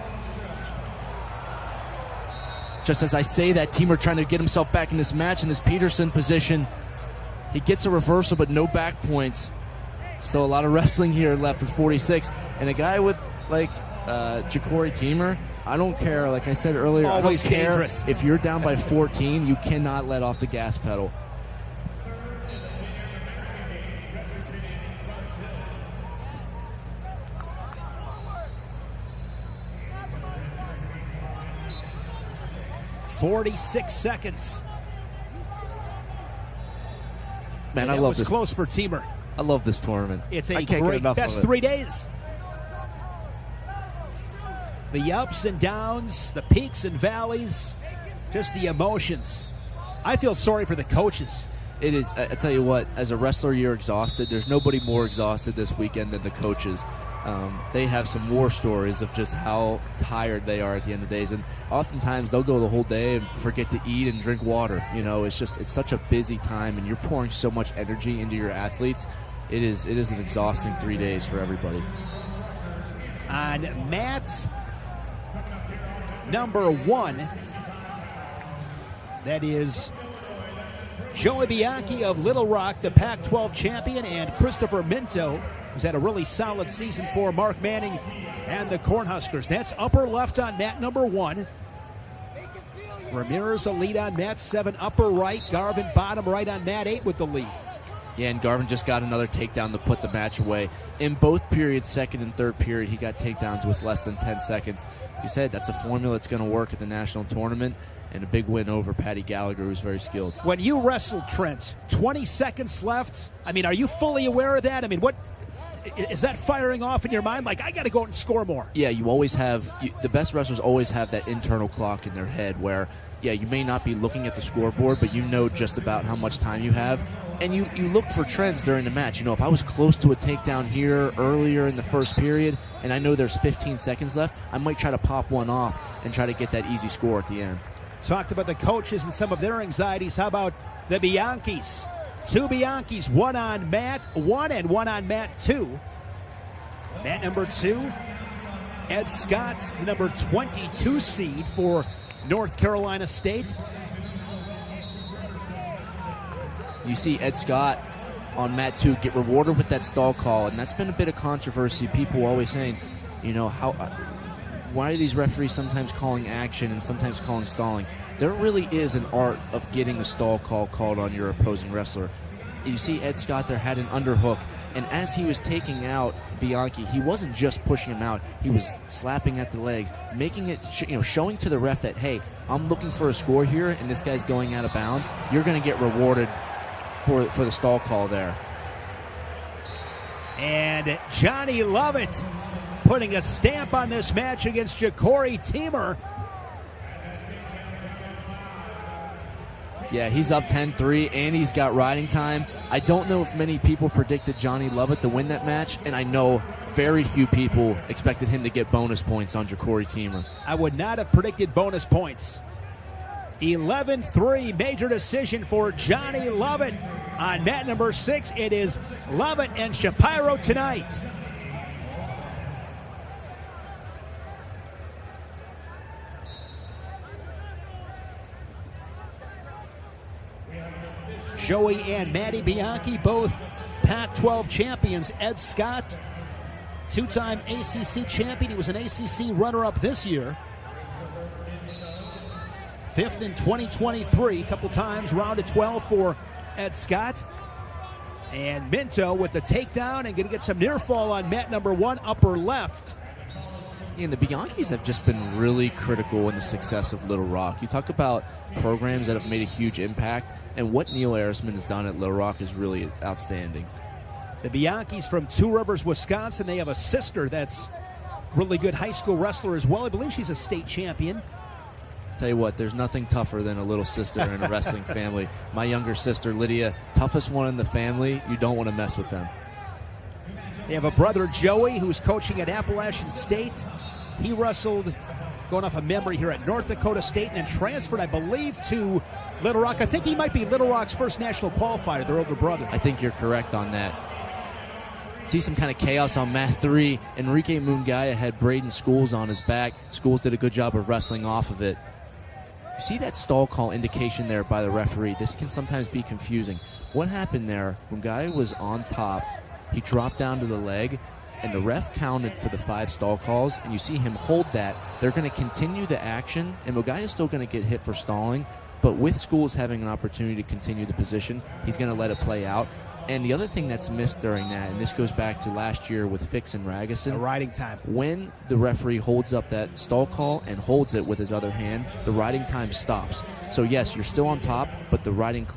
Just as I say that, Teamer trying to get himself back in this match in this Peterson position. He gets a reversal, but no back points. Still a lot of wrestling here left with 46. And a guy with, like, Ja'Cory Teamer, I don't care. Like I said earlier, always I don't care dangerous. if you're down by 14, you cannot let off the gas pedal. .46 seconds. Man, And I that love was this. close for Teamer. I love this tournament. It's I a can't get great enough best of it. 3 days. The ups and downs, the peaks and valleys, just the emotions. I feel sorry for the coaches. It is. I tell you what, as a wrestler, you're exhausted. There's nobody more exhausted this weekend than the coaches. They have some war stories of just how tired they are at the end of the days, and oftentimes they'll go the whole day and forget to eat and drink water. You know, it's such a busy time, and you're pouring so much energy into your athletes. It is an exhausting 3 days for everybody. On mat number 1, that is Joey Bianchi of Little Rock, the Pac-12 champion, and Christopher Minto, who's had a really solid season for Mark Manning and the Cornhuskers. That's upper left on mat number 1. Ramirez a lead on mat 7, upper right. Garvin bottom right on mat 8 with the lead. Yeah, and Garvin just got another takedown to put the match away. In both periods, second and third period, he got takedowns with less than 10 seconds. He said that's a formula that's going to work at the national tournament, and a big win over Patty Gallagher, who's very skilled. When you wrestled, Trent, 20 seconds left. I mean, are you fully aware of that? I mean, what is that firing off in your mind? Like, I got to go out and score more. Yeah, you always have, the best wrestlers always have that internal clock in their head where, yeah, you may not be looking at the scoreboard, but you know just about how much time you have. And you look for trends during the match. You know, if I was close to a takedown here earlier in the first period, and I know there's 15 seconds left, I might try to pop one off and try to get that easy score at the end. Talked about the coaches and some of their anxieties. How about the Bianchis? 2 Bianchis, 1 on mat 1 and 1 on mat 2. Mat number 2, Ed Scott, number 22 seed for North Carolina State. You see Ed Scott on mat 2 get rewarded with that stall call, and that's been a bit of controversy. People always saying, you know, why are these referees sometimes calling action and sometimes calling stalling? There really is an art of getting a stall call called on your opposing wrestler. You see Ed Scott there had an underhook, and as he was taking out Bianchi, he wasn't just pushing him out, he was slapping at the legs, making it, showing to the ref that, hey, I'm looking for a score here, and this guy's going out of bounds. You're going to get rewarded for the stall call there. And Johnny Lovett putting a stamp on this match against Ja'Cory Teamer. Yeah, he's up 10-3, and he's got riding time. I don't know if many people predicted Johnny Lovett to win that match, and I know very few people expected him to get bonus points on Ja'Cory Teamer. I would not have predicted bonus points. 11-3, major decision for Johnny Lovett. On mat number 6, it is Lovett and Shapiro tonight. Joey and Maddie Bianchi, both Pac-12 champions. Ed Scott, 2-time ACC champion. He was an ACC runner-up this year. 5th in 2023, a couple times, round of 12 for Ed Scott. And Minto with the takedown and going to get some near fall on mat number 1, upper left. And the Bianchis have just been really critical in the success of Little Rock. You talk about programs that have made a huge impact, and what Neil Arisman has done at Little Rock is really outstanding. The Bianchis from Two Rivers, Wisconsin. They have a sister that's really good high school wrestler as well. I believe she's a state champion. Tell you what, there's nothing tougher than a little sister in a wrestling family. My younger sister, Lydia, toughest one in the family. You don't want to mess with them. They have a brother, Joey, who's coaching at Appalachian State. He wrestled, going off of memory here, at North Dakota State and then transferred, I believe, to Little Rock. I think he might be Little Rock's first national qualifier, their older brother. I think you're correct on that. See some kind of chaos on mat 3. Enrique Mungaya had Braden Schools on his back. Schools did a good job of wrestling off of it. You see that stall call indication there by the referee. This can sometimes be confusing. What happened there, Mungaya was on top. He dropped down to the leg, and the ref counted for the 5 stall calls, and you see him hold that. They're going to continue the action, and Mungaya is still going to get hit for stalling, but with Schools having an opportunity to continue the position, he's going to let it play out. And the other thing that's missed during that, and this goes back to last year with Fix and Ragusin, the riding time. When the referee holds up that stall call and holds it with his other hand, the riding time stops. So yes, you're still on top, but the riding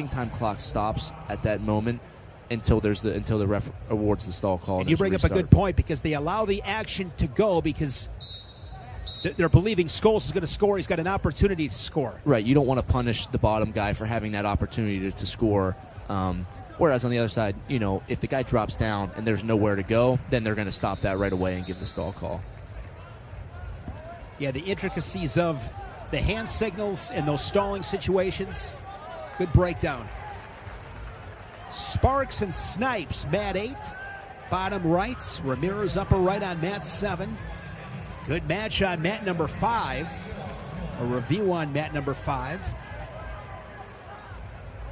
time clock stops at that moment until the ref awards the stall call. And you bring up a good point, because they allow the action to go because they're believing Scholes is going to score. He's got an opportunity to score. Right. You don't want to punish the bottom guy for having that opportunity to score. Whereas on the other side, you know, if the guy drops down and there's nowhere to go, then they're going to stop that right away and give the stall call. Yeah, the intricacies of the hand signals and those stalling situations. Good breakdown. Sparks and Snipes, mat 8. Bottom right. Ramirez upper right on mat 7. Good match on mat number 5. A review on mat number 5.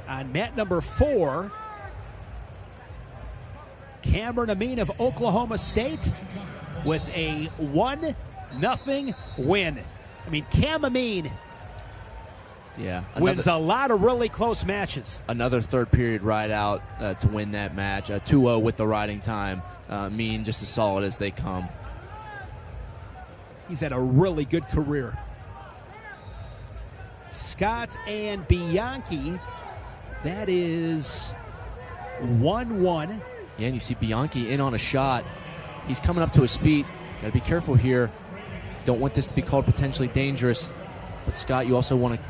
On mat number 4, Cameron Amin of Oklahoma State with a 1-0 win. I mean, Cam Amin wins a lot of really close matches. Another third period ride out to win that match. 2-0 with the riding time. Amin just as solid as they come. He's had a really good career. Scott and Bianchi, that is 1-1. Yeah, and you see Bianchi in on a shot. He's coming up to his feet. Got to be careful here. Don't want this to be called potentially dangerous. But Scott, you also want to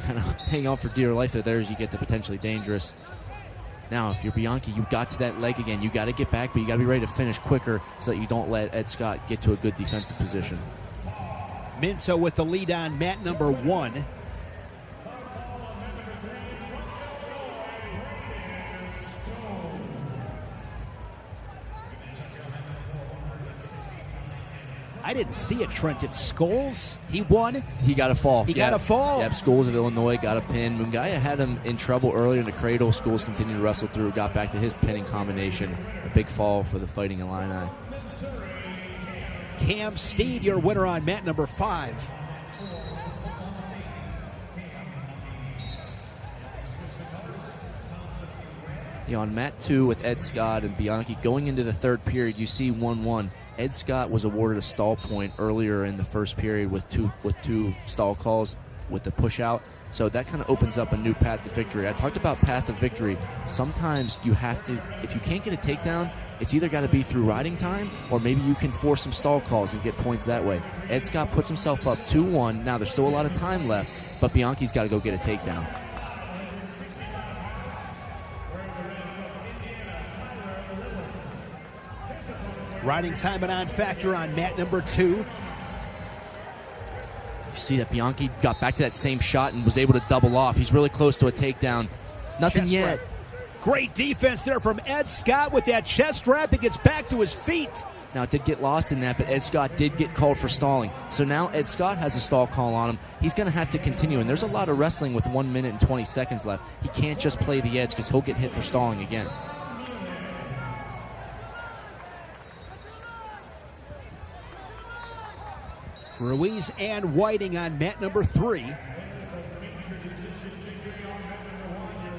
kind of hang on for dear life there as you get to potentially dangerous. Now, if you're Bianchi, you got to that leg again. You got to get back, but you got to be ready to finish quicker so that you don't let Ed Scott get to a good defensive position. Minto with the lead on mat number 1. I didn't see it, Trent. It's Scholes. He won. He got a fall. He got a fall. Yep, Scholes of Illinois got a pin. Mungaya had him in trouble earlier in the cradle. Scholes continued to wrestle through, got back to his pinning combination. A big fall for the Fighting Illini. Cam Steed, your winner on mat number 5. On mat 2 with Ed Scott and Bianchi, going into the third period, you see 1-1. Ed Scott was awarded a stall point earlier in the first period with two stall calls with the push out. So that kind of opens up a new path to victory. I talked about path of victory. Sometimes you have to, if you can't get a takedown, it's either got to be through riding time or maybe you can force some stall calls and get points that way. Ed Scott puts himself up 2-1. Now there's still a lot of time left, but Bianchi's got to go get a takedown. Riding time and on factor on mat number 2. You see that Bianchi got back to that same shot and was able to double off. He's really close to a takedown. Nothing Chest yet. wrap. Great defense there from Ed Scott with that chest wrap. He gets back to his feet. Now, it did get lost in that, but Ed Scott did get called for stalling. So now Ed Scott has a stall call on him. He's going to have to continue, and there's a lot of wrestling with 1 minute and 20 seconds left. He can't just play the edge because he'll get hit for stalling again. Ruiz and Whiting on mat number 3.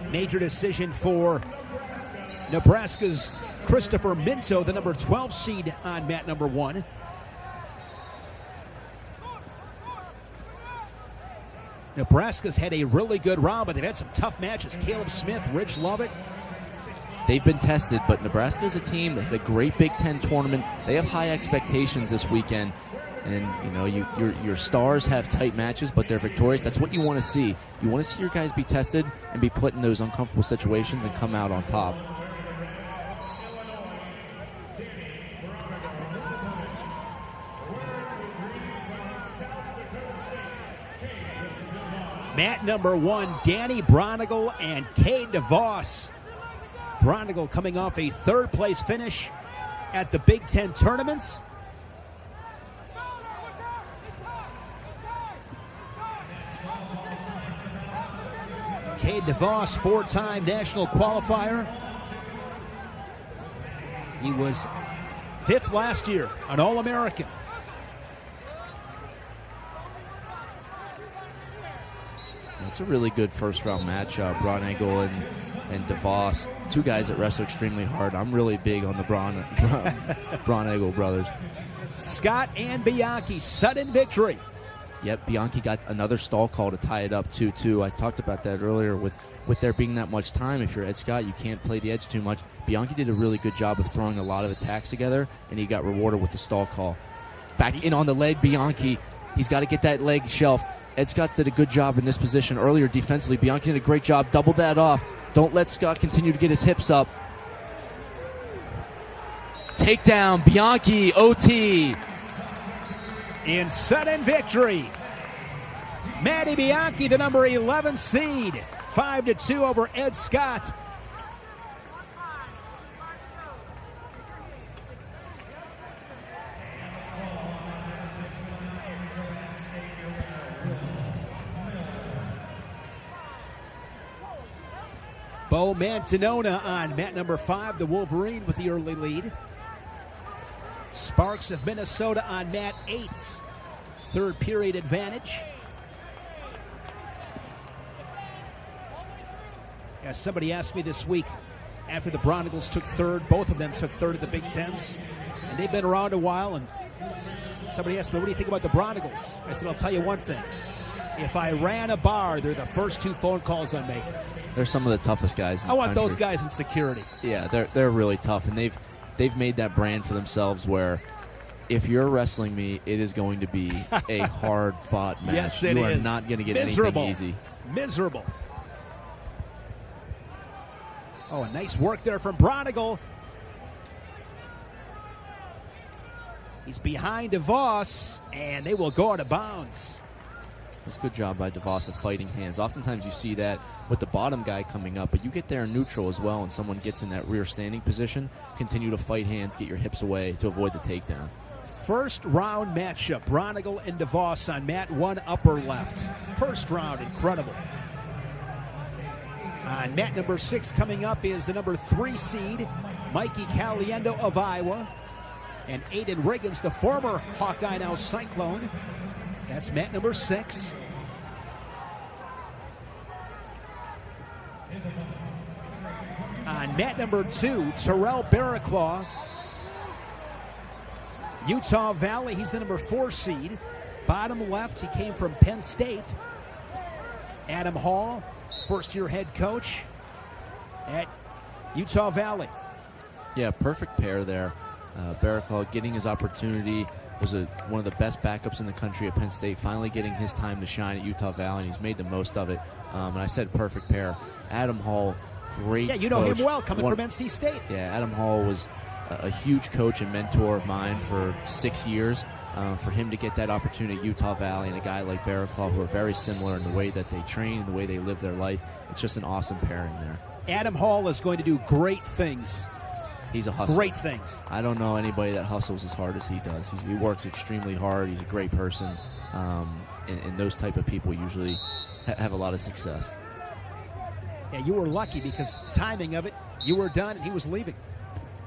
Major decision for Nebraska's Christopher Minto, the number 12 seed on mat number 1. Nebraska's had a really good round, but they've had some tough matches. Caleb Smith, Rich Lovett. They've been tested, but Nebraska's a team that had a great Big Ten tournament. They have high expectations this weekend. And, you know, your stars have tight matches, but they're victorious. That's what you want to see. You want to see your guys be tested and be put in those uncomfortable situations and come out on top. Mat number 1, Danny Bronigal and Cade DeVos. Bronigal coming off a third-place finish at the Big Ten tournaments. Cade DeVos, 4-time national qualifier. He was 5th last year, an All-American. It's a really good first-round matchup. Bronigal and DeVos, two guys that wrestle extremely hard. I'm really big on the Bronigal brothers. Scott and Bianchi, sudden victory. Yep, Bianchi got another stall call to tie it up 2-2. I talked about that earlier with there being that much time. If you're Ed Scott, you can't play the edge too much. Bianchi did a really good job of throwing a lot of attacks together, and he got rewarded with the stall call. Back in on the leg, Bianchi. He's got to get that leg shelf. Ed Scott did a good job in this position earlier defensively. Bianchi did a great job. Doubled that off. Don't let Scott continue to get his hips up. Takedown, Bianchi, OT. In sudden victory, Matty Bianchi, the number 11 seed, 5-2 over Ed Scott. Bo Mantanona on mat number 5, the Wolverine with the early lead. Sparks of Minnesota on mat 8's third period advantage. Yeah, somebody asked me this week, after the Bronigals took third, both of them took third at the Big Tens, and they've been around a while, and somebody asked me, what do you think about the Bronigals? I said, I'll tell you one thing. If I ran a bar, they're the first 2 phone calls I'm making. They're some of the toughest guys in the I want country. those guys in security. Yeah, they're really tough, and they've made that brand for themselves where if you're wrestling me, it is going to be a hard-fought match. Yes, it is. You are not going to get Miserable. anything easy. Miserable. Oh, a nice work there from Bronigal. He's behind DeVos, and they will go out of bounds. It's a good job by DeVos of fighting hands. Oftentimes you see that with the bottom guy coming up, but you get there in neutral as well, and someone gets in that rear standing position, continue to fight hands, get your hips away to avoid the takedown. First round matchup, Bronigal and DeVos on mat 1, upper left. First round, incredible. On mat number 6 coming up is the number 3 seed, Mikey Caliendo of Iowa, and Aiden Riggins, the former Hawkeye, now Cyclone. That's mat number 6. On mat number 2, Terrell Barraclaw, Utah Valley. He's the number 4 seed. Bottom left, he came from Penn State. Adam Hall, first-year head coach at Utah Valley. Yeah, perfect pair there. Barraclaw getting his opportunity, was one of the best backups in the country at Penn State, finally getting his time to shine at Utah Valley, and he's made the most of it. And I said perfect pair. Adam Hall, great Yeah, you know coach. him well, coming from NC State. Yeah, Adam Hall was a huge coach and mentor of mine for 6 years. For him to get that opportunity at Utah Valley and a guy like Barraclaw, who are very similar in the way that they train and the way they live their life, it's just an awesome pairing there. Adam Hall is going to do great things. He's a hustler. Great things. I don't know anybody that hustles as hard as he does. He works extremely hard. He's a great person. And those type of people usually have a lot of success. Yeah, you were lucky because timing of it, you were done and he was leaving.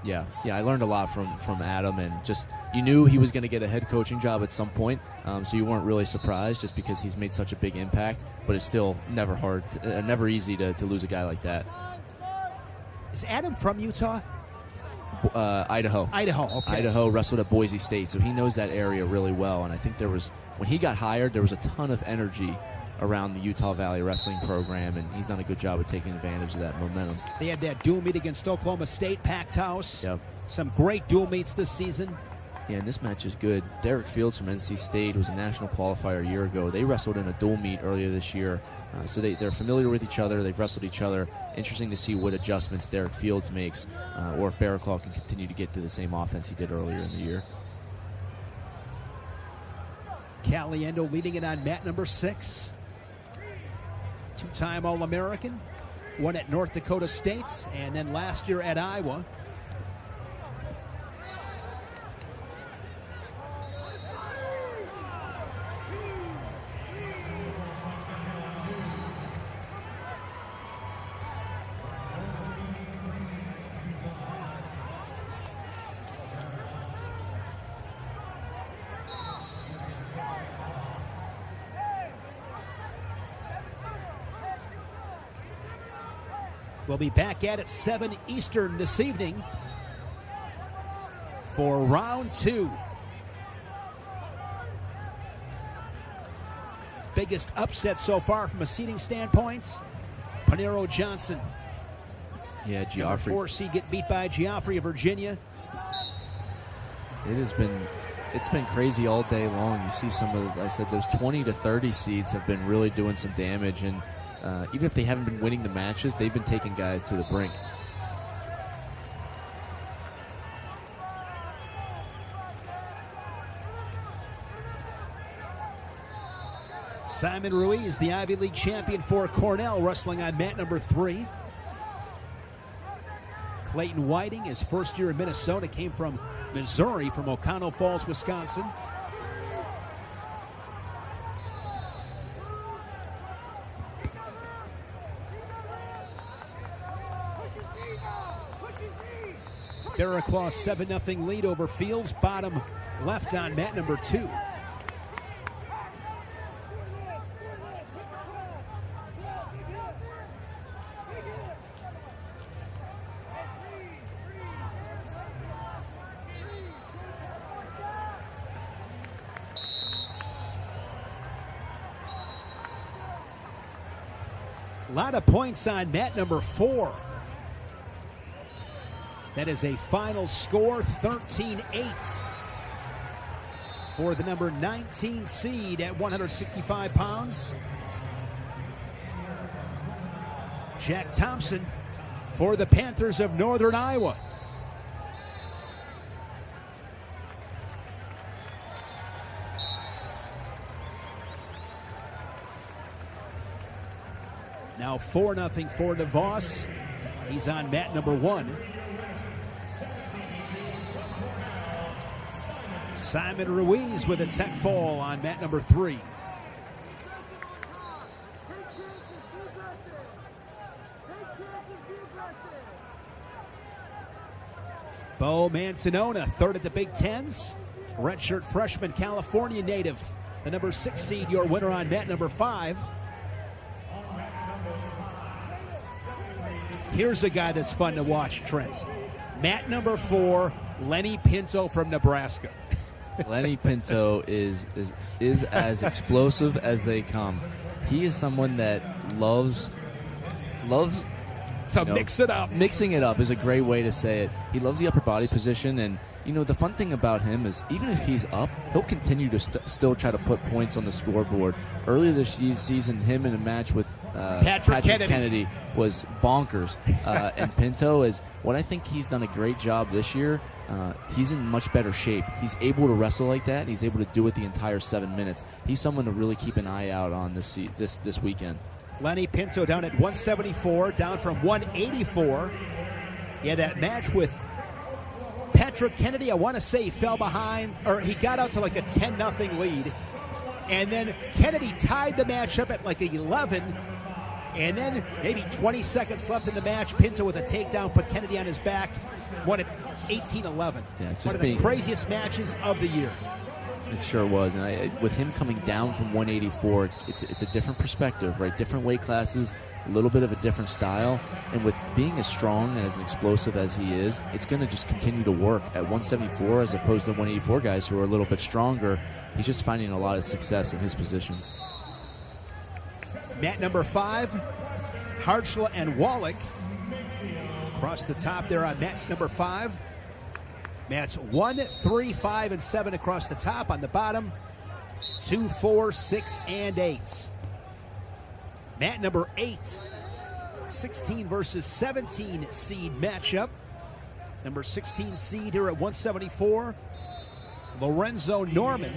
Yeah, I learned a lot from Adam, and just you knew he was going to get a head coaching job at some point, so you weren't really surprised just because he's made such a big impact. But it's still never hard, never easy to lose a guy like that. Is Adam from Utah? Idaho. Idaho, okay. Idaho, wrestled at Boise State, so he knows that area really well. And I think when he got hired, there was a ton of energy around the Utah Valley Wrestling program, and he's done a good job of taking advantage of that momentum. They had that dual meet against Oklahoma State, packed house. Yep. Some great dual meets this season. Yeah, and this match is good. Derek Fields from NC State was a national qualifier a year ago. They wrestled in a dual meet earlier this year, so they're familiar with each other. They've wrestled each other. Interesting to see what adjustments Derek Fields makes, or if Barraclaw can continue to get to the same offense he did earlier in the year. Caliendo leading it on mat number 6. two-time All-American, won at North Dakota State, and then last year at Iowa. We'll be back at it 7 Eastern this evening for round 2. Biggest upset so far from a seeding standpoint, Panero Johnson. Yeah, Number Geoffrey. 4 seed get beat by Geoffrey of Virginia. It's been crazy all day long. You see some of, I said, those 20 to 30 seeds have been really doing some damage, and even if they haven't been winning the matches, they've been taking guys to the brink. Simon Ruiz, the Ivy League champion for Cornell, wrestling on mat number 3. Clayton Whiting, his first year in Minnesota, came from Missouri, from O'Connell Falls, Wisconsin. Derek Law 7-0 lead over Fields, bottom left on mat number 2. A lot of points on mat number 4. That is a final score, 13-8 for the number 19 seed at 165 pounds. Jack Thompson for the Panthers of Northern Iowa. Now 4-0 for DeVos. He's on mat number 1. Simon Ruiz with a tech fall on mat number 3. Bo Mantanona, third at the Big Tens. Redshirt freshman, California native. The number 6 seed, your winner on mat number 5. Here's a guy that's fun to watch, Trent. Mat number 4, Lenny Pinto from Nebraska. Lenny Pinto is as explosive as they come. He is someone that loves to mix it up. Mixing it up is a great way to say it. He loves the upper body position, and the fun thing about him is even if he's up, he'll continue to still try to put points on the scoreboard. Earlier this season, him in a match with Patrick Kennedy was bonkers. And Pinto is what I think he's done a great job this year. He's in much better shape. He's able to wrestle like that. And he's able to do it the entire 7 minutes. He's someone to really keep an eye out on this weekend. Lenny Pinto down at 174, down from 184. Yeah, that match with Patrick Kennedy, I want to say he fell behind, or he got out to like a 10-0 lead. And then Kennedy tied the match up at like 11. And then maybe 20 seconds left in the match, Pinto with a takedown put Kennedy on his back, won it 18-11. Yeah, one of the craziest matches of the year. It sure was, and with him coming down from 184, it's a different perspective, right? Different weight classes, a little bit of a different style, and with being as strong and as explosive as he is, it's going to just continue to work at 174 as opposed to 184 guys who are a little bit stronger. He's just finding a lot of success in his positions. Mat number 5, Harchla and Wallach across the top there on mat number 5. Mats 1, 3, 5, and 7 across the top. On the bottom, 2, 4, 6, and 8. Mat number 8, 16 versus 17 seed matchup. Number 16 seed here at 174, Lorenzo Norman.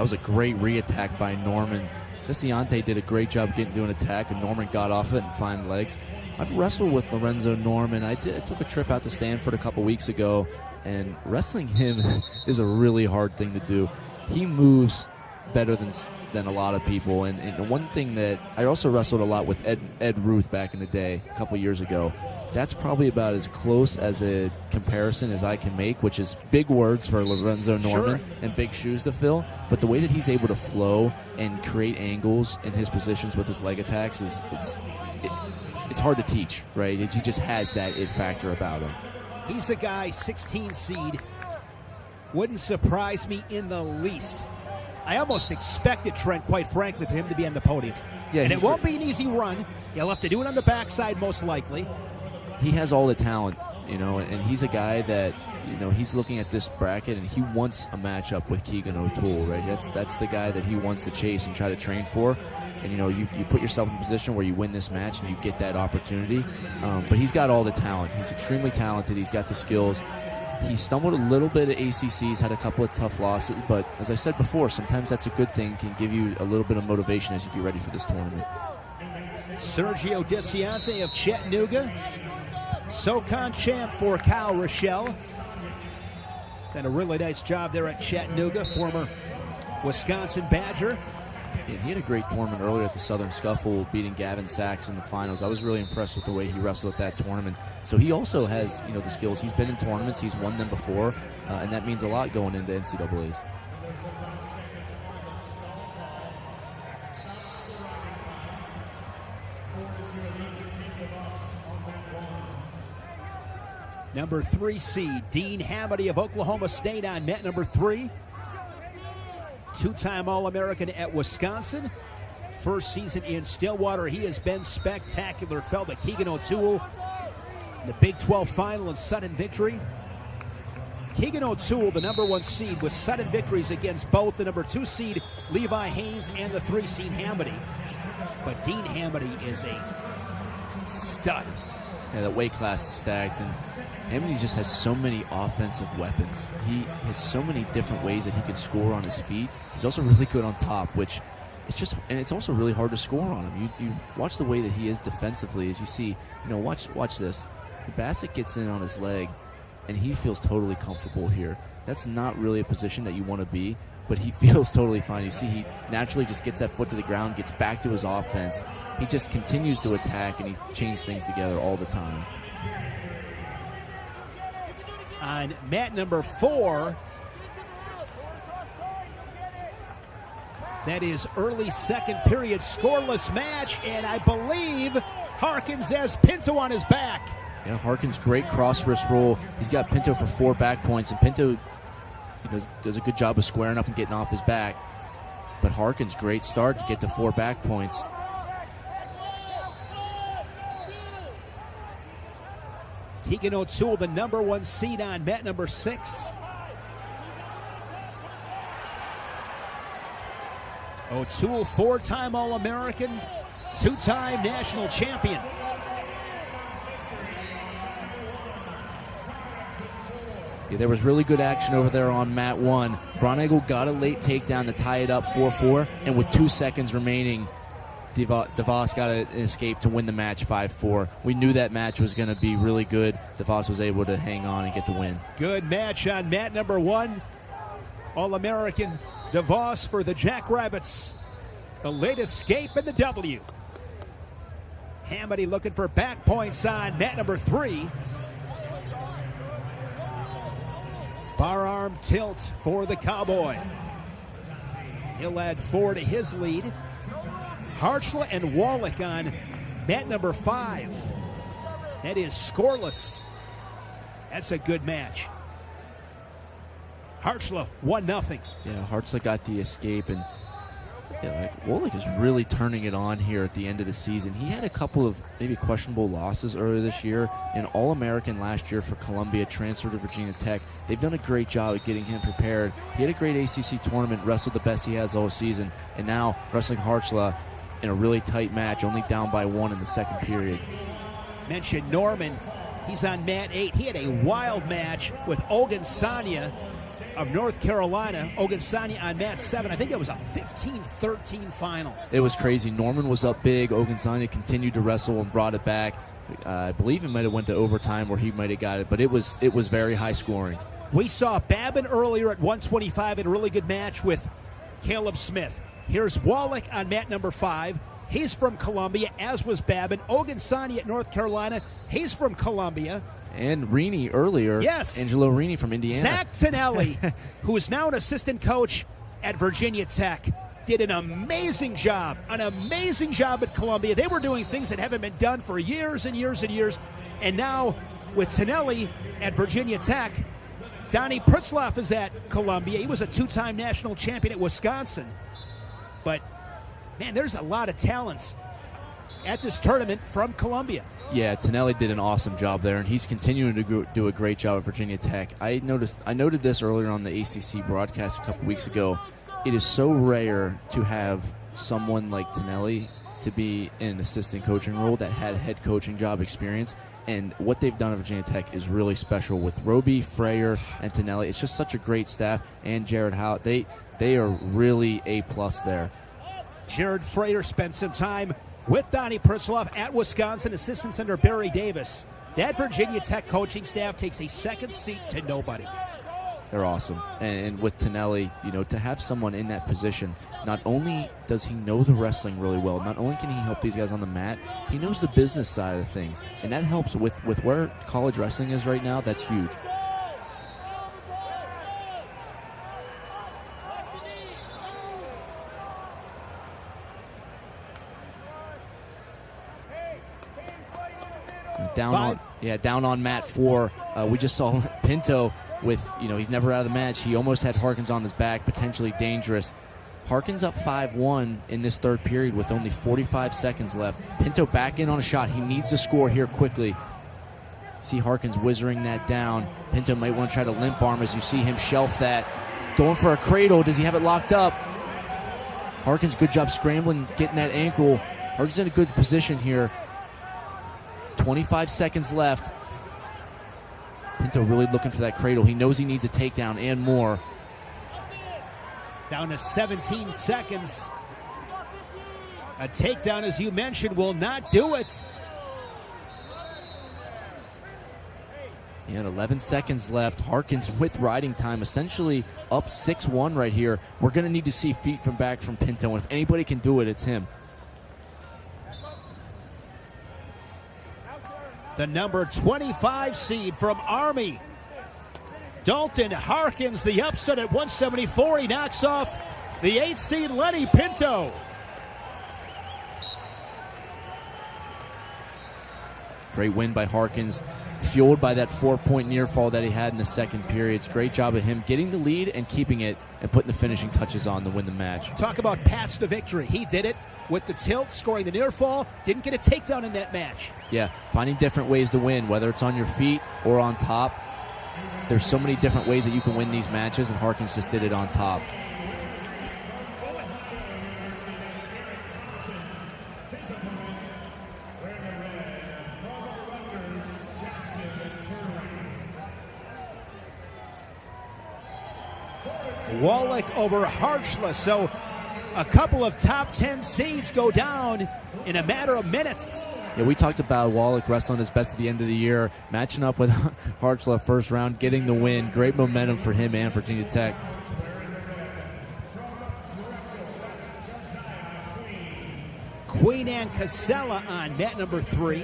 That was a great re-attack by Norman. Deciante did a great job getting to an attack, and Norman got off it and fine legs. I've wrestled with Lorenzo Norman. I took a trip out to Stanford a couple weeks ago, and wrestling him is a really hard thing to do. He moves better than a lot of people, and one thing that I also wrestled a lot with Ed Ruth back in the day, a couple years ago. That's probably about as close as a comparison as I can make, which is big words for Lorenzo Norman and big shoes to fill. But the way that he's able to flow and create angles in his positions with his leg attacks it's hard to teach, right? He just has that it factor about him. He's a guy, 16 seed. Wouldn't surprise me in the least. I almost expected, Trent, quite frankly, for him to be on the podium. Yeah, and it won't be an easy run. He'll have to do it on the backside most likely. He has all the talent, and he's a guy that, he's looking at this bracket and he wants a matchup with Keegan O'Toole, right? That's the guy that he wants to chase and try to train for. And, you put yourself in a position where you win this match and you get that opportunity. But he's got all the talent. He's extremely talented. He's got the skills. He stumbled a little bit at ACCs, had a couple of tough losses. But as I said before, sometimes that's a good thing, can give you a little bit of motivation as you get ready for this tournament. Sergio Deciante of Chattanooga. SoCon champ for Kyle Rochelle. Done a really nice job there at Chattanooga, former Wisconsin Badger. Yeah, he had a great tournament earlier at the Southern Scuffle, beating Gavin Sachs in the finals. I was really impressed with the way he wrestled at that tournament. So he also has, the skills. He's been in tournaments, he's won them before, and that means a lot going into NCAAs. Number 3 seed, Dean Hamady of Oklahoma State on mat number 3. Two-time All-American at Wisconsin. First season in Stillwater, he has been spectacular. Fell to Keegan O'Toole in the Big 12 final and sudden victory. Keegan O'Toole, the number 1 seed, with sudden victories against both the number 2 seed, Levi Haynes, and the 3 seed, Hamady. But Dean Hamady is a stud. Yeah, that weight class is stacked, and Hamady just has so many offensive weapons. He has so many different ways that he can score on his feet. He's also really good on top, which it's also really hard to score on him. You watch the way that he is defensively, as you see, watch this. Bassett gets in on his leg, and he feels totally comfortable here. That's not really a position that you want to be, but he feels totally fine. You see, he naturally just gets that foot to the ground, gets back to his offense. He just continues to attack, and he changes things together all the time. On mat number 4, that is early second period, scoreless match, and I believe Harkins has Pinto on his back. Yeah, Harkins, great cross wrist roll. He's got Pinto for 4 back points, and Pinto does a good job of squaring up and getting off his back. But Harkins, great start to get to 4 back points. Keegan O'Toole, the number 1 seed on mat number 6. O'Toole, 4-time All-American, 2-time national champion. Yeah, there was really good action over there on mat 1. Bronigal got a late takedown to tie it up 4-4, and with 2 seconds remaining, DeVos got an escape to win the match 5-4. We knew that match was going to be really good. DeVos was able to hang on and get the win. Good match on mat number 1. All-American DeVos for the Jackrabbits. The late escape in the W. Hamady looking for back points on mat number 3. Bar arm tilt for the Cowboy. He'll add 4 to his lead. Harchla and Wallach on mat number 5. That is scoreless. That's a good match. Harchla 1-0. Yeah, Hartzler got the escape, and Wallach is really turning it on here at the end of the season. He had a couple of maybe questionable losses earlier this year. An All-American last year for Columbia, transferred to Virginia Tech. They've done a great job at getting him prepared. He had a great ACC tournament, wrestled the best he has all season, and now wrestling Hartzler in a really tight match, only down by 1 in the second period. Mentioned Norman. He's on mat 8. He had a wild match with Ogun Sanya. of North Carolina. Ogensanya on mat 7. I think it was a 15-13 final. It was crazy. Norman was up big. Ogensanya continued to wrestle and brought it back. I believe it might have went to overtime where he might have got it, but it was very high scoring. We saw Babin earlier at 125 in a really good match with Caleb Smith. Here's Wallach on mat number 5. He's from Columbia, as was Babin. Ogensanya at North Carolina. He's from Columbia. And Rini earlier. Yes. Angelo Rini from Indiana. Zach Tonelli, who is now an assistant coach at Virginia Tech, did an amazing job at Columbia. They were doing things that haven't been done for years and years and years. And now with Tonelli at Virginia Tech, Donnie Pritzloff is at Columbia. He was a 2-time national champion at Wisconsin. But, man, there's a lot of talent at this tournament from Columbia. Yeah, Tonelli did an awesome job there, and he's continuing to do a great job at Virginia Tech. I noted this earlier on the ACC broadcast a couple weeks ago. It is so rare to have someone like Tonelli to be in an assistant coaching role that had head coaching job experience, and what they've done at Virginia Tech is really special with Roby, Freyer, and Tonelli. It's just such a great staff, and Jared Howe. They are really A+ there. Jared Freyer spent some time with Donnie Pritzloff at Wisconsin, assistants under Barry Davis. That Virginia Tech coaching staff takes a second seat to nobody. They're awesome. And with Tonelli, to have someone in that position, not only does he know the wrestling really well, not only can he help these guys on the mat, he knows the business side of things. And that helps with where college wrestling is right now. That's huge. Down on mat 4. We just saw Pinto with, he's never out of the match. He almost had Harkins on his back, potentially dangerous. Harkins up 5-1 in this third period with only 45 seconds left. Pinto back in on a shot. He needs to score here quickly. See Harkins whizzing that down. Pinto might want to try to limp arm as you see him shelf that. Going for a cradle. Does he have it locked up? Harkins, good job scrambling, getting that ankle. Harkins in a good position here. 25 seconds left. Pinto really looking for that cradle. He knows he needs a takedown and more. Down to 17 seconds. A takedown, as you mentioned, will not do it. And 11 seconds left. Harkins with riding time, essentially up 6-1 right here. We're going to need to see feet from back from Pinto, and if anybody can do it, it's him. The number 25 seed from Army, Dalton Harkins, the upset at 174. He knocks off the 8th seed Lenny Pinto. Great win by Harkins, fueled by that 4-point near fall that he had in the second period. It's a great job of him getting the lead and keeping it and putting the finishing touches on to win the match. Talk about paths to victory. He did it with the tilt, scoring the near fall. Didn't get a takedown in that match. Yeah, finding different ways to win, whether it's on your feet or on top. There's so many different ways that you can win these matches, and Harkins just did it on top. Wallach over Harchless. So a couple of top 10 seeds go down in a matter of minutes. Yeah, we talked about Wallach wrestling his best at the end of the year, matching up with Harchless first round, getting the win. Great momentum for him and Virginia Tech. Queen Anne Casella on mat number 3.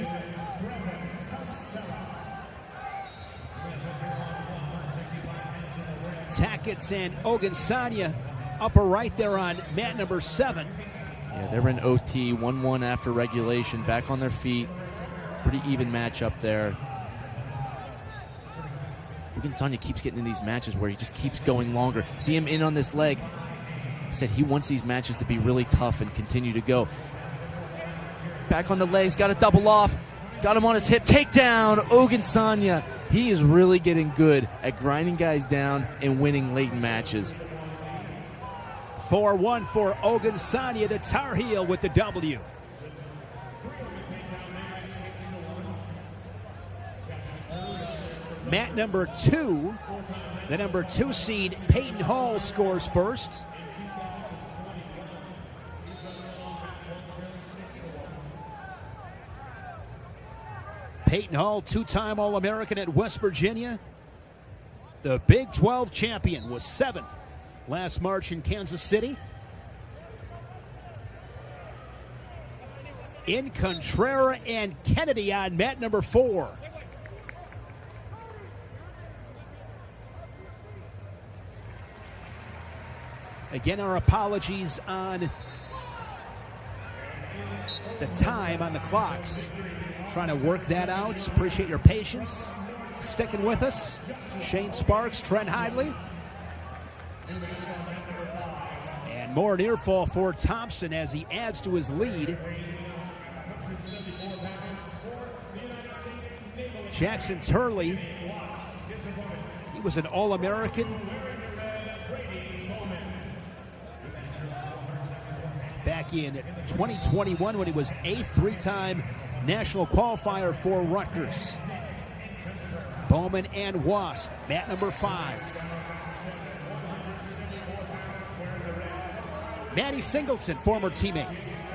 Tackett and Ogensanya upper right there on mat number 7. Yeah, they were in OT, 1-1 after regulation, back on their feet. Pretty even match up there. Ogensanya keeps getting in these matches where he just keeps going longer. See him in on this leg. He said he wants these matches to be really tough and continue to go. Back on the legs, got a double off. Got him on his hip, takedown, Ogensanya. He is really getting good at grinding guys down and winning late in matches. 4-1 for Ogensanya, the Tar Heel with the W. mat number 2. The number 2 seed, Peyton Hall, scores first. Peyton Hall, 2-time All-American at West Virginia. The Big 12 champion, was 7th last March in Kansas City. In Contrera and Kennedy on mat number 4. Again, our apologies on the time on the clocks. Trying to work that out. Appreciate your patience. Sticking with us. Shane Sparks, Trent Hidley. And more near fall for Thompson as he adds to his lead. Jackson Turley, he was an All-American back in 2021 when he was 8th, 3-time national qualifier for Rutgers. Bowman and Wast, mat number 5. Matty Singleton, former teammate.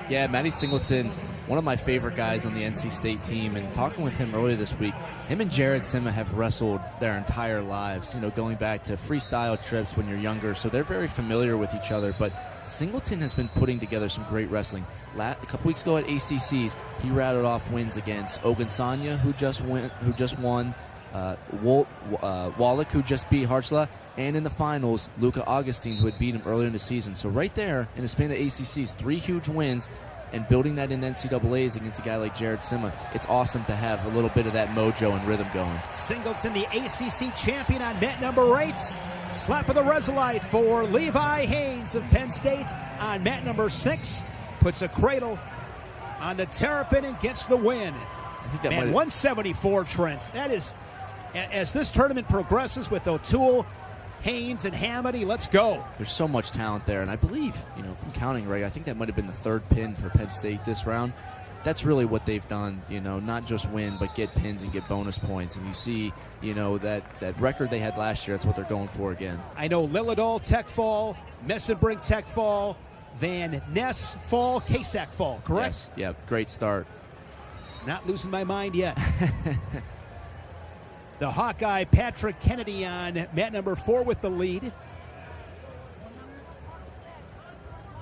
Yeah, Matty Singleton, one of my favorite guys on the NC State team, and talking with him earlier this week, him and Jared Sima have wrestled their entire lives, going back to freestyle trips when you're younger, so they're very familiar with each other. But Singleton has been putting together some great wrestling. A couple weeks ago at ACCs, he rattled off wins against Ogunsanya, who just won, Wallach, who just beat Hartzla, and in the finals, Luca Augustine, who had beat him earlier in the season. So right there, in the span of the ACCs, 3 huge wins, and building that in NCAAs against a guy like Jared Sima, it's awesome to have a little bit of that mojo and rhythm going. Singleton, the ACC champion on mat number 8. Slap of the Resolite for Levi Haynes of Penn State on mat number 6. Puts a cradle on the Terrapin and gets the win. Man, 174, Trent. That is, as this tournament progresses with O'Toole, Haynes, and Hamady, let's go. There's so much talent there, and I believe, if I'm counting right, I think that might have been the 3rd pin for Penn State this round. That's really what they've done, not just win, but get pins and get bonus points. And you see, that record they had last year, that's what they're going for again. I know Lilladol Tech fall, Messenbrink Tech fall, Van Ness fall, KECKISEN fall, correct? Yes, yeah, great start. Not losing my mind yet. The Hawkeye, Patrick Kennedy on mat number 4 with the lead.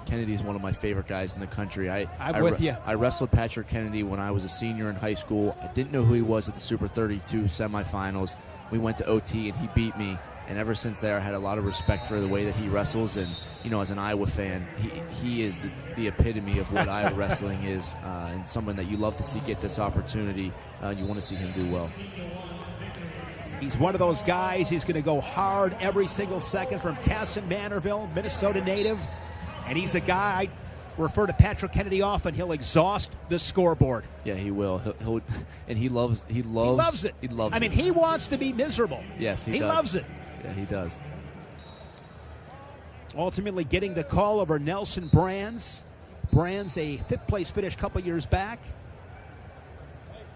Kennedy's one of my favorite guys in the country. I'm with you. I wrestled Patrick Kennedy when I was a senior in high school. I didn't know who he was at the Super 32 semifinals. We went to OT and he beat me. And ever since there, I had a lot of respect for the way that he wrestles. And, as an Iowa fan, he is the epitome of what Iowa wrestling is, and someone that you love to see get this opportunity. You want to see him do well. He's one of those guys. He's going to go hard every single second, from Casson Manorville, Minnesota native. And he's a guy, I refer to Patrick Kennedy often, he'll exhaust the scoreboard. Yeah, he will. He'll and he loves it. He loves it. I mean, he wants to be miserable. Yes, he does. He loves it. Yeah, he does. Ultimately getting the call over Nelson Brands. Brands, a 5th place finish a couple years back.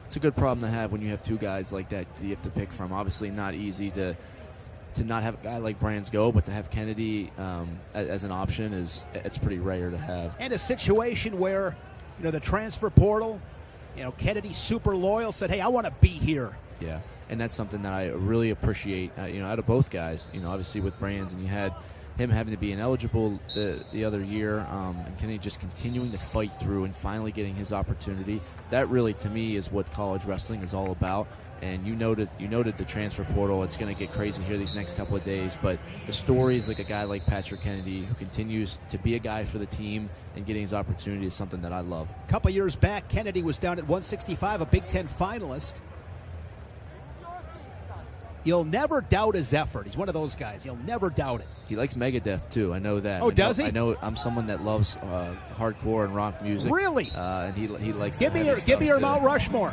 It's a good problem to have when you have 2 guys like that you have to pick from. Obviously not easy to not have a guy like Brands go, but to have Kennedy as an option it's pretty rare to have. And a situation where, the transfer portal, Kennedy, super loyal, said, hey, I want to be here. Yeah, and that's something that I really appreciate, out of both guys, obviously with Brands, and you had him having to be ineligible the other year, and Kennedy just continuing to fight through and finally getting his opportunity. That really, to me, is what college wrestling is all about. And you noted the transfer portal. It's going to get crazy here these next couple of days. But the stories like a guy like Patrick Kennedy, who continues to be a guy for the team and getting his opportunity, is something that I love. A couple years back, Kennedy was down at 165, a Big Ten finalist. You'll never doubt his effort. He's one of those guys. You'll never doubt it. He likes Megadeth, too. I know that. Oh, does he? I know I'm someone that loves hardcore and rock music. Really? And he likes Give me your Mount Rushmore.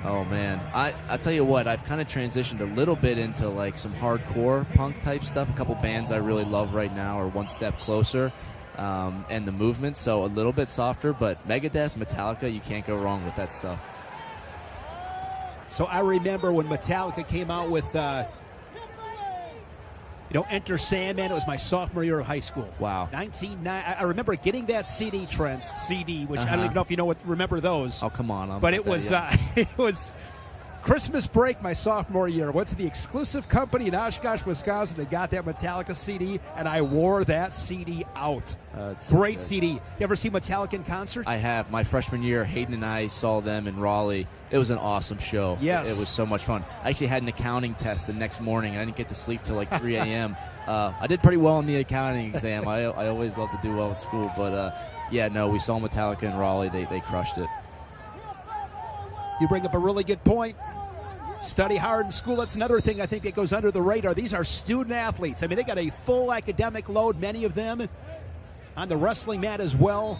Oh, man. I tell you what, I've kind of transitioned a little bit into, like, some hardcore punk type stuff. A couple bands I really love right now are One Step Closer and The Movement, so a little bit softer. But Megadeth, Metallica, you can't go wrong with that stuff. So I remember when Metallica came out with, Enter Sandman. It was my sophomore year of high school. Wow. I remember getting that CD, Trent. CD, which I don't even know if you remember those. Oh, come on. But it was it was Christmas break my sophomore year. Went to the exclusive company in Oshkosh, Wisconsin, and got that Metallica CD, and I wore that CD out. Great CD. You ever see Metallica in concert? I have. My freshman year, Hayden and I saw them in Raleigh. It was an awesome show. Yes. It was so much fun. I actually had an accounting test the next morning, and I didn't get to sleep till like 3 a.m. I did pretty well on the accounting exam. I always love to do well at school. But, we saw Metallica in Raleigh. They crushed it. You bring up a really good point. Study hard in school. That's another thing I think that goes under the radar. These are student athletes. I mean, they got a full academic load, many of them, on the wrestling mat as well.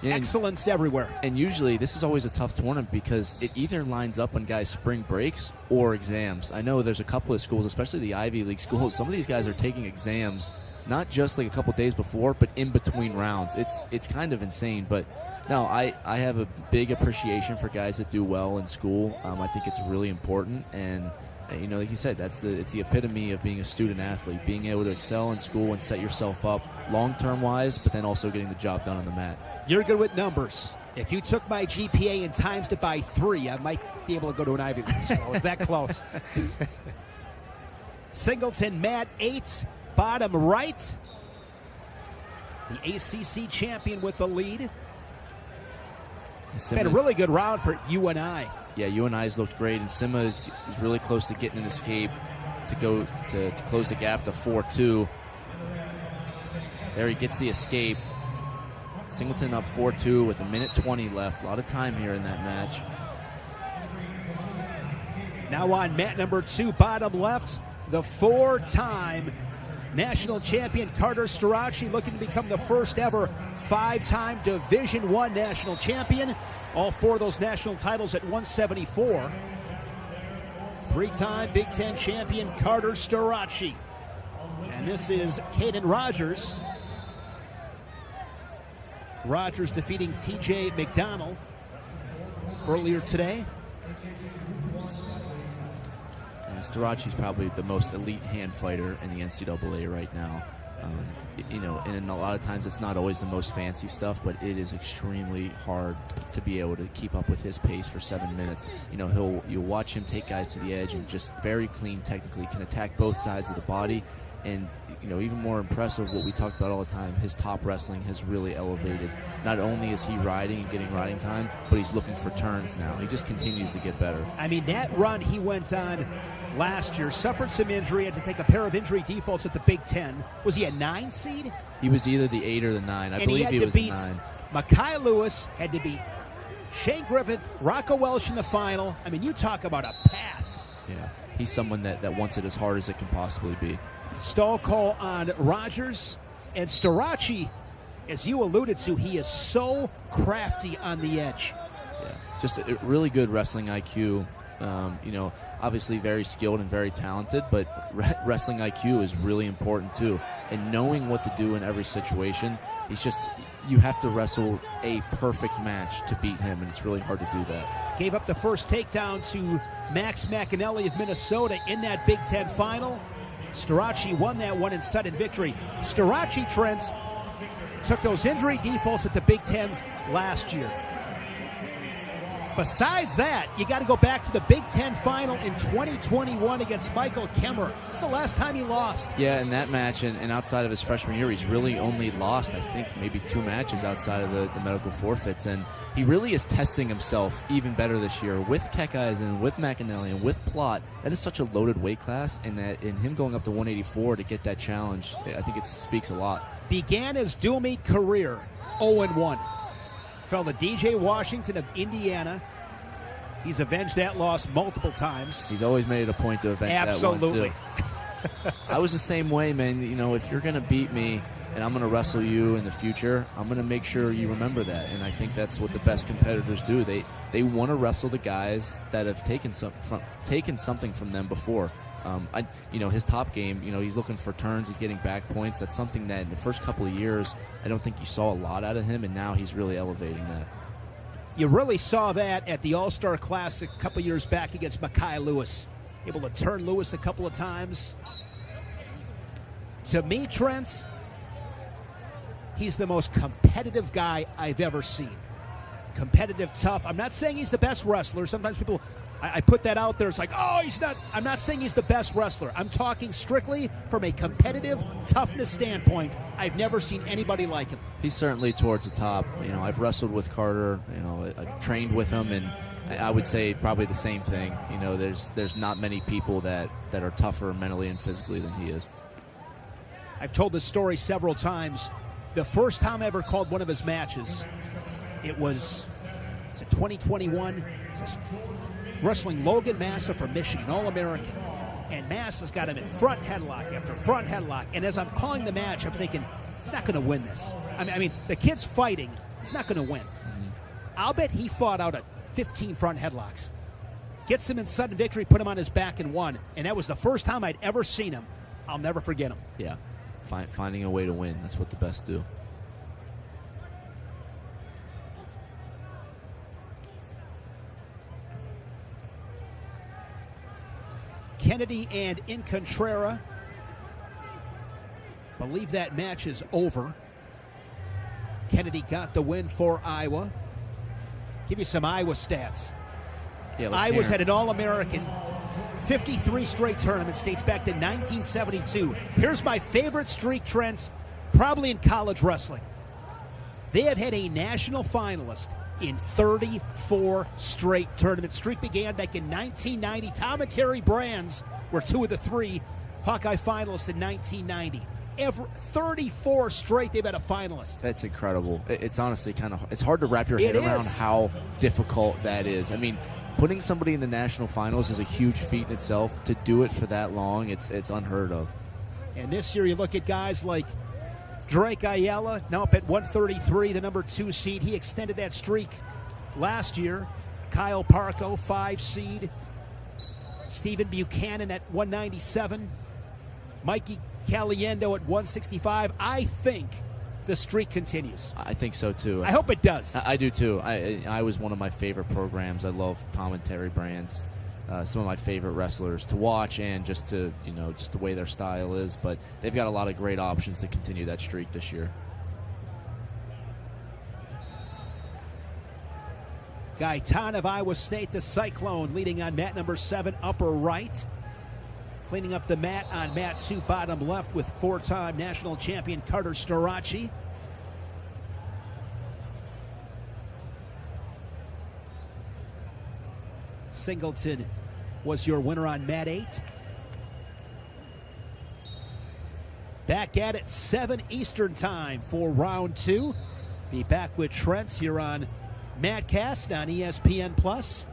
Yeah, excellence everywhere. And usually this is always a tough tournament because it either lines up on guys' spring breaks or exams. I know there's a couple of schools, especially the Ivy League schools, some of these guys are taking exams not just like a couple days before, but in between rounds. It's kind of insane, but no, I have a big appreciation for guys that do well in school. I think it's really important, and like you said, it's the epitome of being a student athlete, being able to excel in school and set yourself up long-term wise, but then also getting the job done on the mat. You're good with numbers. If you took my GPA and times it by 3, I might be able to go to an Ivy League school. I was that close. Singleton, mat 8, bottom right. The ACC champion with the lead. Had a really good round for UNI. Yeah, UNI's looked great, and Sima is really close to getting an escape to go to close the gap to 4-2. There he gets the escape. Singleton up 4-2 with 1:20 left. A lot of time here in that match. Now on mat number 2, bottom left, the 4-time national champion Carter STAROCCI, looking to become the first ever 5-time Division I national champion. All 4 of those national titles at 174. 3-time Big Ten champion Carter STAROCCI. And this is Caden Rogers. Rogers defeating TJ McDonald earlier today. STAROCCI's probably the most elite hand fighter in the NCAA right now. And a lot of times it's not always the most fancy stuff, but it is extremely hard to be able to keep up with his pace for 7 minutes. You'll watch him take guys to the edge and just very clean technically, can attack both sides of the body. And even more impressive, what we talk about all the time, his top wrestling has really elevated. Not only is he riding and getting riding time, but he's looking for turns now. He just continues to get better. I mean, that run he went on last year, suffered some injury, had to take a pair of injury defaults at the Big Ten. Was he a 9 seed? He was either the 8 or the 9. I believe he was the 9. Makai Lewis, had to beat Shane Griffith, Rocco Welsh in the final. I mean, you talk about a path. Yeah, he's someone that wants it as hard as it can possibly be. Stall call on Rogers. And STAROCCI, as you alluded to, he is so crafty on the edge. Yeah, just a really good wrestling IQ. Obviously very skilled and very talented, but wrestling IQ is really important too. And knowing what to do in every situation, you have to wrestle a perfect match to beat him, and it's really hard to do that. Gave up the first takedown to Max McAnally of Minnesota in that Big Ten final. STAROCCI won that one in sudden victory. STAROCCI, Trent, took those injury defaults at the Big Tens last year. Besides that, you got to go back to the Big Ten final in 2021 against Michael Kemmer. It's the last time he lost. Yeah, in that match, and outside of his freshman year, he's really only lost, I think, maybe 2 matches outside of the medical forfeits. And he really is testing himself even better this year with KECKISEN, with McAnally, and with Plott. That is such a loaded weight class, and that in him going up to 184 to get that challenge, I think it speaks a lot. Began his dual meet career 0-1. Fell to DJ Washington of Indiana. He's avenged that loss multiple times. He's always made it a point to avenge that one, too. I was the same way, man. If you're going to beat me and I'm going to wrestle you in the future, I'm going to make sure you remember that. And I think that's what the best competitors do. They want to wrestle the guys that have taken something from them before. His top game, he's looking for turns, he's getting back points. That's something that in the first couple of years, I don't think you saw a lot out of him, and now he's really elevating that. You really saw that at the All-Star Classic a couple years back against Mekhi Lewis. Able to turn Lewis a couple of times. To me, Trent, he's the most competitive guy I've ever seen. Competitive, tough. I'm not saying he's the best wrestler. Sometimes people, I put that out there. It's like, oh, he's not. I'm not saying he's the best wrestler. I'm talking strictly from a competitive toughness standpoint. I've never seen anybody like him. He's certainly towards the top. You know, I've wrestled with Carter. You know, I trained with him, and I would say probably the same thing. You know, there's not many people that are tougher mentally and physically than he is. I've told this story several times. The first time I ever called one of his matches, it was 2021. It's wrestling Logan Massa from Michigan, All-American. And Massa's got him in front headlock after front headlock. And as I'm calling the match, I'm thinking, he's not going to win this. I mean, the kid's fighting. He's not going to win. I'll bet he fought out at 15 front headlocks. Gets him in sudden victory, put him on his back and won. And that was the first time I'd ever seen him. I'll never forget him. Yeah, finding a way to win. That's what the best do. Kennedy and Incontrera. Believe that match is over. Kennedy got the win for Iowa. Give you some Iowa stats. Yeah, Iowa's had an All-American 53 straight tournaments, dates back to 1972. Here's my favorite streak, Trent, probably in college wrestling. They have had a national finalist in 34 straight tournaments. Streak began back in 1990. Tom and Terry Brands were two of the three Hawkeye finalists in 1990. 34 straight, they've had a finalist. That's incredible. It's honestly it's hard to wrap your head around how difficult that is. I mean, putting somebody in the national finals is a huge feat in itself. To do it for that long, it's unheard of. And this year you look at guys like Drake Ayala, now up at 133, the number 2 seed. He extended that streak last year. Kyle Parco, 5 seed. Stephen Buchanan at 197. Mikey Caliendo at 165. I think the streak continues. I think so too. I hope it does. I do too. I was one of my favorite programs. I love Tom and Terry Brands. Some of my favorite wrestlers to watch, and just the way their style is. But they've got a lot of great options to continue that streak this year. Gaitan of Iowa State, the Cyclone, leading on mat number 7, upper right. Cleaning up the mat on mat 2, bottom left, with 4-time national champion Carter STAROCCI. Singleton was your winner on mat 8. Back at it, 7 Eastern time for round 2. Be back with Trent here on Madcast on ESPN+.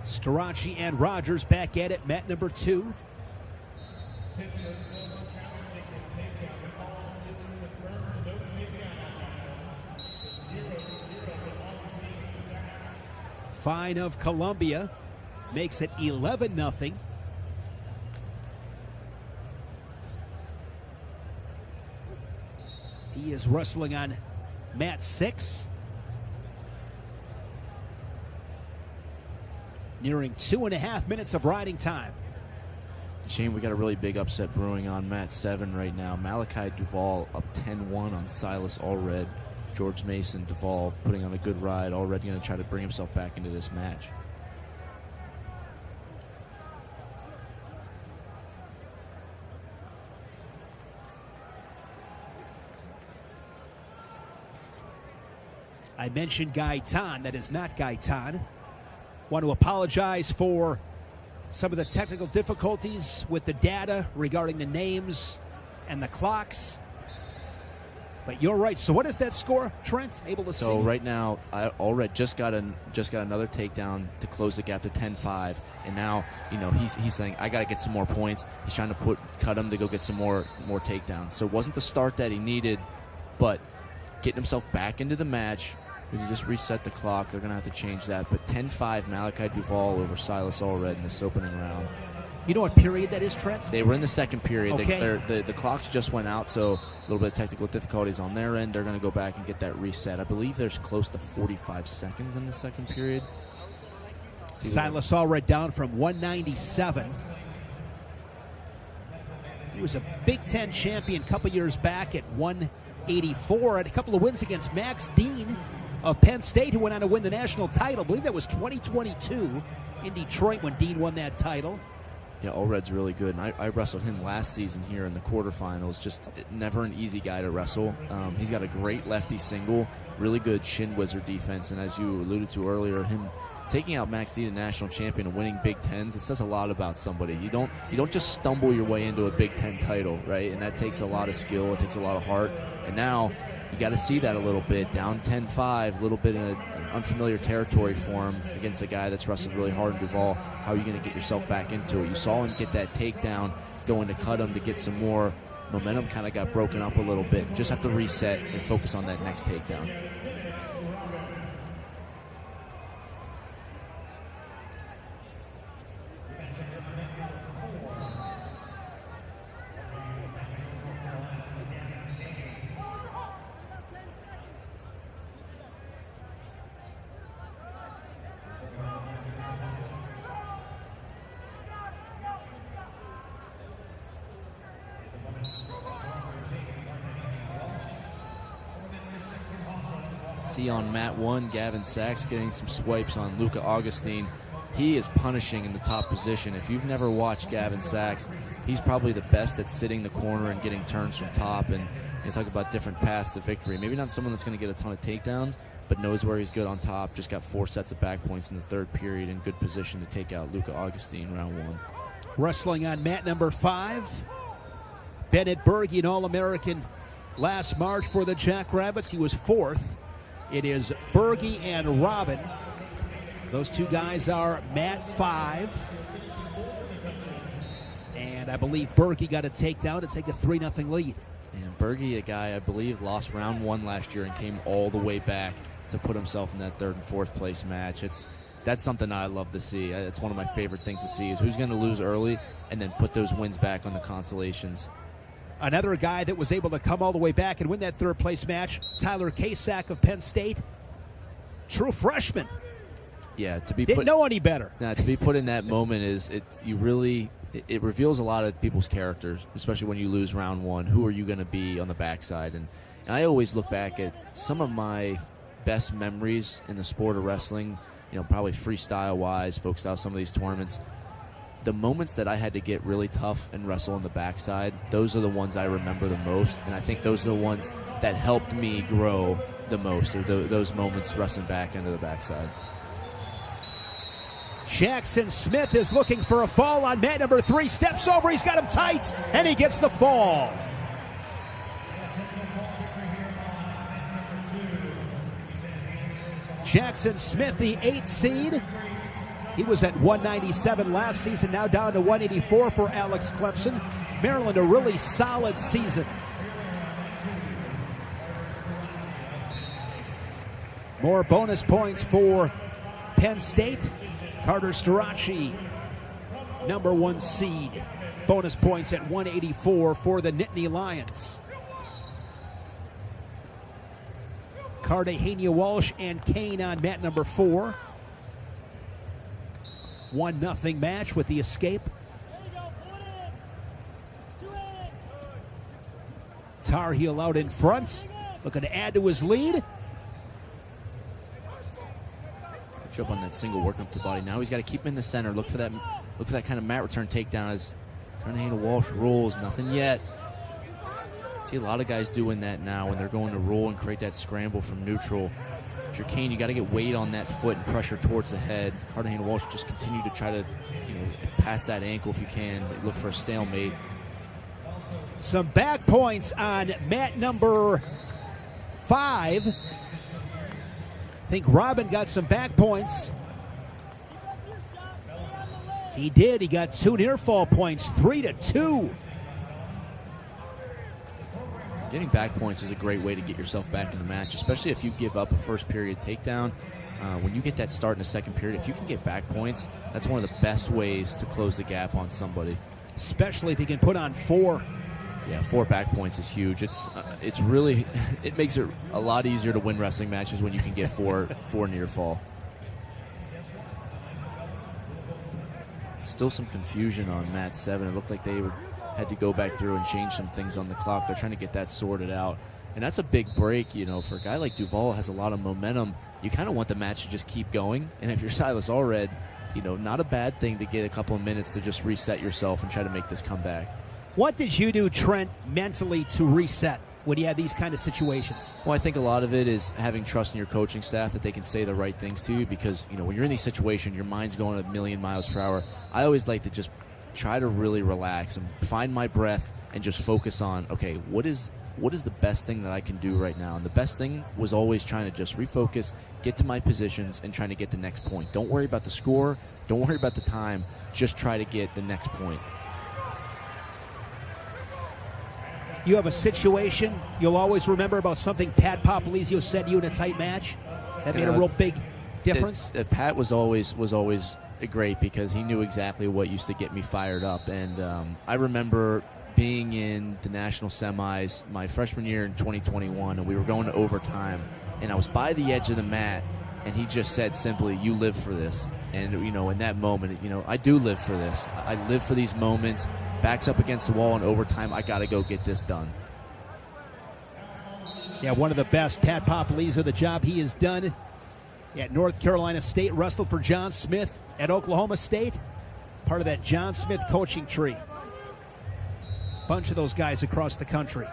STAROCCI and Rogers back at it, mat number 2. Fine of Columbia makes it 11-0. He is wrestling on mat 6. Nearing 2.5 minutes of riding time. Shane, we got a really big upset brewing on mat 7 right now. Malachi Duvall up 10-1 on Silas Allred. George Mason Duvall putting on a good ride. Allred going to try to bring himself back into this match. I mentioned Gaitan. That is not Gaitan. Want to apologize for some of the technical difficulties with the data regarding the names and the clocks. But you're right. So what is that score, Trent? Able to see? So right now, Allred just got another takedown to close the gap to 10-5, and now he's saying I got to get some more points. He's trying to cut him to go get some more takedowns. So it wasn't the start that he needed, but getting himself back into the match. We can just reset the clock. They're going to have to change that. But 10-5 Malachi Duvall over Silas Allred in this opening round. You know what period that is, Trent? They were in the second period. Okay. The clocks just went out, so a little bit of technical difficulties on their end. They're going to go back and get that reset. I believe there's close to 45 seconds in the second period. Silas Allred down from 197. He was a Big Ten champion a couple years back at 184. Had a couple of wins against Max Dean of Penn State, who went on to win the national title. I believe that was 2022 in Detroit when Dean won that title. Yeah, Allred's really good, and I wrestled him last season here in the quarterfinals. Just never an easy guy to wrestle. He's got a great lefty single, really good shin wizard defense, and as you alluded to earlier, him taking out Max Dean, a national champion, and winning Big Tens, it says a lot about somebody. You don't just stumble your way into a Big Ten title, right? And that takes a lot of skill, it takes a lot of heart, and now you got to see that a little bit. Down 10-5, a little bit in an unfamiliar territory for him against a guy that's wrestled really hard in Duvall. How are you going to get yourself back into it? You saw him get that takedown, going to cut him to get some more momentum. Kind of got broken up a little bit. Just have to reset and focus on that next takedown. See on mat 1, Gavin Sachs getting some swipes on Luca Augustine. He is punishing in the top position. If you've never watched Gavin Sachs, he's probably the best at sitting the corner and getting turns from top. And you talk about different paths to victory. Maybe not someone that's going to get a ton of takedowns, but knows where he's good on top. Just got 4 sets of back points in the third period, in good position to take out Luca Augustine round 1. Wrestling on mat number 5, Bennett Berge, an All-American last March for the Jackrabbits. He was 4th. It is Berge and Robin. Those two guys are mat 5. And I believe Berge got a takedown to take a 3-0 lead. And Berge, a guy I believe lost round 1 last year and came all the way back to put himself in that 3rd and 4th place match. That's something I love to see. It's one of my favorite things to see, is who's going to lose early and then put those wins back on the consolations. Another guy that was able to come all the way back and win that 3rd place match, Tyler Kasak of Penn State. True freshman. Yeah, to be didn't know any better. To be put in that moment it reveals a lot of people's characters, especially when you lose round 1. Who are you going to be on the backside? And I always look back at some of my best memories in the sport of wrestling, probably freestyle-wise, folk style, some of these tournaments. The moments that I had to get really tough and wrestle on the backside, those are the ones I remember the most, and I think those are the ones that helped me grow the most, or those moments wrestling back into the backside. Jackson Smith is looking for a fall on mat number 3, steps over, he's got him tight, and he gets the fall. Jackson Smith, the 8th seed. He was at 197 last season, now down to 184 for Alex Clemson. Maryland, a really solid season. More bonus points for Penn State. Carter STAROCCI, number 1 seed. Bonus points at 184 for the Nittany Lions. Cartagena Walsh and Kane on mat number 4. 1-0 match with the escape. Tar Heel out in front, looking to add to his lead. Good job on that single, working up the body. Now he's got to keep him in the center. Look for that kind of mat return takedown as Cartagena Walsh rolls. Nothing yet. See a lot of guys doing that now when they're going to roll and create that scramble from neutral. With your cane, you got to get weight on that foot and pressure towards the head. Cartagena Walsh just continue to try to, pass that ankle if you can. Look for a stalemate. Some back points on mat number 5. I think Robin got some back points. He did. He got 2 near fall points, 3-2. Getting back points is a great way to get yourself back in the match, especially if you give up a first period takedown. When you get that start in the second period, if you can get back points, that's one of the best ways to close the gap on somebody. Especially if he can put on 4. Yeah, 4 back points is huge. It's really, it makes it a lot easier to win wrestling matches when you can get 4 near fall. Still some confusion on mat 7. It looked like they had to go back through and change some things on the clock. They're trying to get that sorted out. And that's a big break, for a guy like Duval has a lot of momentum. You kind of want the match to just keep going. And if you're Silas Allred, not a bad thing to get a couple of minutes to just reset yourself and try to make this comeback. What did you do, Trent, mentally to reset when you had these kind of situations? Well, I think a lot of it is having trust in your coaching staff that they can say the right things to you, because, when you're in these situations, your mind's going a million miles per hour. I always like to just try to really relax and find my breath and just focus on, okay, what is the best thing that I can do right now? And the best thing was always trying to just refocus, get to my positions, and trying to get the next point. Don't worry about the score. Don't worry about the time. Just try to get the next point. You have a situation you'll always remember about something Pat Popolizio said to you in a tight match that made a real big difference? Pat was always great, because he knew exactly what used to get me fired up. And I remember being in the national semis my freshman year in 2021, and we were going to overtime, and I was by the edge of the mat, and he just said simply, "You live for this." And in that moment, I do live for this. I live for these moments. Backs up against the wall in overtime, I got to go get this done. Yeah, one of the best, Pat Popolizio, the job he has done at North Carolina State, wrestled for John Smith at Oklahoma State, part of that John Smith coaching tree. Bunch of those guys across the country.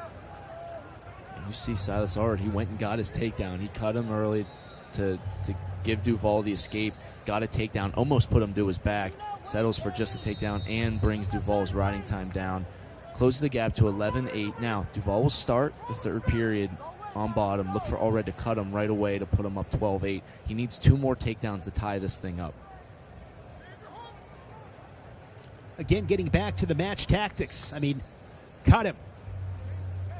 You see Silas Allred, he went and got his takedown. He cut him early to give Duval the escape, got a takedown, almost put him to his back, settles for just a takedown, and brings Duval's riding time down. Closes the gap to 11-8. Now, Duval will start the third period on bottom. Look for Allred to cut him right away to put him up 12-8. He needs 2 more takedowns to tie this thing up. Again, getting back to the match tactics. I mean, cut him.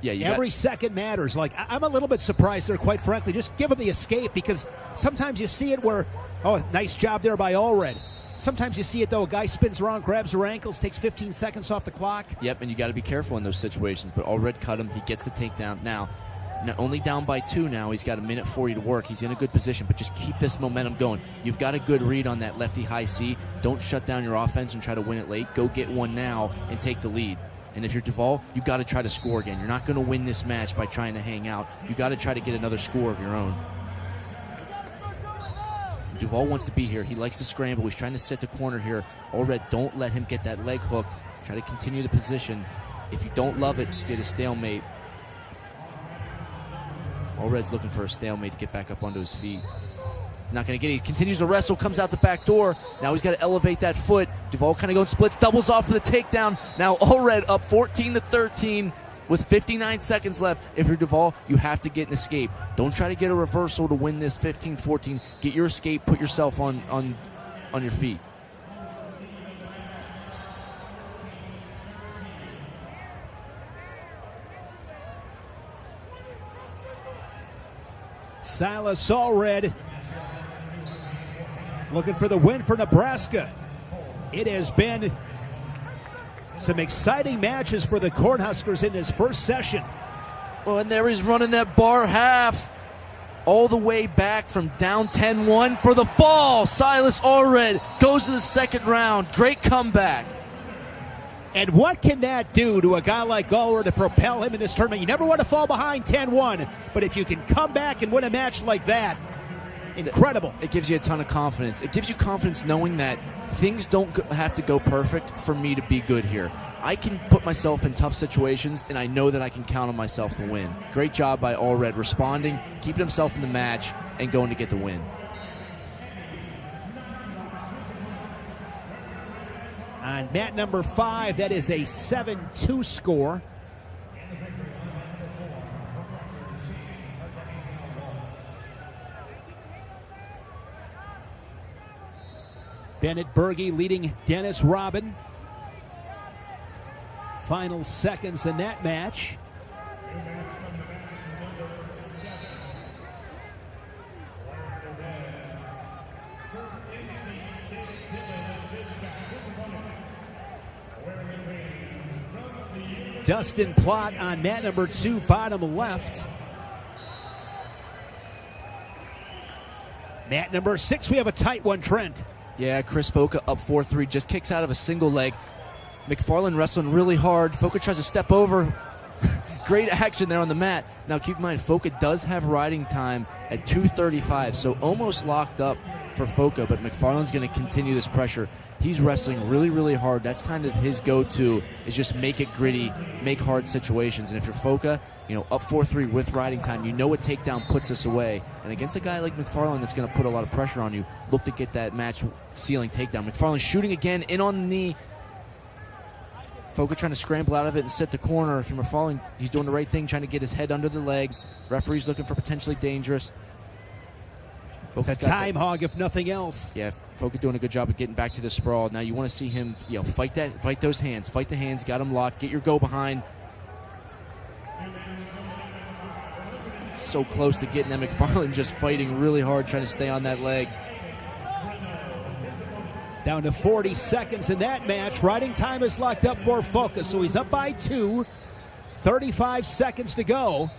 Yeah, every second matters. Like, I'm a little bit surprised there, quite frankly. Just give him the escape, because sometimes you see it where, oh, nice job there by Allred. Sometimes you see it, though, a guy spins around, grabs her ankles, takes 15 seconds off the clock. Yep, and you got to be careful in those situations. But Allred cut him. He gets the takedown. Now, not only down by 2 now, he's got a minute 40 to work. He's in a good position, but just keep this momentum going. You've got a good read on that lefty high C. Don't shut down your offense and try to win it late. Go get one now and take the lead. And if you're Duval, you got to try to score again. You're not going to win this match by trying to hang out. You got to try to get another score of your own. Duval wants to be here. He likes to scramble. He's trying to set the corner here. Allred, don't let him get that leg hooked. Try to continue the position. If you don't love it, get a stalemate. Allred's looking for a stalemate to get back up onto his feet. He's not going to get it. He continues to wrestle, comes out the back door. Now he's got to elevate that foot. Duval kind of going splits, doubles off for the takedown. Now Allred up 14-13 with 59 seconds left. If you're Duval, you have to get an escape. Don't try to get a reversal to win this 15-14. Get your escape, put yourself on your feet. Silas Allred looking for the win for Nebraska. It has been some exciting matches for the Cornhuskers in this first session. Oh, and there he's running that bar half all the way back from down 10-1 for the fall. Silas Allred goes to the second round. Great comeback. And what can that do to a guy like Allred to propel him in this tournament? You never want to fall behind 10-1, but if you can come back and win a match like that, incredible. It gives you a ton of confidence. It gives you confidence knowing that things don't have to go perfect for me to be good here. I can put myself in tough situations, and I know that I can count on myself to win. Great job by Allred responding, keeping himself in the match, and going to get the win. On mat number 5, that is a 7-2 score. Bennett Berge leading Dennis Robin. Final seconds in that match. Dustin Plott on mat number 2, bottom left. Mat number 6, we have a tight one, Trent. Yeah, Chris Foca up 4-3, just kicks out of a single leg. McFarland wrestling really hard. Foca tries to step over. Great action there on the mat. Now keep in mind, Foca does have riding time at 2:35, so almost locked up for Foca, but McFarland's going to continue this pressure. He's wrestling really, really hard. That's kind of his go-to, is just make it gritty, make hard situations. And if you're Foca, you know, up 4-3 with riding time, you know a takedown puts us away. And against a guy like McFarland that's going to put a lot of pressure on you, look to get that match-sealing takedown. McFarland shooting again, in on the knee. Foca trying to scramble out of it and set the corner. If you're McFarland, he's doing the right thing, trying to get his head under the leg. Referee's looking for potentially dangerous. It's a time hog, if nothing else. Yeah, Foca doing a good job of getting back to the sprawl. Now you want to see him, you know, fight those hands, fight the hands, got him locked, get your go behind. So close to getting them. McFarland just fighting really hard, trying to stay on that leg. Down to 40 seconds in that match. Riding time is locked up for Foca, so he's up by 2. 35 seconds to go.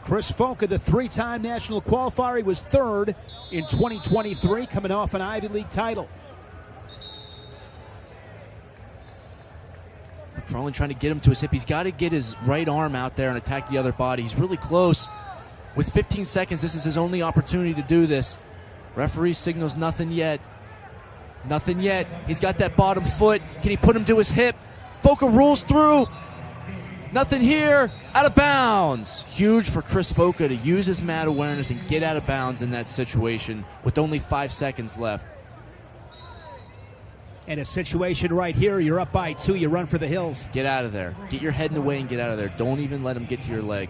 Chris Foca, the 3-time national qualifier, he was 3rd in 2023, coming off an Ivy League title. McFarland trying to get him to his hip. He's got to get his right arm out there and attack the other body. He's really close. With 15 seconds, this is his only opportunity to do this. Referee signals nothing yet. Nothing yet. He's got that bottom foot. Can he put him to his hip? Foca rolls through. Nothing here. Out of bounds. Huge for Chris Foca to use his mat awareness and get out of bounds in that situation with only 5 seconds left. And a situation right here, you're up by 2, you run for the hills. Get out of there. Get your head in the way and get out of there. Don't even let him get to your leg.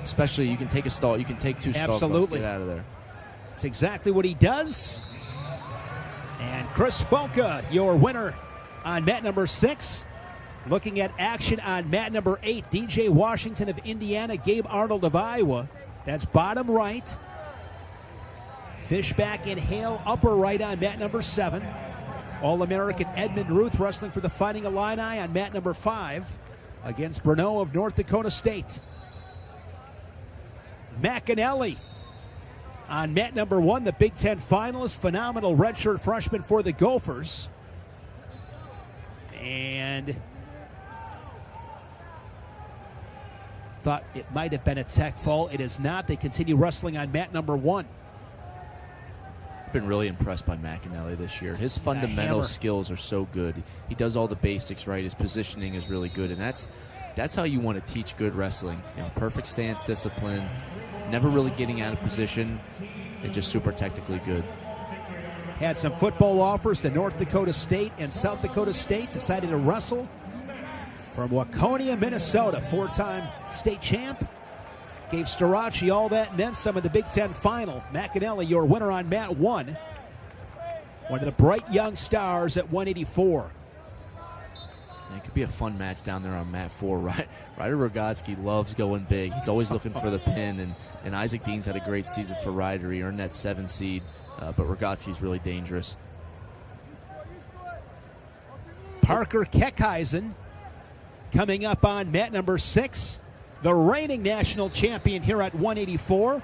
Especially, you can take a stall. You can take 2 stalls. Absolutely. Get out of there. That's exactly what he does. And Chris Foca, your winner on mat number 6. Looking at action on mat number 8, DJ Washington of Indiana, Gabe Arnold of Iowa. That's bottom right. Fishback and Hale, upper right on mat number 7. All-American Edmund Ruth wrestling for the Fighting Illini on mat number 5 against Bruneau of North Dakota State. McAnally on mat number 1, the Big Ten finalist, phenomenal redshirt freshman for the Gophers. And thought it might have been a tech fall. It is not. They continue wrestling on mat number 1. I've been really impressed by McAnally this year. His fundamental skills are so good. He does all the basics right. His positioning is really good, and that's how you want to teach good wrestling. You know, perfect stance, discipline, never really getting out of position, and just super technically good. Had some football offers to North Dakota State and South Dakota State. Decided to wrestle from Waconia, Minnesota. 4-time state champ. Gave STAROCCI all that and then some of the Big Ten final. McAnally, your winner on mat 1. One of the bright young stars at 184. It could be a fun match down there on mat 4. Ryder Rogotsky loves going big. He's always looking for the pin, and Isaac Dean's had a great season for Ryder. He earned that 7 seed, but Rogotsky's really dangerous. Parker Keckheisen coming up on mat number 6. The reigning national champion here at 184.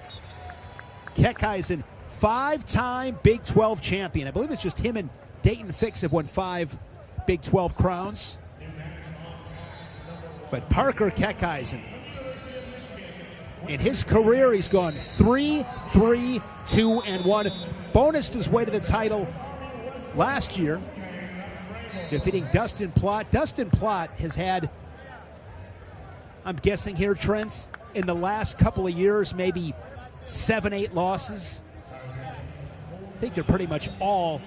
Keckheisen, 5-time Big 12 champion. I believe it's just him and Dayton Fix have won 5 Big 12 crowns. But Parker Keckheisen, in his career, he's gone 3-3-2-1. Bonused his way to the title last year, defeating Dustin Plott. Dustin Plott has had, I'm guessing here, Trent, in the last couple of years, maybe 7-8 losses. I think they're pretty much all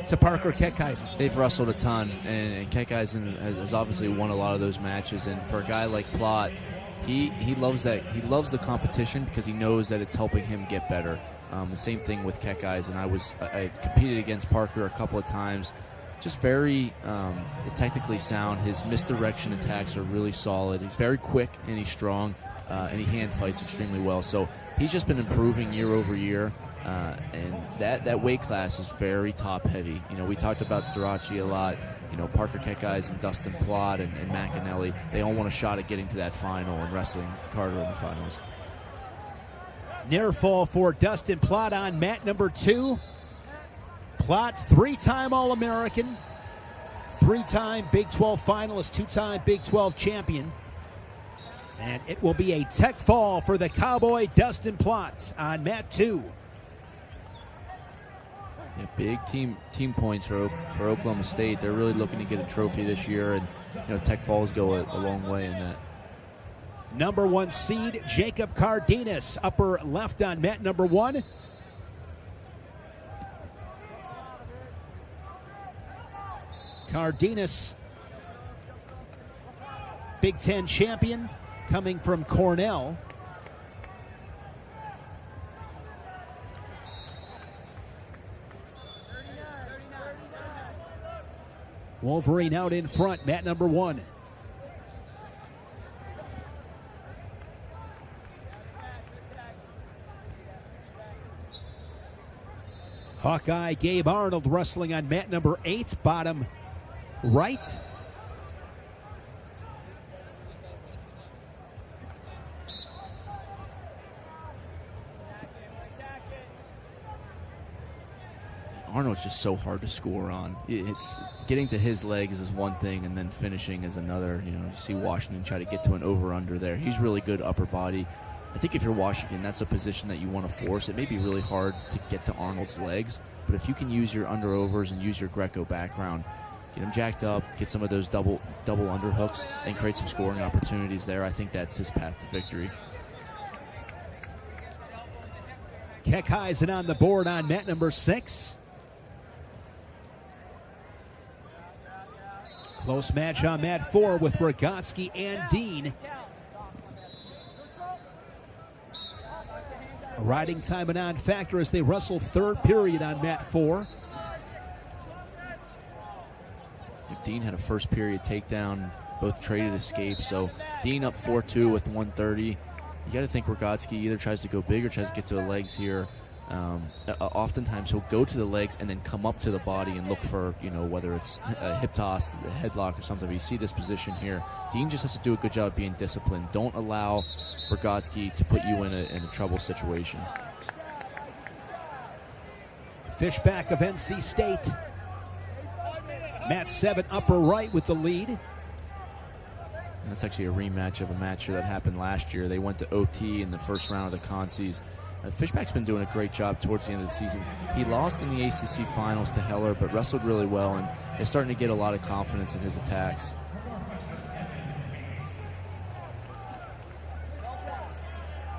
to Parker KECKISEN. They've wrestled a ton, and KECKISEN has obviously won a lot of those matches. And for a guy like Plott, he loves that. He loves the competition because he knows that it's helping him get better. The same thing with KECKISEN. I competed against Parker a couple of times. Just very technically sound. His misdirection attacks are really solid. He's very quick and he's strong, and he hand fights extremely well. So he's just been improving year over year. And that weight class is very top heavy. You know, we talked about STAROCCI a lot. You know, Parker KECKISEN, Dustin Plott, and McAnally, they all want a shot at getting to that final and wrestling Carter in the finals. Near fall for Dustin Plott on mat number 2. Plott, 3-time All-American, 3-time Big 12 finalist, 2-time Big 12 champion. And it will be a tech fall for the Cowboy Dustin Plott on mat 2. Yeah, big team points for Oklahoma State. They're really looking to get a trophy this year, and you know, tech falls go a long way in that. Number 1 seed, Jacob Cardenas, upper left on mat number 1. Cardenas, Big Ten champion, coming from Cornell. Wolverine out in front, mat number 1. Hawkeye Gabe Arnold wrestling on mat number 8, bottom right. Arnold's just so hard to score on. It's getting to his legs is one thing, and then finishing is another. You know, you see Washington try to get to an over-under there. He's really good upper body. I think if you're Washington, that's a position that you want to force. It may be really hard to get to Arnold's legs, but if you can use your under-overs and use your Greco background, get him jacked up, get some of those double underhooks, and create some scoring opportunities there, I think that's his path to victory. KECKISEN on the board on mat number 6. Close match on mat 4 with Rogotsky and Dean. Riding time and on factor as they wrestle third period on mat 4. Dean had a first period takedown, both traded escapes. So Dean up 4-2 with 130. You got to think Rogotsky either tries to go big or tries to get to the legs here. Oftentimes he'll go to the legs and then come up to the body and look for, you know, whether it's a hip toss, a headlock, or something. But you see this position here. Dean just has to do a good job of being disciplined. Don't allow Rogotsky to put you in a trouble situation. Fishback of NC State. Mat 7 upper right with the lead. That's actually a rematch of a match that happened last year. They went to OT in the first round of the Concies. Fishback's been doing a great job towards the end of the season. He lost in the ACC finals to Heller, but wrestled really well and is starting to get a lot of confidence in his attacks.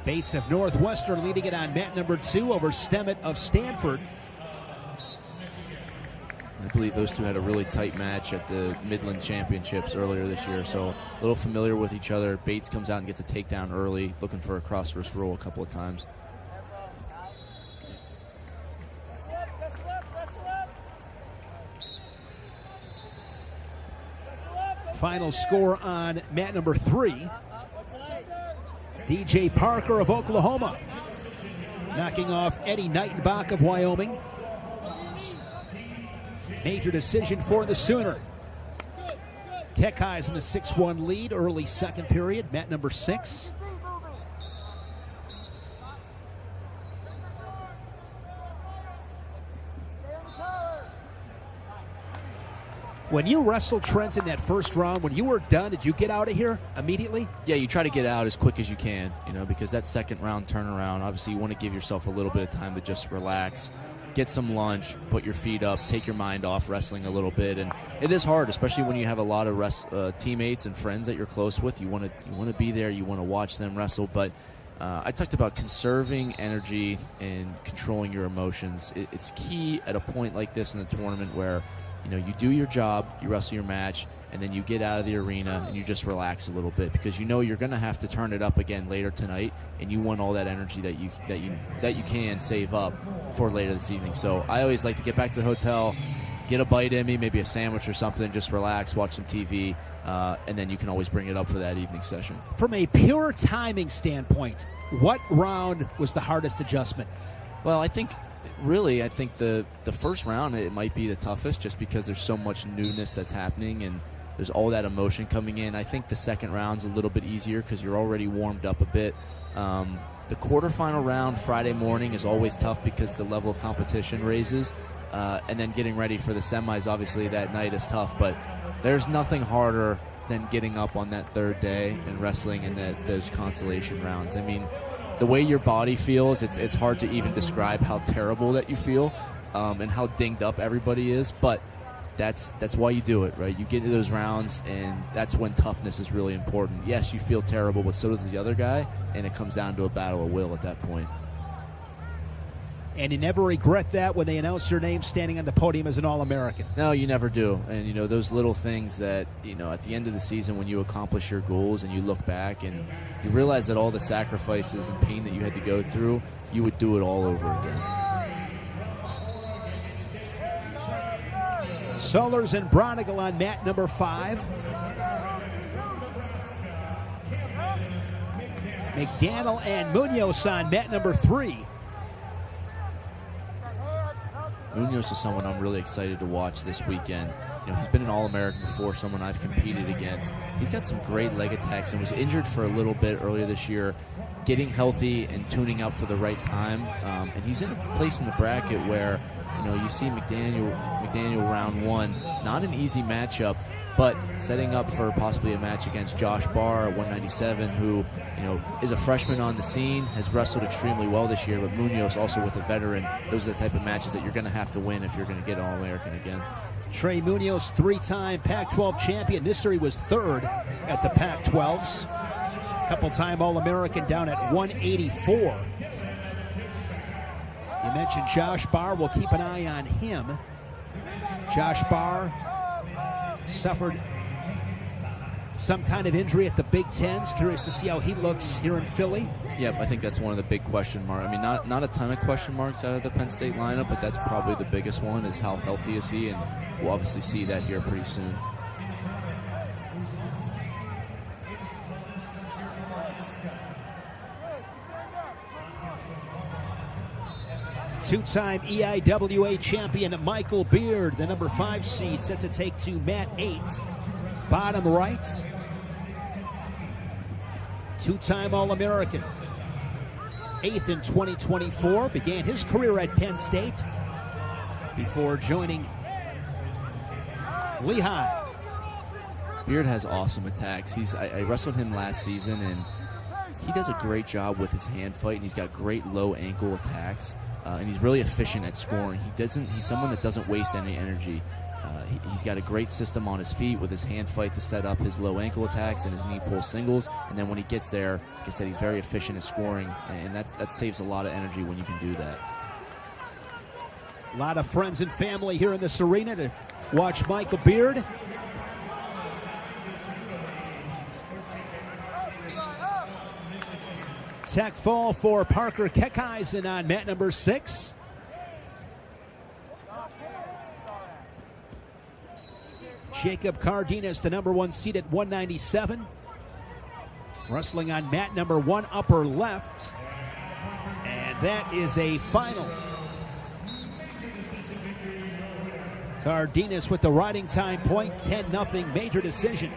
Bates of Northwestern leading it on mat number 2 over Stemmet of Stanford. I believe those two had a really tight match at the Midland Championships earlier this year, so a little familiar with each other. Bates comes out and gets a takedown early, looking for a cross-wrist roll a couple of times. Final score on mat number 3. DJ Parker of Oklahoma knocking off Eddie Knightenbach of Wyoming. Major decision for the Sooner. KECKISEN in a 6-1 lead, early second period, mat number 6. When you wrestled Trent in that first round, when you were done, did you get out of here immediately? Yeah, you try to get out as quick as you can, you know, because that second round turnaround, obviously you want to give yourself a little bit of time to just relax, get some lunch, put your feet up, take your mind off wrestling a little bit. And it is hard, especially when you have a lot of teammates and friends that you're close with. You want to be there, you want to watch them wrestle, but I talked about conserving energy and controlling your emotions. It's key at a point like this in the tournament where, you know, you do your job, you wrestle your match, and then you get out of the arena and you just relax a little bit, because you know you're going to have to turn it up again later tonight, and you want all that energy that you can save up for later this evening. So I always like to get back to the hotel, get a bite in me, maybe a sandwich or something, just relax, watch some TV, and then you can always bring it up for that evening session. From a pure timing standpoint, what round was the hardest adjustment? Well, I think the first round, it might be the toughest, just because there's so much newness that's happening and there's all that emotion coming in. I think the second round's a little bit easier because you're already warmed up a bit. The quarterfinal round Friday morning is always tough because the level of competition raises, and then getting ready for the semis obviously that night is tough, but there's nothing harder than getting up on that third day and wrestling in those consolation rounds. I mean, the way your body feels, it's hard to even describe how terrible that you feel, and how dinged up everybody is, but that's why you do it, right? You get into those rounds, and that's when toughness is really important. Yes, you feel terrible, but so does the other guy, and it comes down to a battle of will at that point. And you never regret that when they announce your name standing on the podium as an All-American. No, you never do. And, you know, those little things that, you know, at the end of the season when you accomplish your goals and you look back and you realize that all the sacrifices and pain that you had to go through, you would do it all over again. Sollers and Bronigal on mat number 5. McDaniel and Munoz on mat number 3. Munoz is someone I'm really excited to watch this weekend. You know, he's been an All-American before, someone I've competed against. He's got some great leg attacks and was injured for a little bit earlier this year, getting healthy and tuning up for the right time. And he's in a place in the bracket where, you know, you see McDaniel round 1, not an easy matchup, but setting up for possibly a match against Josh Barr at 197, who, you know, is a freshman on the scene, has wrestled extremely well this year, but Munoz also with a veteran. Those are the type of matches that you're going to have to win if you're going to get an All-American again. Trey Munoz, 3-time Pac-12 champion. This year he was 3rd at the Pac-12s. Couple-time All-American down at 184. You mentioned Josh Barr. We'll keep an eye on him. Josh Barr suffered some kind of injury at the Big Tens. Curious to see how he looks here in Philly. Yep, I think that's one of the big question marks. I mean, not a ton of question marks out of the Penn State lineup, but that's probably the biggest one, is how healthy is he, and we'll obviously see that here pretty soon. Two-time EIWA champion Michael Beard, the number 5 seed, set to take to mat 8. Bottom right. Two-time All-American. 8th in 2024. Began his career at Penn State before joining Lehigh. Beard has awesome attacks. I wrestled him last season, and he does a great job with his hand fight, and he's got great low ankle attacks. And he's really efficient at scoring. He's someone that doesn't waste any energy. He's got a great system on his feet with his hand fight to set up his low ankle attacks and his knee pull singles. And then when he gets there, like I said, he's very efficient at scoring, and that saves a lot of energy when you can do that. A lot of friends and family here in this arena to watch Michael Beard. Tech fall for Parker KECKISEN on mat number 6. Jacob Cardenas, the number 1 seed at 197. Wrestling on mat number 1, upper left. And that is a final. Cardenas with the riding time point, 10-0, major decision.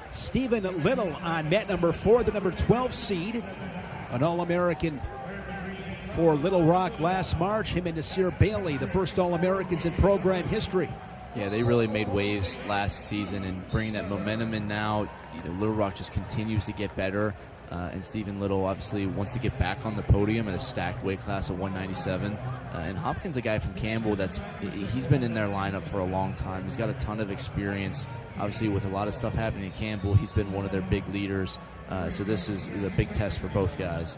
Stephen Little on mat number 4, the number 12 seed. An All-American for Little Rock last March. Him and Nasir Bailey, the first All-Americans in program history. Yeah, they really made waves last season and bringing that momentum in now. You know, Little Rock just continues to get better. And Stephen Little obviously wants to get back on the podium at a stacked weight class of 197. And Hopkins, a guy from Campbell, he's been in their lineup for a long time. He's got a ton of experience. Obviously, with a lot of stuff happening in Campbell, he's been one of their big leaders. So this is a big test for both guys.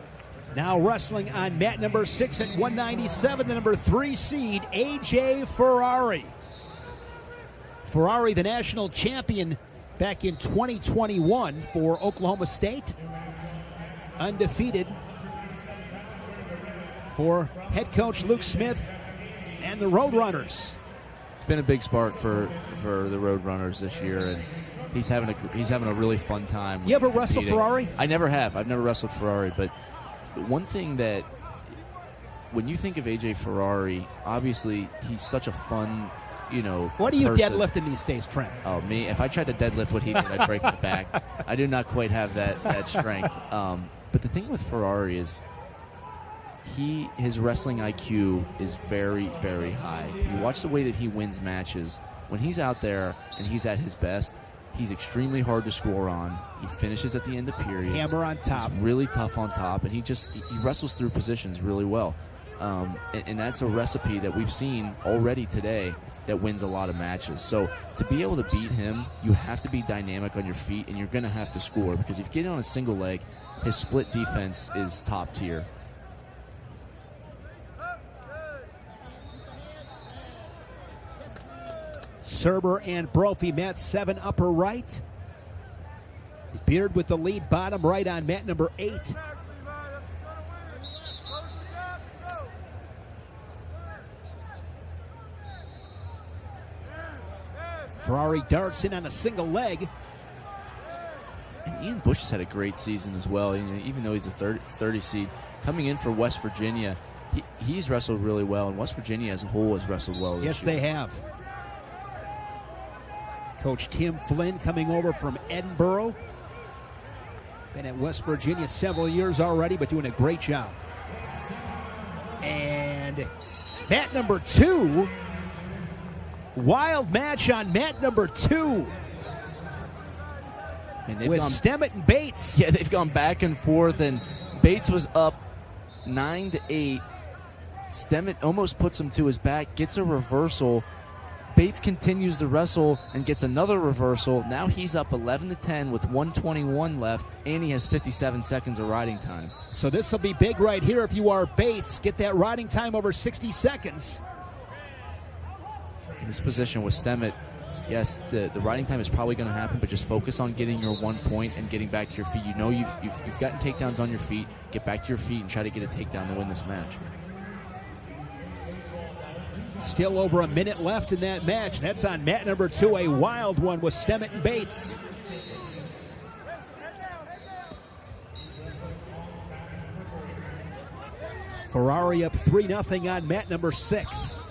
Now wrestling on mat number 6 at 197, the number 3 seed, AJ Ferrari. Ferrari, the national champion back in 2021 for Oklahoma State. Undefeated for head coach Luke Smith and the Roadrunners. It's been a big spark for the Roadrunners this year, and he's having a really fun time. You ever wrestle Ferrari? I never have. I've never wrestled Ferrari, but one thing that when you think of AJ Ferrari, obviously he's such a fun, What are you person. deadlifting these days, Trent? Oh, me? If I tried to deadlift what he did, I'd break my back. I do not quite have that strength. But the thing with Ferrari is his wrestling IQ is very, very high. You watch the way that he wins matches. When he's out there and he's at his best, he's extremely hard to score on. He finishes at the end of periods. Hammer on top. He's really tough on top, and he wrestles through positions really well. And that's a recipe that we've seen already today that wins a lot of matches. So to be able to beat him, you have to be dynamic on your feet, and you're going to have to score, because if you get on a single leg, his split defense is top tier. Serber and Brophy, mat 7 upper right. Beard with the lead bottom right on mat number 8. Ferrari darts in on a single leg. And Ian Bush has had a great season as well. Even though he's a 30 seed, coming in for West Virginia, he's wrestled really well, and West Virginia as a whole has wrestled well. Yes, they have. Coach Tim Flynn coming over from Edinburgh. Been at West Virginia several years already, but doing a great job. And mat number 2. Wild match on mat number 2. With Stemmet and Bates. Yeah, they've gone back and forth, and Bates was up 9-8. Stemmet almost puts him to his back, gets a reversal. Bates continues to wrestle and gets another reversal. Now he's up 11-10 with 1:21 left, and he has 57 seconds of riding time. So this will be big right here if you are Bates. Get that riding time over 60 seconds. In this position with Stemmet, yes, the riding time is probably going to happen, but just focus on getting your 1 point and getting back to your feet. You've gotten takedowns on your feet. Get back to your feet and try to get a takedown to win this match. Still over a minute left in that match. That's on mat number 2, a wild one with Stemmet and Bates. Ferrari up 3-0 on mat number 6.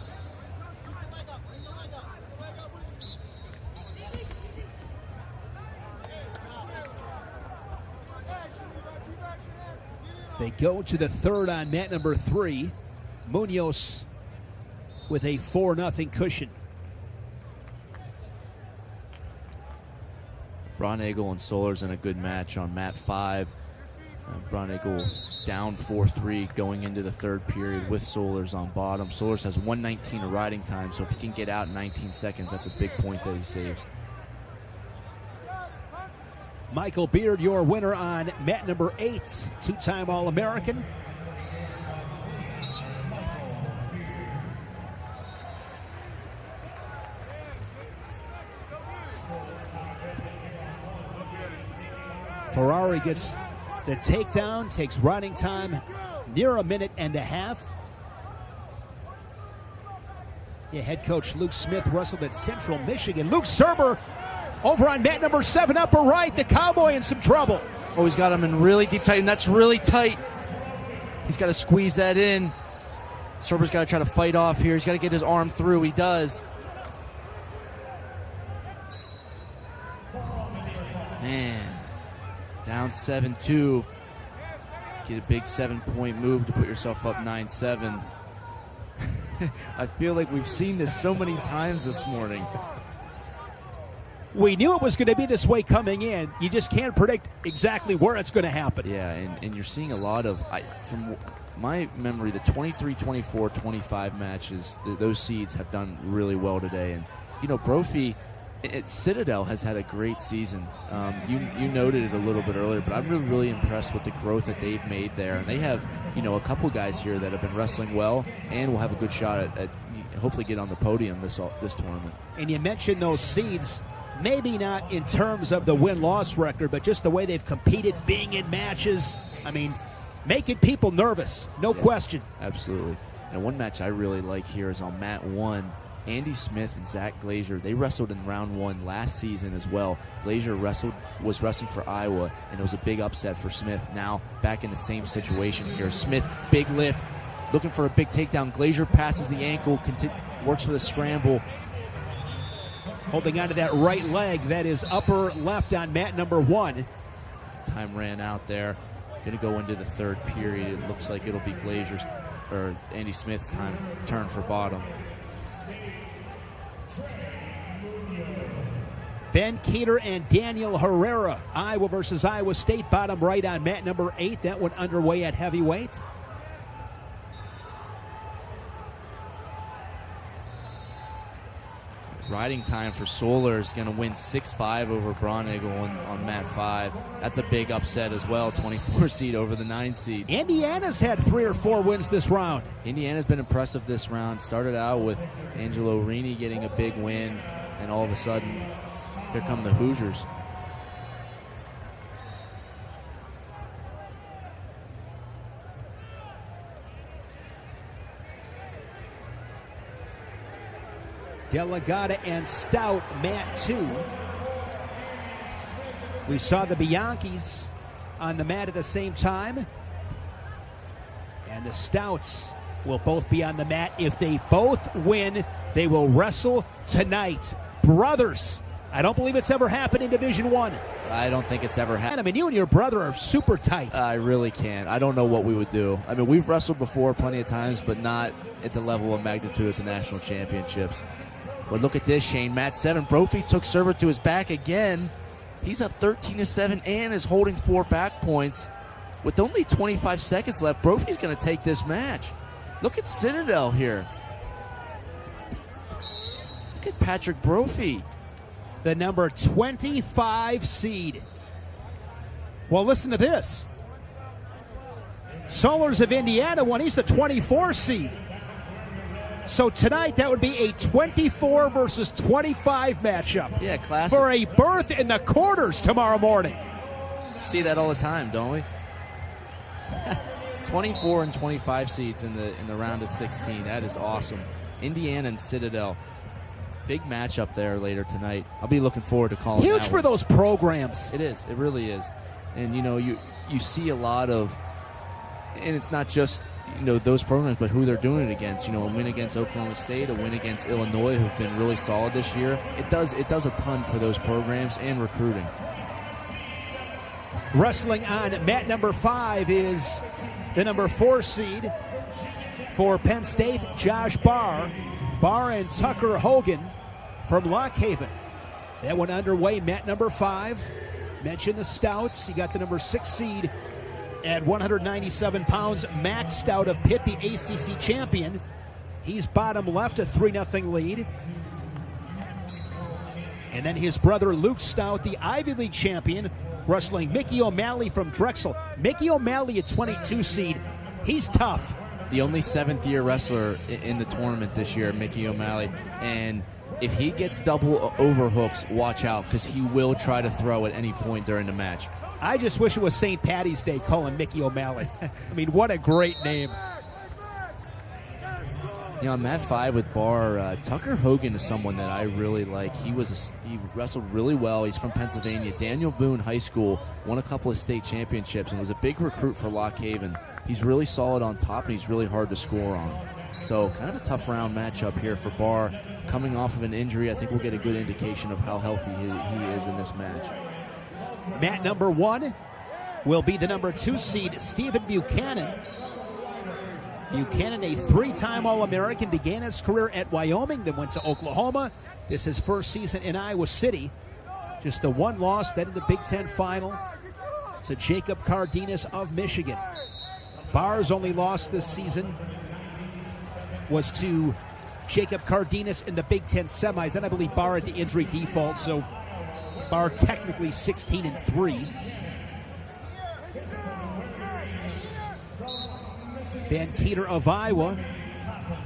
They go to the third on mat number 3. Munoz with a 4-0 cushion. Braunagel and Solar's in a good match on mat 5. Braunagel down 4-3 going into the third period with Solars on bottom. Solars has 1:19 of riding time, so if he can get out in 19 seconds, that's a big point that he saves. Michael Beard, your winner on mat number 8, 2-time All-American. Ferrari gets the takedown, takes riding time near a minute and a half. Yeah, head coach Luke Smith wrestled at Central Michigan. Luke Serber over on mat number 7 upper right. The Cowboy in some trouble. Oh, he's got him in really deep tight, and that's really tight. He's got to squeeze that in. Serber's got to try to fight off here. He's got to get his arm through. He does. Man. Down 7-2. Get a big 7-point move to put yourself up 9-7. I feel like we've seen this so many times this morning. we knew it was going to be this way coming in. You just can't predict exactly where it's going to happen. Yeah, and you're seeing a lot of, from my memory, the 23, 24, 25 matches, those seeds have done really well today. And, you know, Brophy at Citadel has had a great season. You noted it a little bit earlier, but I'm really impressed with the growth that they've made there. And they have, you know, a couple guys here that have been wrestling well and will have a good shot at hopefully get on the podium this tournament. And you mentioned those seeds, maybe not in terms of the win-loss record, but just the way they've competed, being in matches. I mean, making people nervous, no question. Absolutely. And one match I really like here is on mat 1. Andy Smith and Zach Glazier, they wrestled in round 1 last season as well. Glazier was wrestling for Iowa, and it was a big upset for Smith. Now back in the same situation here. Smith, big lift, looking for a big takedown. Glazier passes the ankle, works for the scramble. Holding onto that right leg, that is upper left on mat number 1. Time ran out there. Going to go into the third period. It looks like it'll be Glazier's or Andy Smith's turn for bottom. Ben Keeter and Daniel Herrera, Iowa versus Iowa State, bottom right on mat number 8. That one underway at heavyweight. Riding time for Solar is going to win 6-5 over Bronigal on mat 5. That's a big upset as well, 24 seed over the 9 seed. Indiana's had 3 or 4 wins this round. Indiana's been impressive this round. Started out with Angelo Rini getting a big win, and all of a sudden, here come the Hoosiers. Delegata and Stout, mat 2. We saw the Bianchis on the mat at the same time. And the Stouts will both be on the mat. If they both win, they will wrestle tonight. Brothers, I don't believe it's ever happened in Division I. I don't think it's ever happened. I mean, you and your brother are super tight. I really can't. I don't know what we would do. I mean, we've wrestled before plenty of times, but not at the level of magnitude at the national championships. But look at this, Shane. Mat 7. Brophy took server to his back again. He's up 13-7 and is holding 4 back points. With only 25 seconds left, Brophy's going to take this match. Look at Citadel here. Look at Patrick Brophy. The number 25 seed. Well, listen to this. Solars of Indiana won. He's the 24 seed. So tonight, that would be a 24 versus 25 matchup. Yeah, classic. For a berth in the quarters tomorrow morning. See that all the time, don't we? 24 and 25 seeds in the round of 16. That is awesome. Indiana and Citadel. Big matchup there later tonight. I'll be looking forward to calling Huge that for one. those programs. It is. It really is. And, you know, you see a lot of, and it's not just, you know, those programs, but who they're doing it against. You know, a win against Oklahoma State, a win against Illinois, who've been really solid this year. It does a ton for those programs and recruiting. Wrestling on mat number 5 is the number 4 seed for Penn State, Josh Barr. Barr and Tucker Hogan from Lock Haven. That one underway, mat number 5. Mention the Stouts. You got the number 6 seed at 197 pounds, Max Stout of Pitt, the ACC champion. He's bottom left, a 3-0 lead. And then his brother Luke Stout, the Ivy League champion, wrestling Mickey O'Malley from Drexel. Mickey O'Malley, a 22 seed. He's tough. The only 7th-year wrestler in the tournament this year, Mickey O'Malley. And if he gets double overhooks, watch out, because he will try to throw at any point during the match. I just wish it was St. Patty's Day calling Mickey O'Malley. I mean, what a great name. You know, on mat 5 with Barr, Tucker Hogan is someone that I really like. He wrestled really well. He's from Pennsylvania. Daniel Boone High School, won a couple of state championships and was a big recruit for Lock Haven. He's really solid on top, and he's really hard to score on. So kind of a tough round matchup here for Barr. Coming off of an injury, I think we'll get a good indication of how healthy he is in this match. Mat number 1 will be the number 2 seed, Stephen Buchanan. Buchanan, a 3-time All-American, began his career at Wyoming, then went to Oklahoma. This is his first season in Iowa City. Just the one loss, then in the Big Ten final to Jacob Cardenas of Michigan. Barr's only loss this season was to Jacob Cardenas in the Big Ten semis. Then I believe Barr had the injury default, so Barr technically 16-3. Ben Keeter of Iowa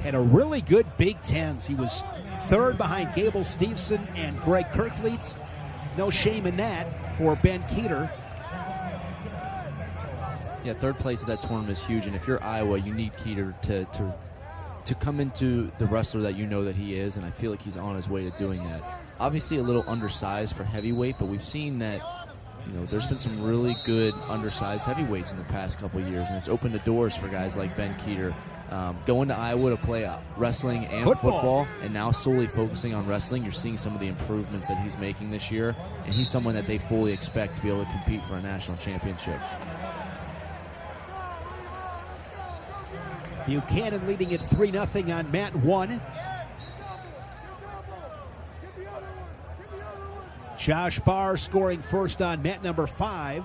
had a really good Big Tens. He was third behind Gable Steveson and Greg Kirkleitz. No shame in that for Ben Keeter. Yeah, third place at that tournament is huge, and if you're Iowa, you need Keeter to come into the wrestler that you know that he is, and I feel like he's on his way to doing that. Obviously a little undersized for heavyweight, but we've seen that, you know, there's been some really good undersized heavyweights in the past couple of years, and it's opened the doors for guys like Ben Keeter. Going to Iowa to play wrestling and football, and now solely focusing on wrestling, you're seeing some of the improvements that he's making this year, and he's someone that they fully expect to be able to compete for a national championship. Buchanan leading it 3-0 on mat 1. Josh Barr scoring first on mat number 5.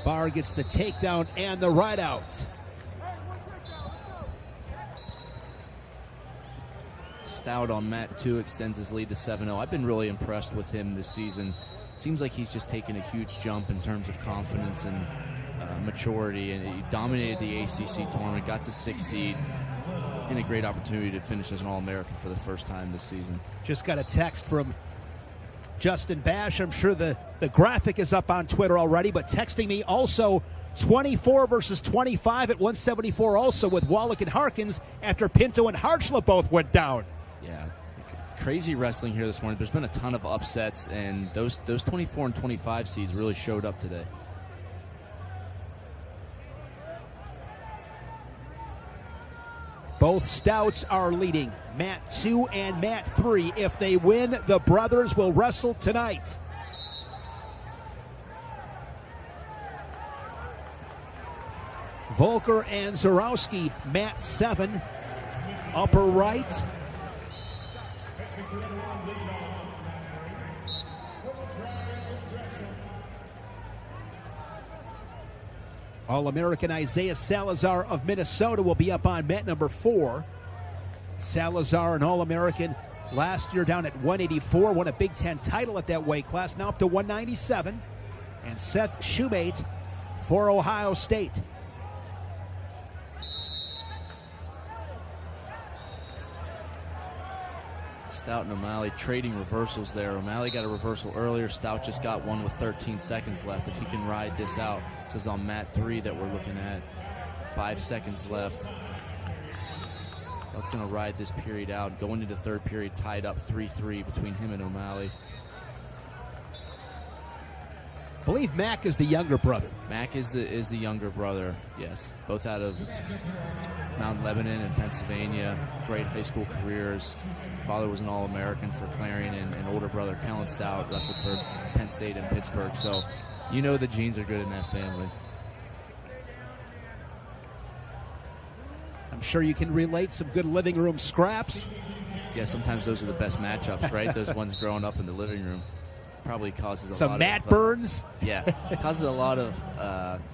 Barr gets the takedown and the ride out. Stout on mat 2 extends his lead to 7-0. I've been really impressed with him this season. Seems like he's just taken a huge jump in terms of confidence and maturity, and he dominated the ACC tournament, got the 6th seed, and a great opportunity to finish as an All-American for the first time this season. Just got a text from Justin Bash. I'm sure the graphic is up on Twitter already, but texting me also 24 versus 25 at 174 also with Wallach and Harkins after Pinto and Harchla both went down. Yeah, crazy wrestling here this morning. There's been a ton of upsets, and those 24 and 25 seeds really showed up today. Both Stouts are leading mat 2 and mat 3. If they win, the brothers will wrestle tonight. Volker and Zarowski, mat 7, upper right. All-American Isaiah Salazar of Minnesota will be up on mat number 4. Salazar, an All-American last year down at 184, won a Big Ten title at that weight class, now up to 197. And Seth Shoemate for Ohio State. Stout and O'Malley trading reversals there. O'Malley got a reversal earlier. Stout just got one with 13 seconds left. If he can ride this out, this is on mat 3 that we're looking at. 5 seconds left. Stout's going to ride this period out. Going into third period, tied up 3-3 between him and O'Malley. I believe Mac is the younger brother. Mac is the younger brother, yes. Both out of Mount Lebanon and Pennsylvania. Great high school careers. Father was an All-American for Clarion, and older brother, Kellen Stout, wrestled for Penn State and Pittsburgh. So you know the genes are good in that family. I'm sure you can relate some good living room scraps. Yeah, sometimes those are the best matchups, right? Those ones growing up in the living room. Probably causes a some lot Matt of... Burns? Yeah, causes a lot of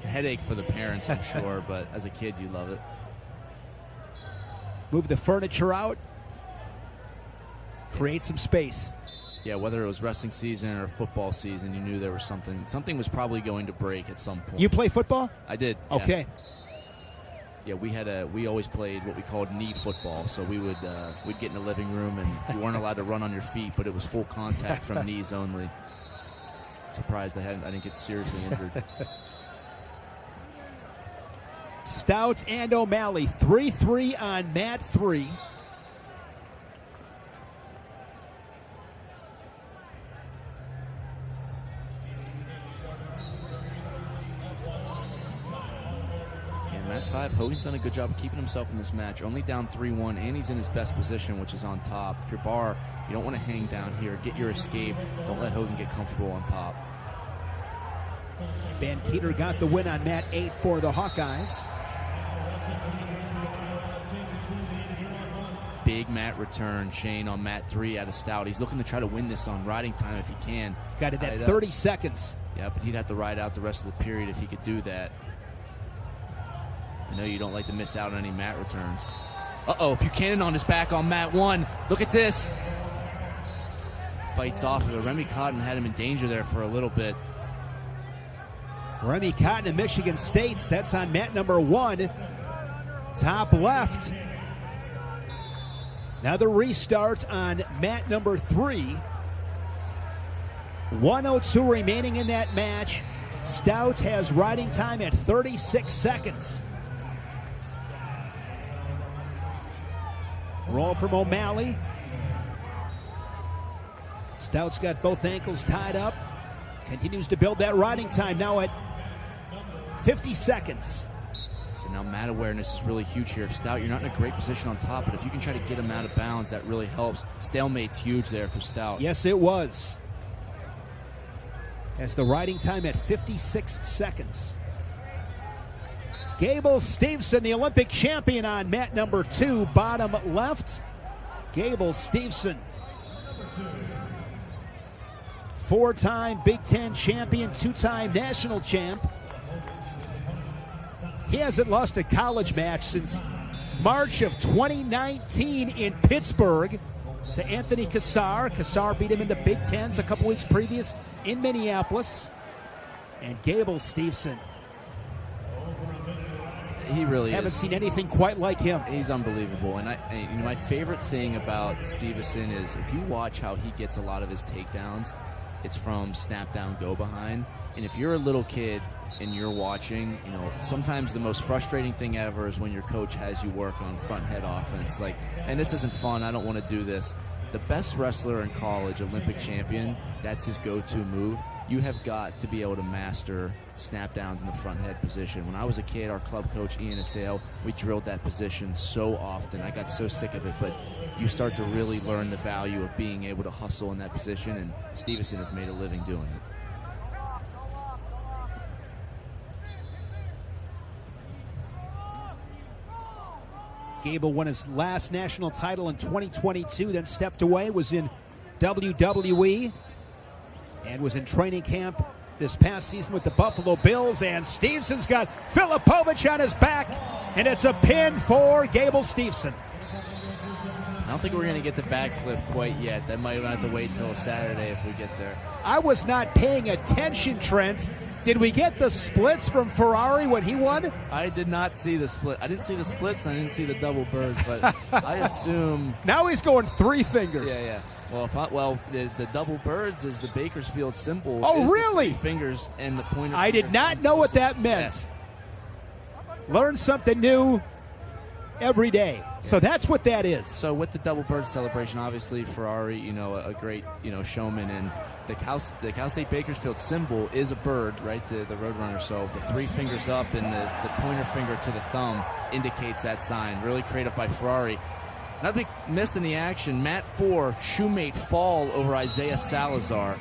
headache for the parents, I'm sure, but as a kid, you love it. Move the furniture out. Create some space. Yeah, whether it was wrestling season or football season, you knew there was something was probably going to break at some point. You play football? I did. Okay. Yeah, we always played what we called knee football. So we'd get in the living room, and you weren't allowed to run on your feet, but it was full contact from knees only. Surprised I didn't get seriously injured. Stout and O'Malley, 3-3 on mat 3. Mat 5, Hogan's done a good job of keeping himself in this match. Only down 3-1, and he's in his best position, which is on top. If you're Barr, you don't want to hang down here. Get your escape. Don't let Hogan get comfortable on top. Ben Keeter got the win on mat 8 for the Hawkeyes. Big mat return, Shane, on mat 3 out of Stout. He's looking to try to win this on riding time if he can. He's got it at 30 seconds. Yeah, but he'd have to ride out the rest of the period if he could do that. I know you don't like to miss out on any mat returns. Uh-oh, Buchanan on his back on mat 1. Look at this. Fights off of it. Remy Cotton had him in danger there for a little bit. Remy Cotton of Michigan State. That's on mat number 1. Top left. Now the restart on mat number 3. 1:02 remaining in that match. Stout has riding time at 36 seconds. Roll from O'Malley. Stout's got both ankles tied up. Continues to build that riding time now at 50 seconds. So now mat awareness is really huge here. If Stout, you're not in a great position on top, but if you can try to get him out of bounds, that really helps. Stalemate's huge there for Stout. Yes, it was. As the riding time at 56 seconds. Gable Stevenson, the Olympic champion, on mat number 2, bottom left. Gable Stevenson. 4-time Big Ten champion, 2-time national champ. He hasn't lost a college match since March of 2019 in Pittsburgh to Anthony Cassar. Cassar beat him in the Big Tens a couple weeks previous in Minneapolis. And Gable Stevenson. He really Haven't is. seen anything quite like him. He's unbelievable. And you know, my favorite thing about Stevenson is if you watch how he gets a lot of his takedowns, it's from snap down, go behind. And if you're a little kid and you're watching, you know, sometimes the most frustrating thing ever is when your coach has you work on front head offense. Like, and this isn't fun, I don't want to do this. The best wrestler in college, Olympic champion, that's his go-to move. You have got to be able to master snap downs in the front head position. When I was a kid, our club coach, Ian Assail, we drilled that position so often. I got so sick of it, but you start to really learn the value of being able to hustle in that position, and Stevenson has made a living doing it. Gable won his last national title in 2022, then stepped away, was in WWE, and was in training camp this past season with the Buffalo Bills. And Stevenson's got Filipovich on his back, and it's a pin for Gable Stevenson. I don't think we're going to get the backflip quite yet. That might have to wait till Saturday if we get there. I was not paying attention, Trent. Did we get the splits from Ferrari when he won? I did not see the split. I didn't see the splits, and I didn't see the double birds, but I assume... Now he's going 3 fingers. Yeah. Well, the double birds is the Bakersfield symbol. Oh, is the really? 3 fingers and the pointer. I did not know what that meant. Yeah. Learn something new every day. So that's what that is. So with the double bird celebration, obviously Ferrari, you know, a great, you know, showman, and the Cal State Bakersfield symbol is a bird, right? The Roadrunner. So the 3 fingers up and the pointer finger to the thumb indicates that sign. Really creative by Ferrari. Not to be missed in the action, mat 4, Shoemate fall over Isaiah Salazar.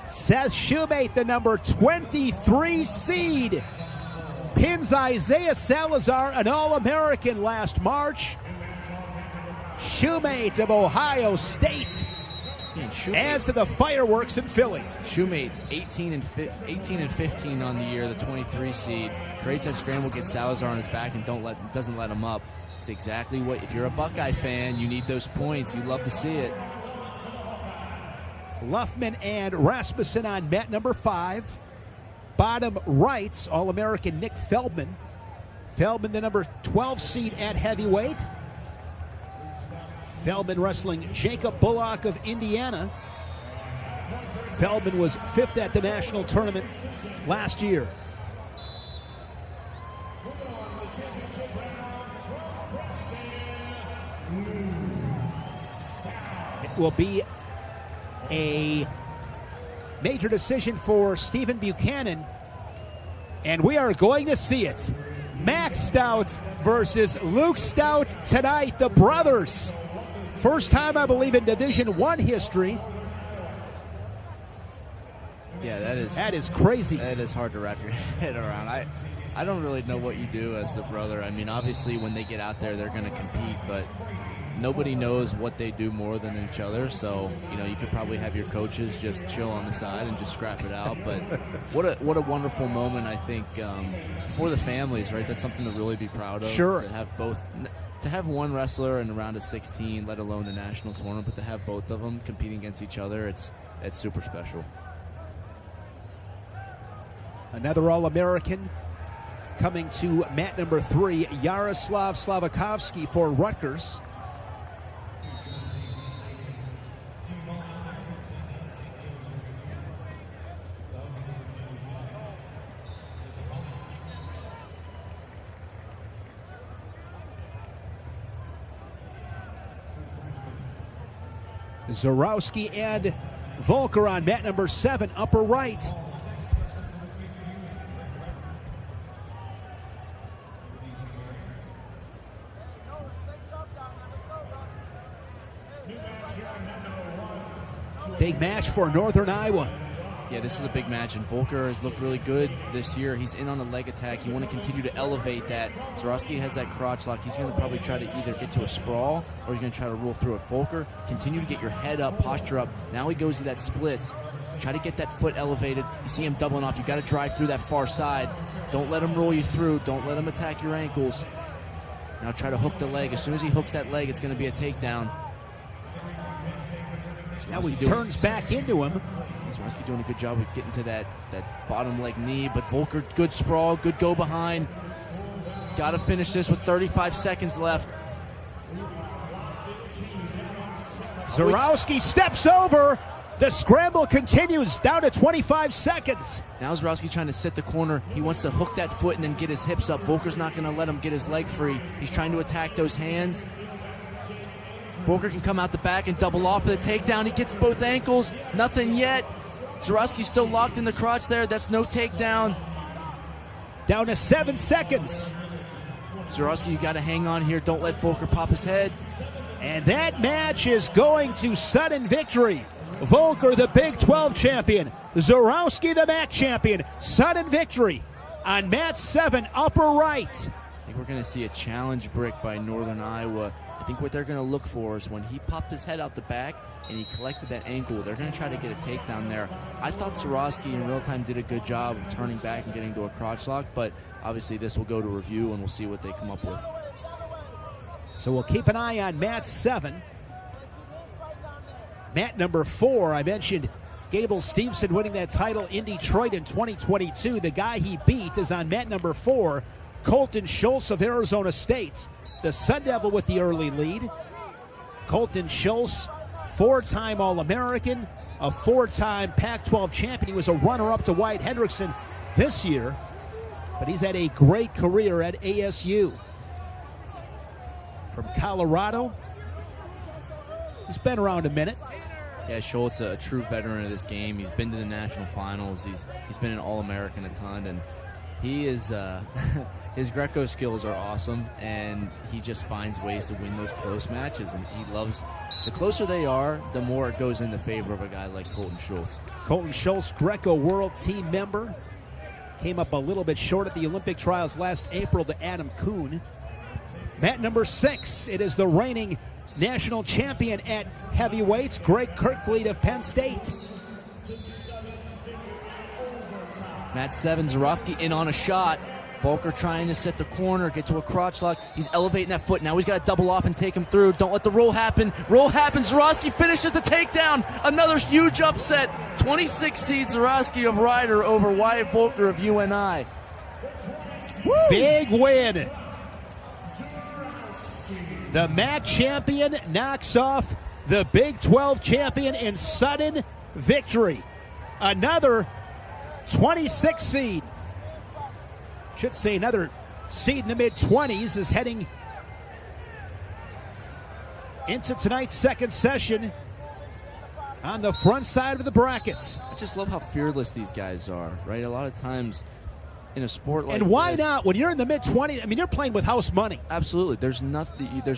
Seth Shoemate, the number 23 seed, pins Isaiah Salazar, an All-American last March. Shoemate of Ohio State adds to the fireworks in Philly. Shoemate, 18 and 15 on the year, the 23 seed. Creates that scramble, gets Salazar on his back, and doesn't let him up. It's exactly what, if you're a Buckeye fan, you need those points. You love to see it. Luffman and Rasmussen on mat number 5. Bottom right, All-American Nick Feldman. Feldman, the number 12 seed at heavyweight. Feldman wrestling Jacob Bullock of Indiana. Feldman was 5th at the national tournament last year. It will be a major decision for Stephen Buchanan, and we are going to see it. Max Stout versus Luke Stout tonight, the brothers. First time, I believe, in Division I history. Yeah, That is crazy. That is hard to wrap your head around. I don't really know what you do as the brother. I mean, obviously when they get out there, they're going to compete, but nobody knows what they do more than each other. So, you know, you could probably have your coaches just chill on the side and just scrap it out. But what a wonderful moment, I think, for the families, right? That's something to really be proud of. Sure. To have one wrestler in a round of 16, let alone the national tournament, but to have both of them competing against each other, it's super special. Another All-American coming to mat number 3, Yaroslav Slavakovsky for Rutgers. Zarowski and Volker on mat number 7, upper right. Big match for Northern Iowa. Yeah, this is a big match, and Volker has looked really good this year. He's in on a leg attack. You want to continue to elevate that. Zarowski has that crotch lock. He's going to probably try to either get to a sprawl or he's going to try to roll through it. Volker, continue to get your head up, posture up. Now he goes to that splits. Try to get that foot elevated. You see him doubling off. You got to drive through that far side. Don't let him roll you through. Don't let him attack your ankles. Now try to hook the leg. As soon as he hooks that leg, it's going to be a takedown. Now he turns back into him. Zarowski doing a good job of getting to that bottom leg knee, but Volker, good sprawl, good go behind. Got to finish this with 35 seconds left. Zarowski steps over. The scramble continues down to 25 seconds. Now Zarowski trying to set the corner. He wants to hook that foot and then get his hips up. Volker's not going to let him get his leg free. He's trying to attack those hands. Volker can come out the back and double off of the takedown. He gets both ankles. Nothing yet. Zarowski's still locked in the crotch there. That's no takedown. Down to 7 seconds. Zarowski, you got to hang on here. Don't let Volker pop his head. And that match is going to sudden victory. Volker, the Big 12 champion. Zarowski, the MAC champion. Sudden victory on mat 7, upper right. I think we're going to see a challenge brick by Northern Iowa. I think what they're going to look for is when he popped his head out the back and he collected that ankle, they're going to try to get a takedown there. I thought Zarowski in real time did a good job of turning back and getting to a crotch lock, but obviously this will go to review and we'll see what they come up with. So we'll keep an eye on mat 7. Mat number 4, I mentioned Gable Steveson winning that title in Detroit in 2022. The guy he beat is on mat number 4, Colton Schultz of Arizona State. The Sun Devil with the early lead. Colton Schultz, 4-time All-American, a 4-time Pac-12 champion. He was a runner-up to Wyatt Hendrickson this year, but he's had a great career at ASU. From Colorado, he's been around a minute. Yeah, Schultz, a true veteran of this game. He's been to the national finals. He's been an All-American a ton, and he is his Greco skills are awesome, and he just finds ways to win those close matches, and he loves, the closer they are, the more it goes in the favor of a guy like Colton Schultz. Colton Schultz, Greco World Team member, came up a little bit short at the Olympic trials last April to Adam Kuhn. Mat number 6, it is the reigning national champion at heavyweights, Greg Kirkfleet of Penn State. Mat 7, Zarowski in on a shot. Volker trying to set the corner, get to a crotch lock. He's elevating that foot. Now he's got to double off and take him through. Don't let the roll happen. Roll happens. Zarowski finishes the takedown. Another huge upset. 26 seed Zarowski of Ryder over Wyatt Volker of UNI. Woo! Big win. The MAC champion knocks off the Big 12 champion in sudden victory. Another 26 seed. Should say another seed in the mid-20s is heading into tonight's second session on the front side of the brackets. I just love how fearless these guys are, right? A lot of times in a sport like this. And why not? When you're in the mid-20s, I mean, you're playing with house money. Absolutely. There's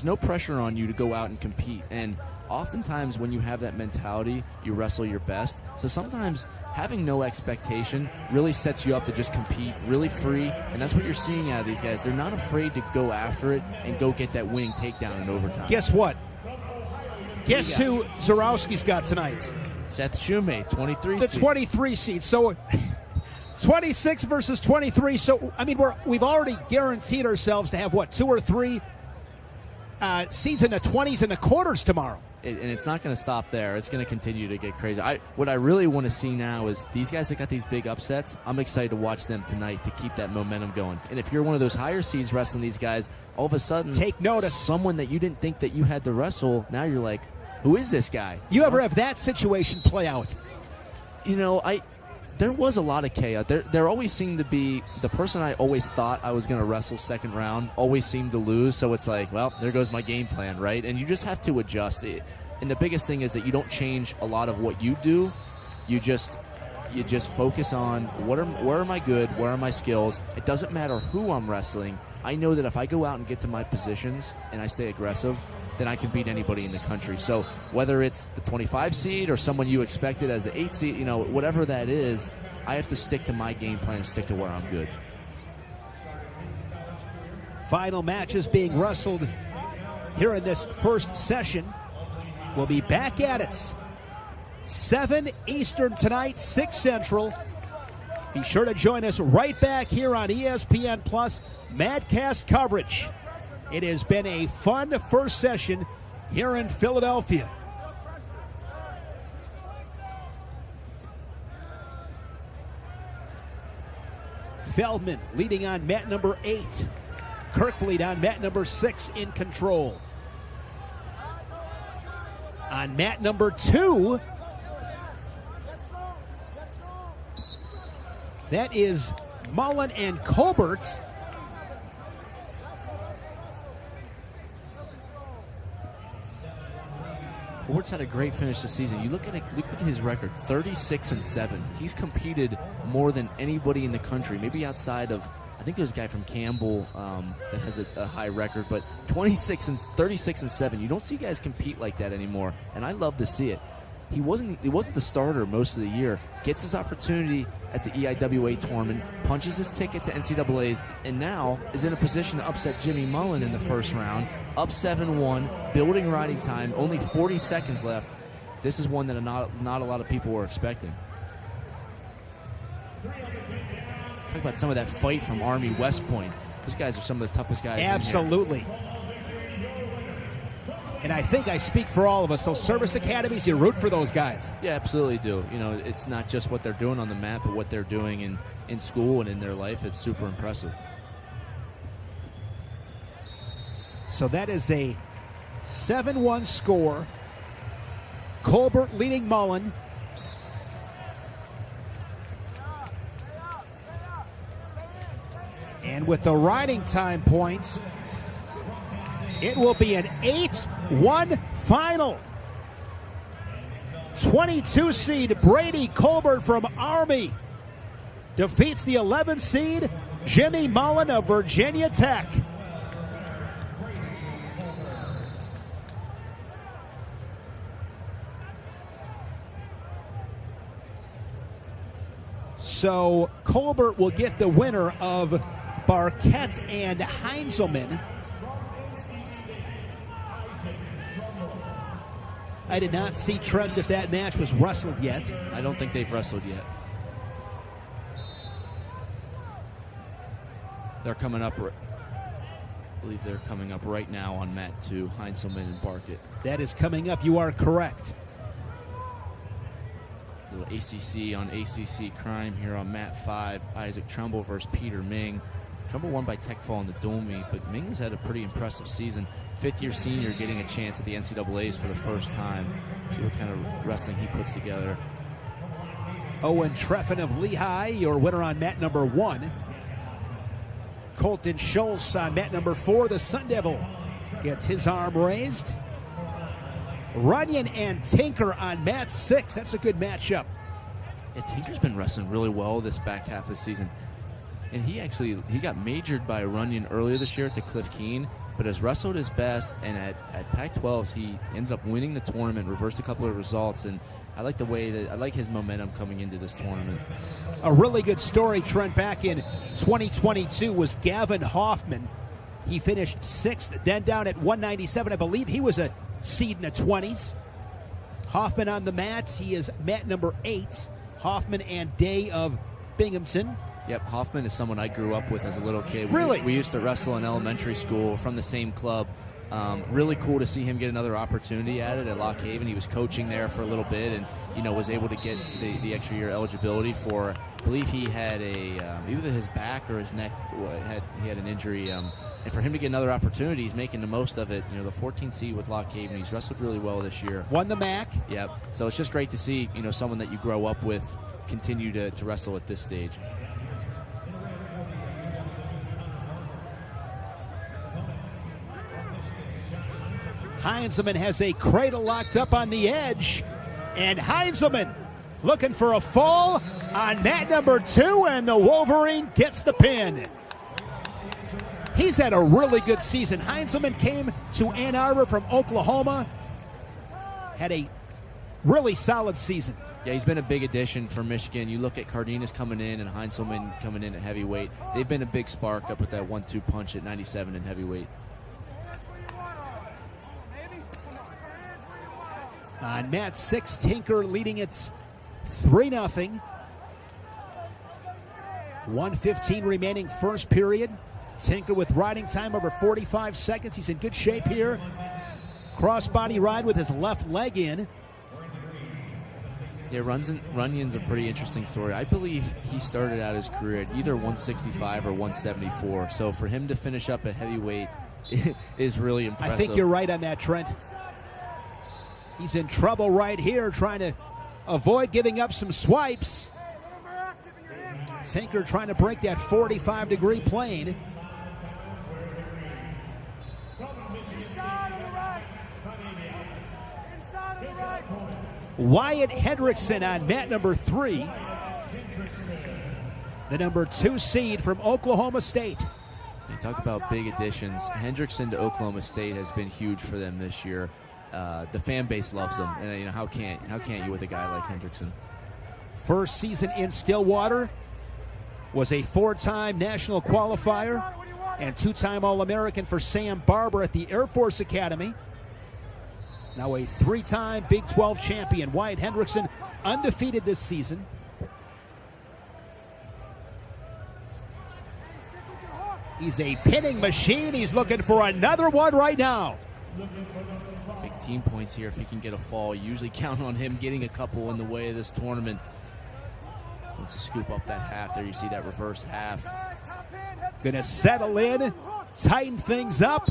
no pressure on you to go out and compete. And oftentimes when you have that mentality, you wrestle your best. So sometimes having no expectation really sets you up to just compete really free, and that's what you're seeing out of these guys. They're not afraid to go after it and go get that winning takedown in overtime. Guess what? Guess who Zarowski's got tonight? Seth Shumate, 23 The seed. 23 seed. So 26 versus 23. So, I mean, we've already guaranteed ourselves to have, what, 2 or 3 seeds in the 20s and the quarters tomorrow. And it's not going to stop there. It's going to continue to get crazy. What I really want to see now is these guys that got these big upsets, I'm excited to watch them tonight to keep that momentum going. And if you're one of those higher seeds wrestling these guys, all of a sudden, take notice. Someone that you didn't think that you had to wrestle, now you're like, who is this guy? You ever have that situation play out? You know, there was a lot of chaos. There always seemed to be the person I always thought I was going to wrestle second round always seemed to lose. So it's like, well, there goes my game plan, right? And you just have to adjust it. And the biggest thing is that you don't change a lot of what you do. You just focus on where am I good? Where are my skills? It doesn't matter who I'm wrestling. I know that if I go out and get to my positions and I stay aggressive, then I can beat anybody in the country. So whether it's the 25 seed or someone you expected as the 8 seed, you know, whatever that is, I have to stick to my game plan and stick to where I'm good. Final matches being wrestled here in this first session. We'll be back at it. 7 Eastern tonight, 6 Central. Be sure to join us right back here on ESPN Plus Madcast coverage. It has been a fun first session here in Philadelphia. Feldman leading on mat number 8. Kirkfleet on mat number 6 in control. On mat number 2, that is Mullen and Colbert. Colbert's had a great finish this season. You look at his record, 36-7. He's competed more than anybody in the country, maybe outside of, I think there's a guy from Campbell that has a high record, but 36-7. You don't see guys compete like that anymore, and I love to see it. He wasn't the starter most of the year. Gets his opportunity at the EIWA tournament, punches his ticket to NCAA's, and now is in a position to upset Jimmy Mullen in the first round. Up 7-1, building riding time, only 40 seconds left. This is one that not a lot of people were expecting. Talk about some of that fight from Army West Point. Those guys are some of the toughest guys. Absolutely. And I think I speak for all of us. Those service academies, you root for those guys. Yeah, absolutely do. You know, it's not just what they're doing on the mat, but what they're doing in school and in their life. It's super impressive. So that is a 7-1 score. Colbert leading Mullen. And with the riding time points, it will be an 8-1 final. 22 seed Brady Colbert from Army defeats the 11 seed Jimmy Mullen of Virginia Tech. So Colbert will get the winner of Barquette and Heinzelman. I did not see trends if that match was wrestled yet. I don't think they've wrestled yet. They're coming up. I believe they're coming up right now on mat 2, Heinzelman and Barquette. That is coming up. You are correct. Little ACC on ACC crime here on mat 5. Isaac Trumbull versus Peter Ming. Trumbull won by tech fall in the dual meet, but Ming has had a pretty impressive season. Fifth-year senior getting a chance at the NCAAs for the first time. See what kind of wrestling he puts together. Owen Treffen of Lehigh, your winner on mat number 1. Colton Schultz on mat number 4. The Sun Devil gets his arm raised. Runyon and Tinker on mat 6. That's a good matchup. Yeah, Tinker's been wrestling really well this back half of the season. And he got majored by Runyon earlier this year at the Cliff Keen, but but has wrestled his best, and at Pac-12s, he ended up winning the tournament, reversed a couple of results, and I like his momentum coming into this tournament. A really good story, Trent, back in 2022 was Gavin Hoffman. He finished 6th, then down at 197. I believe he was a seed in the 20s. Hoffman on the mats. He is mat number 8. Hoffman and Day of Binghamton. Yep, Hoffman is someone I grew up with as a little kid. Really? We used to wrestle in elementary school from the same club. Really cool to see him get another opportunity at it at Lock Haven. He was coaching there for a little bit, and was able to get the extra year eligibility for. I believe he had either his back or his neck. He had an injury, and for him to get another opportunity, he's making the most of it. The 14th seed with Lock Haven. He's wrestled really well this year. Won the MAC. Yep. So it's just great to see someone that you grow up with continue to wrestle at this stage. Heinzelman has a cradle locked up on the edge, and Heinzelman looking for a fall on mat number 2, and the Wolverine gets the pin. He's had a really good season. Heinzelman came to Ann Arbor from Oklahoma, had a really solid season. Yeah, he's been a big addition for Michigan. You look at Cardenas coming in and Heinzelman coming in at heavyweight. They've been a big spark up with that 1-2 punch at 97 in heavyweight. On mat 6, Tinker leading it 3-0. 1:15 remaining first period. Tinker with riding time over 45 seconds. He's in good shape here. Crossbody ride with his left leg in. Yeah, Runyon's a pretty interesting story. I believe he started out his career at either 165 or 174. So for him to finish up at heavyweight is really impressive. I think you're right on that, Trent. He's in trouble right here, trying to avoid giving up some swipes. Tinker trying to break that 45-degree plane. Wyatt Hendrickson on mat number 3. The number 2 seed from Oklahoma State. You talk about big additions. Hendrickson to Oklahoma State has been huge for them this year. The fan base loves him, and how can't you with a guy like Hendrickson? First season in Stillwater, was a 4-time national qualifier and 2-time All-American for Sam Barber at the Air Force Academy. Now a 3-time Big 12 champion. Wyatt Hendrickson undefeated this season. He's a pinning machine. He's looking for another one right now. Big team points here if he can get a fall. You usually count on him getting a couple in the way of this tournament. Wants to scoop up that half there. You see that reverse half. Gonna settle in, tighten things up,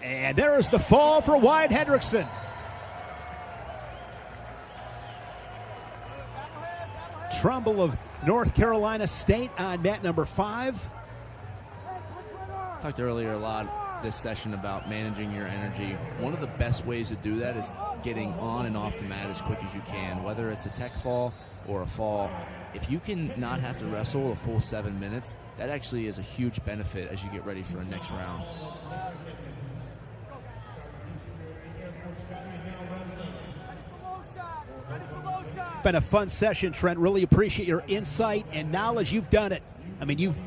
and there's the fall for Wyatt Hendrickson. Trumbull of North Carolina State on mat number 5. Talked earlier a lot this session about managing your energy. One of the best ways to do that is getting on and off the mat as quick as you can, whether it's a tech fall or a fall. If you can not have to wrestle a full 7 minutes, that actually is a huge benefit as you get ready for the next round. It's been a fun session, Trent. Really appreciate your insight and knowledge. You've done it. I mean, you've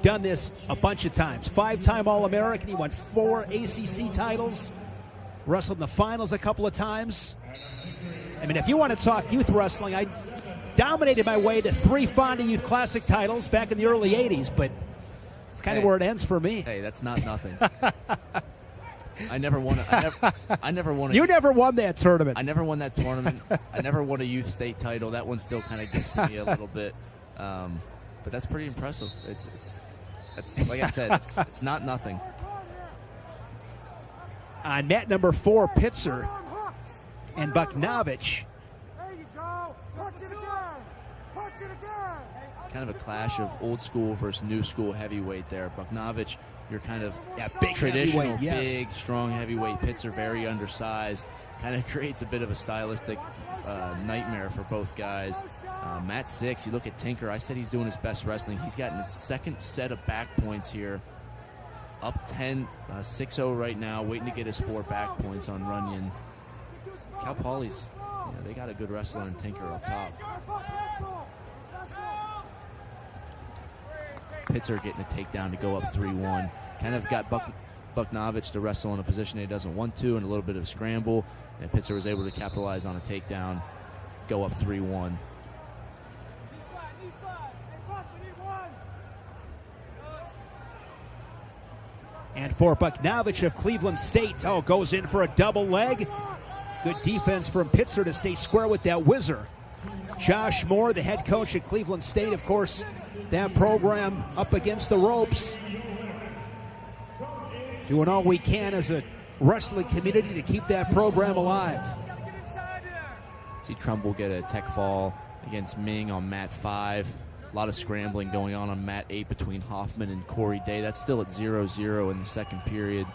done this a bunch of times. 5-time All-American. You won 4 ACC titles. Wrestled in the finals a couple of times. I mean, if you want to talk youth wrestling, I dominated my way to 3 Fonda Youth Classic titles back in the early 80s, but it's kind of where it ends for me. Hey, that's not nothing. I never won. I never won. You never won that tournament. I never won that tournament. I never won a youth state title. That one still kind of gets to me a little bit, but that's pretty impressive. It's like I said, it's not nothing. On mat number 4, Pitzer and Buknovich. Kind of a clash of old school versus new school heavyweight there. Buknovich, you're kind of big traditional, yes. big, strong heavyweight. Pitzer very undersized. Kind of creates a bit of a stylistic nightmare for both guys. Mat 6, you look at Tinker. I said he's doing his best wrestling. He's gotten his second set of back points here. up 10, 6-0 right now, waiting to get his 4 back points on Runyon. Cal Poly's, they got a good wrestler in Tinker up top. Pitzer getting a takedown to go up 3-1. Kind of got Buknovich to wrestle in a position he doesn't want to, and a little bit of a scramble. And Pitzer was able to capitalize on a takedown, go up 3-1. And for Buknovich of Cleveland State, goes in for a double leg. Good defense from Pitzer to stay square with that whizzer. Josh Moore, the head coach at Cleveland State, of course, that program up against the ropes. Doing all we can as a wrestling community to keep that program alive. See Trumbull get a tech fall against Ming on mat 5. A lot of scrambling going on mat 8 between Hoffman and Corey Day. That's still at 0-0 in the second period.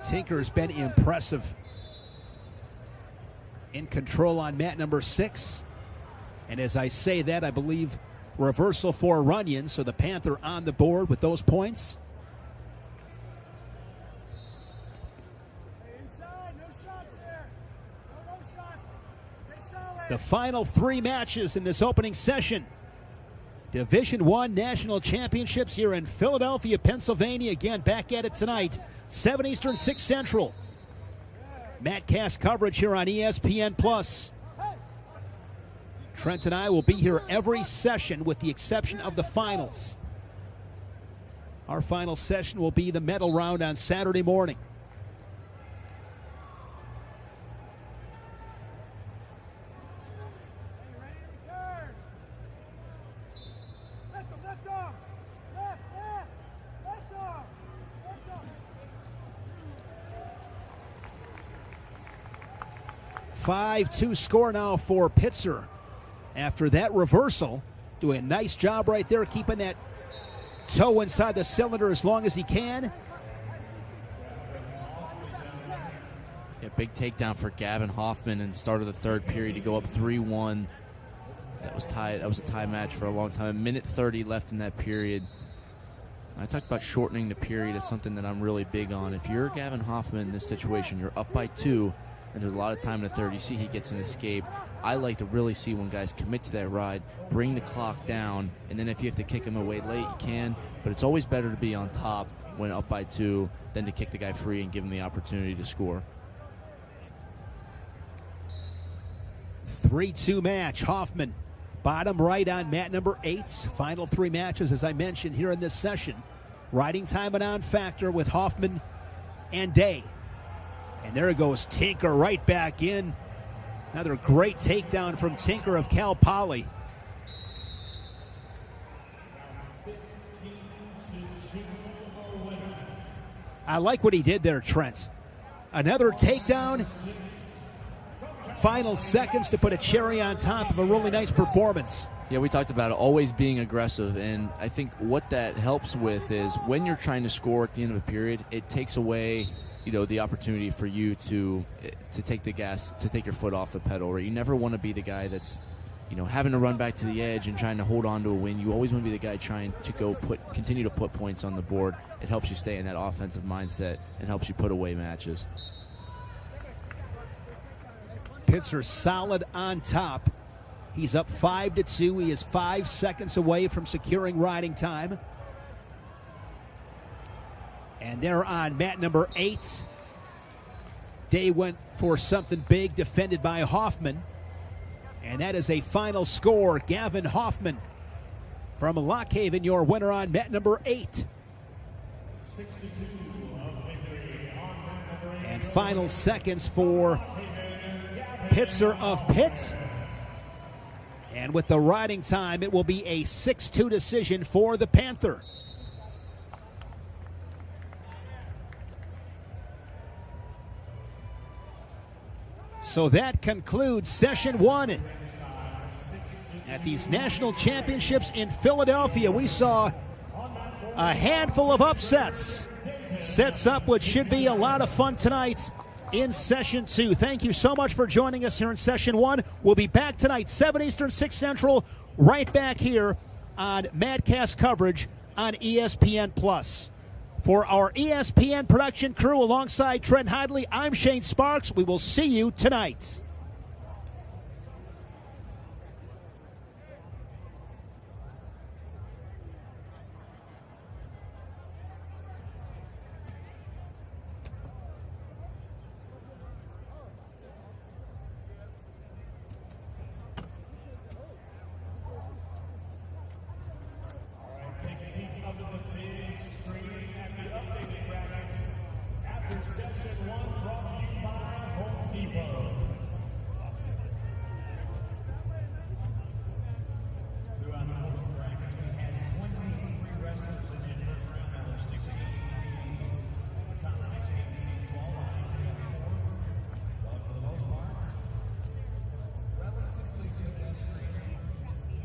Tinker has been impressive. In control on mat number 6. And as I say that, I believe reversal for Runyon, so the Panther on the board with those points. The final 3 matches in this opening session. Division I National Championships here in Philadelphia, Pennsylvania. Again, back at it tonight, 7 Eastern, 6 Central. Mattcast coverage here on ESPN+. Trent and I will be here every session with the exception of the finals. Our final session will be the medal round on Saturday morning. Five 5-2 score now for Pitzer. After that reversal, doing a nice job right there, keeping that toe inside the cylinder as long as he can. Yeah, big takedown for Gavin Hoffman in the start of the third period to go up 3-1. That was tied. That was a tie match for a long time. 1:30 left in that period. I talked about shortening the period. It's something that I'm really big on. If you're Gavin Hoffman in this situation, you're up by 2, and there's a lot of time in the third. You see he gets an escape. I like to really see when guys commit to that ride, bring the clock down, and then if you have to kick him away late, you can. But it's always better to be on top when up by 2 than to kick the guy free and give him the opportunity to score. 3-2 match. Hoffman, bottom right on mat number 8. Final 3 matches, as I mentioned, here in this session. Riding time and on factor with Hoffman and Day. And there goes Tinker right back in. Another great takedown from Tinker of Cal Poly. I like what he did there, Trent. Another takedown. Final seconds to put a cherry on top of a really nice performance. Yeah, we talked about it, always being aggressive, and I think what that helps with is when you're trying to score at the end of a period, it takes away the opportunity for you to take the gas, to take your foot off the pedal. Right? You never want to be the guy that's, having to run back to the edge and trying to hold on to a win. You always want to be the guy trying to continue to put points on the board. It helps you stay in that offensive mindset and helps you put away matches. Pitzer solid on top. He's up 5-2. He is 5 seconds away from securing riding time. And they're on mat number 8. Day went for something big, defended by Hoffman. And that is a final score. Gavin Hoffman from Lock Haven, your winner on mat number 8. And final seconds for Pitzer of Pitt. And with the riding time, it will be a 6-2 decision for the Panther. So that concludes session 1 at these national championships in Philadelphia. We saw a handful of upsets. Sets up what should be a lot of fun tonight in session 2. Thank you so much for joining us here in session 1. We'll be back tonight, 7 Eastern, 6 Central, right back here on Madcast coverage on ESPN Plus. For our ESPN production crew alongside Trent Hidley, I'm Shane Sparks. We will see you tonight. Session 1 brought to you by Home Depot. Throughout the course of the brackets, we had 23 wrestlers in the first round. Now there's 16 seeds. The top 16 seeds qualify to the four. But for the most part, relatively good history. In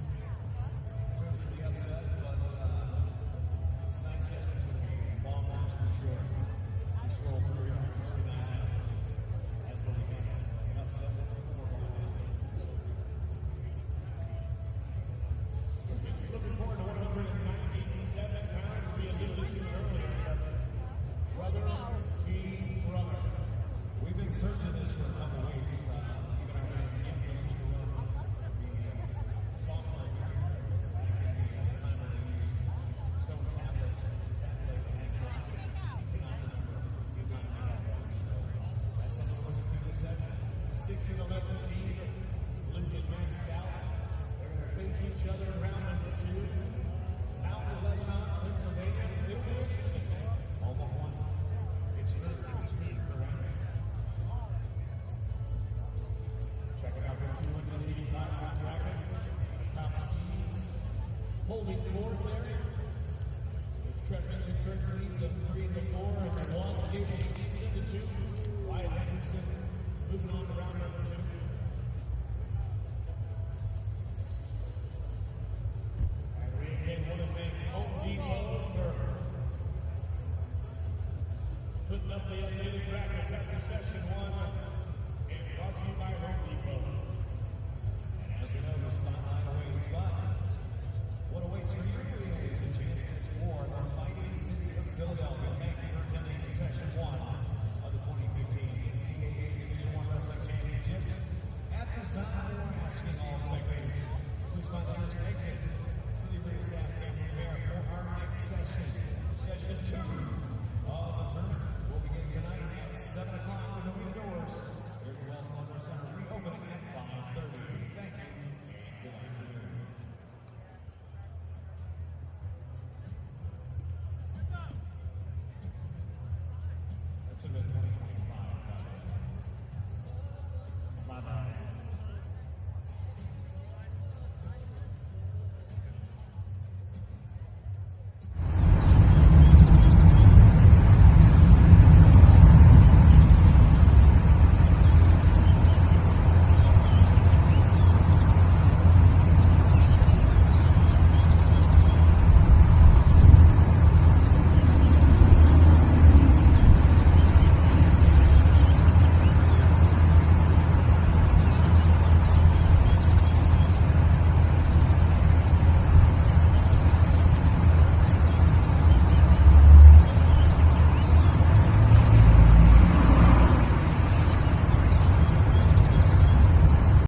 terms of the upsets, but it's nice sessions with the long ones for sure. Scroll through here, everything happens. That's what we got. Enough stuff for 4 rounds. Looking forward to 197 pounds. We alluded to earlier, but brother v. brother. We've been searching this for a couple weeks. Even our man Jim managed to run the software here at the time of the stone tablets. Tablet and dropped. 6 and 11 team, Lincoln maxed out. They're going to face each other in round number 2. Out in Lebanon, Pennsylvania. It'll be interesting. Home of one. It's correct. Check it out, the 285-pound bracket. Top seeds. Holding court there. With Trevor and Kirk lead the 3 and the 4, and the 1 Gable Stevenson, the 2.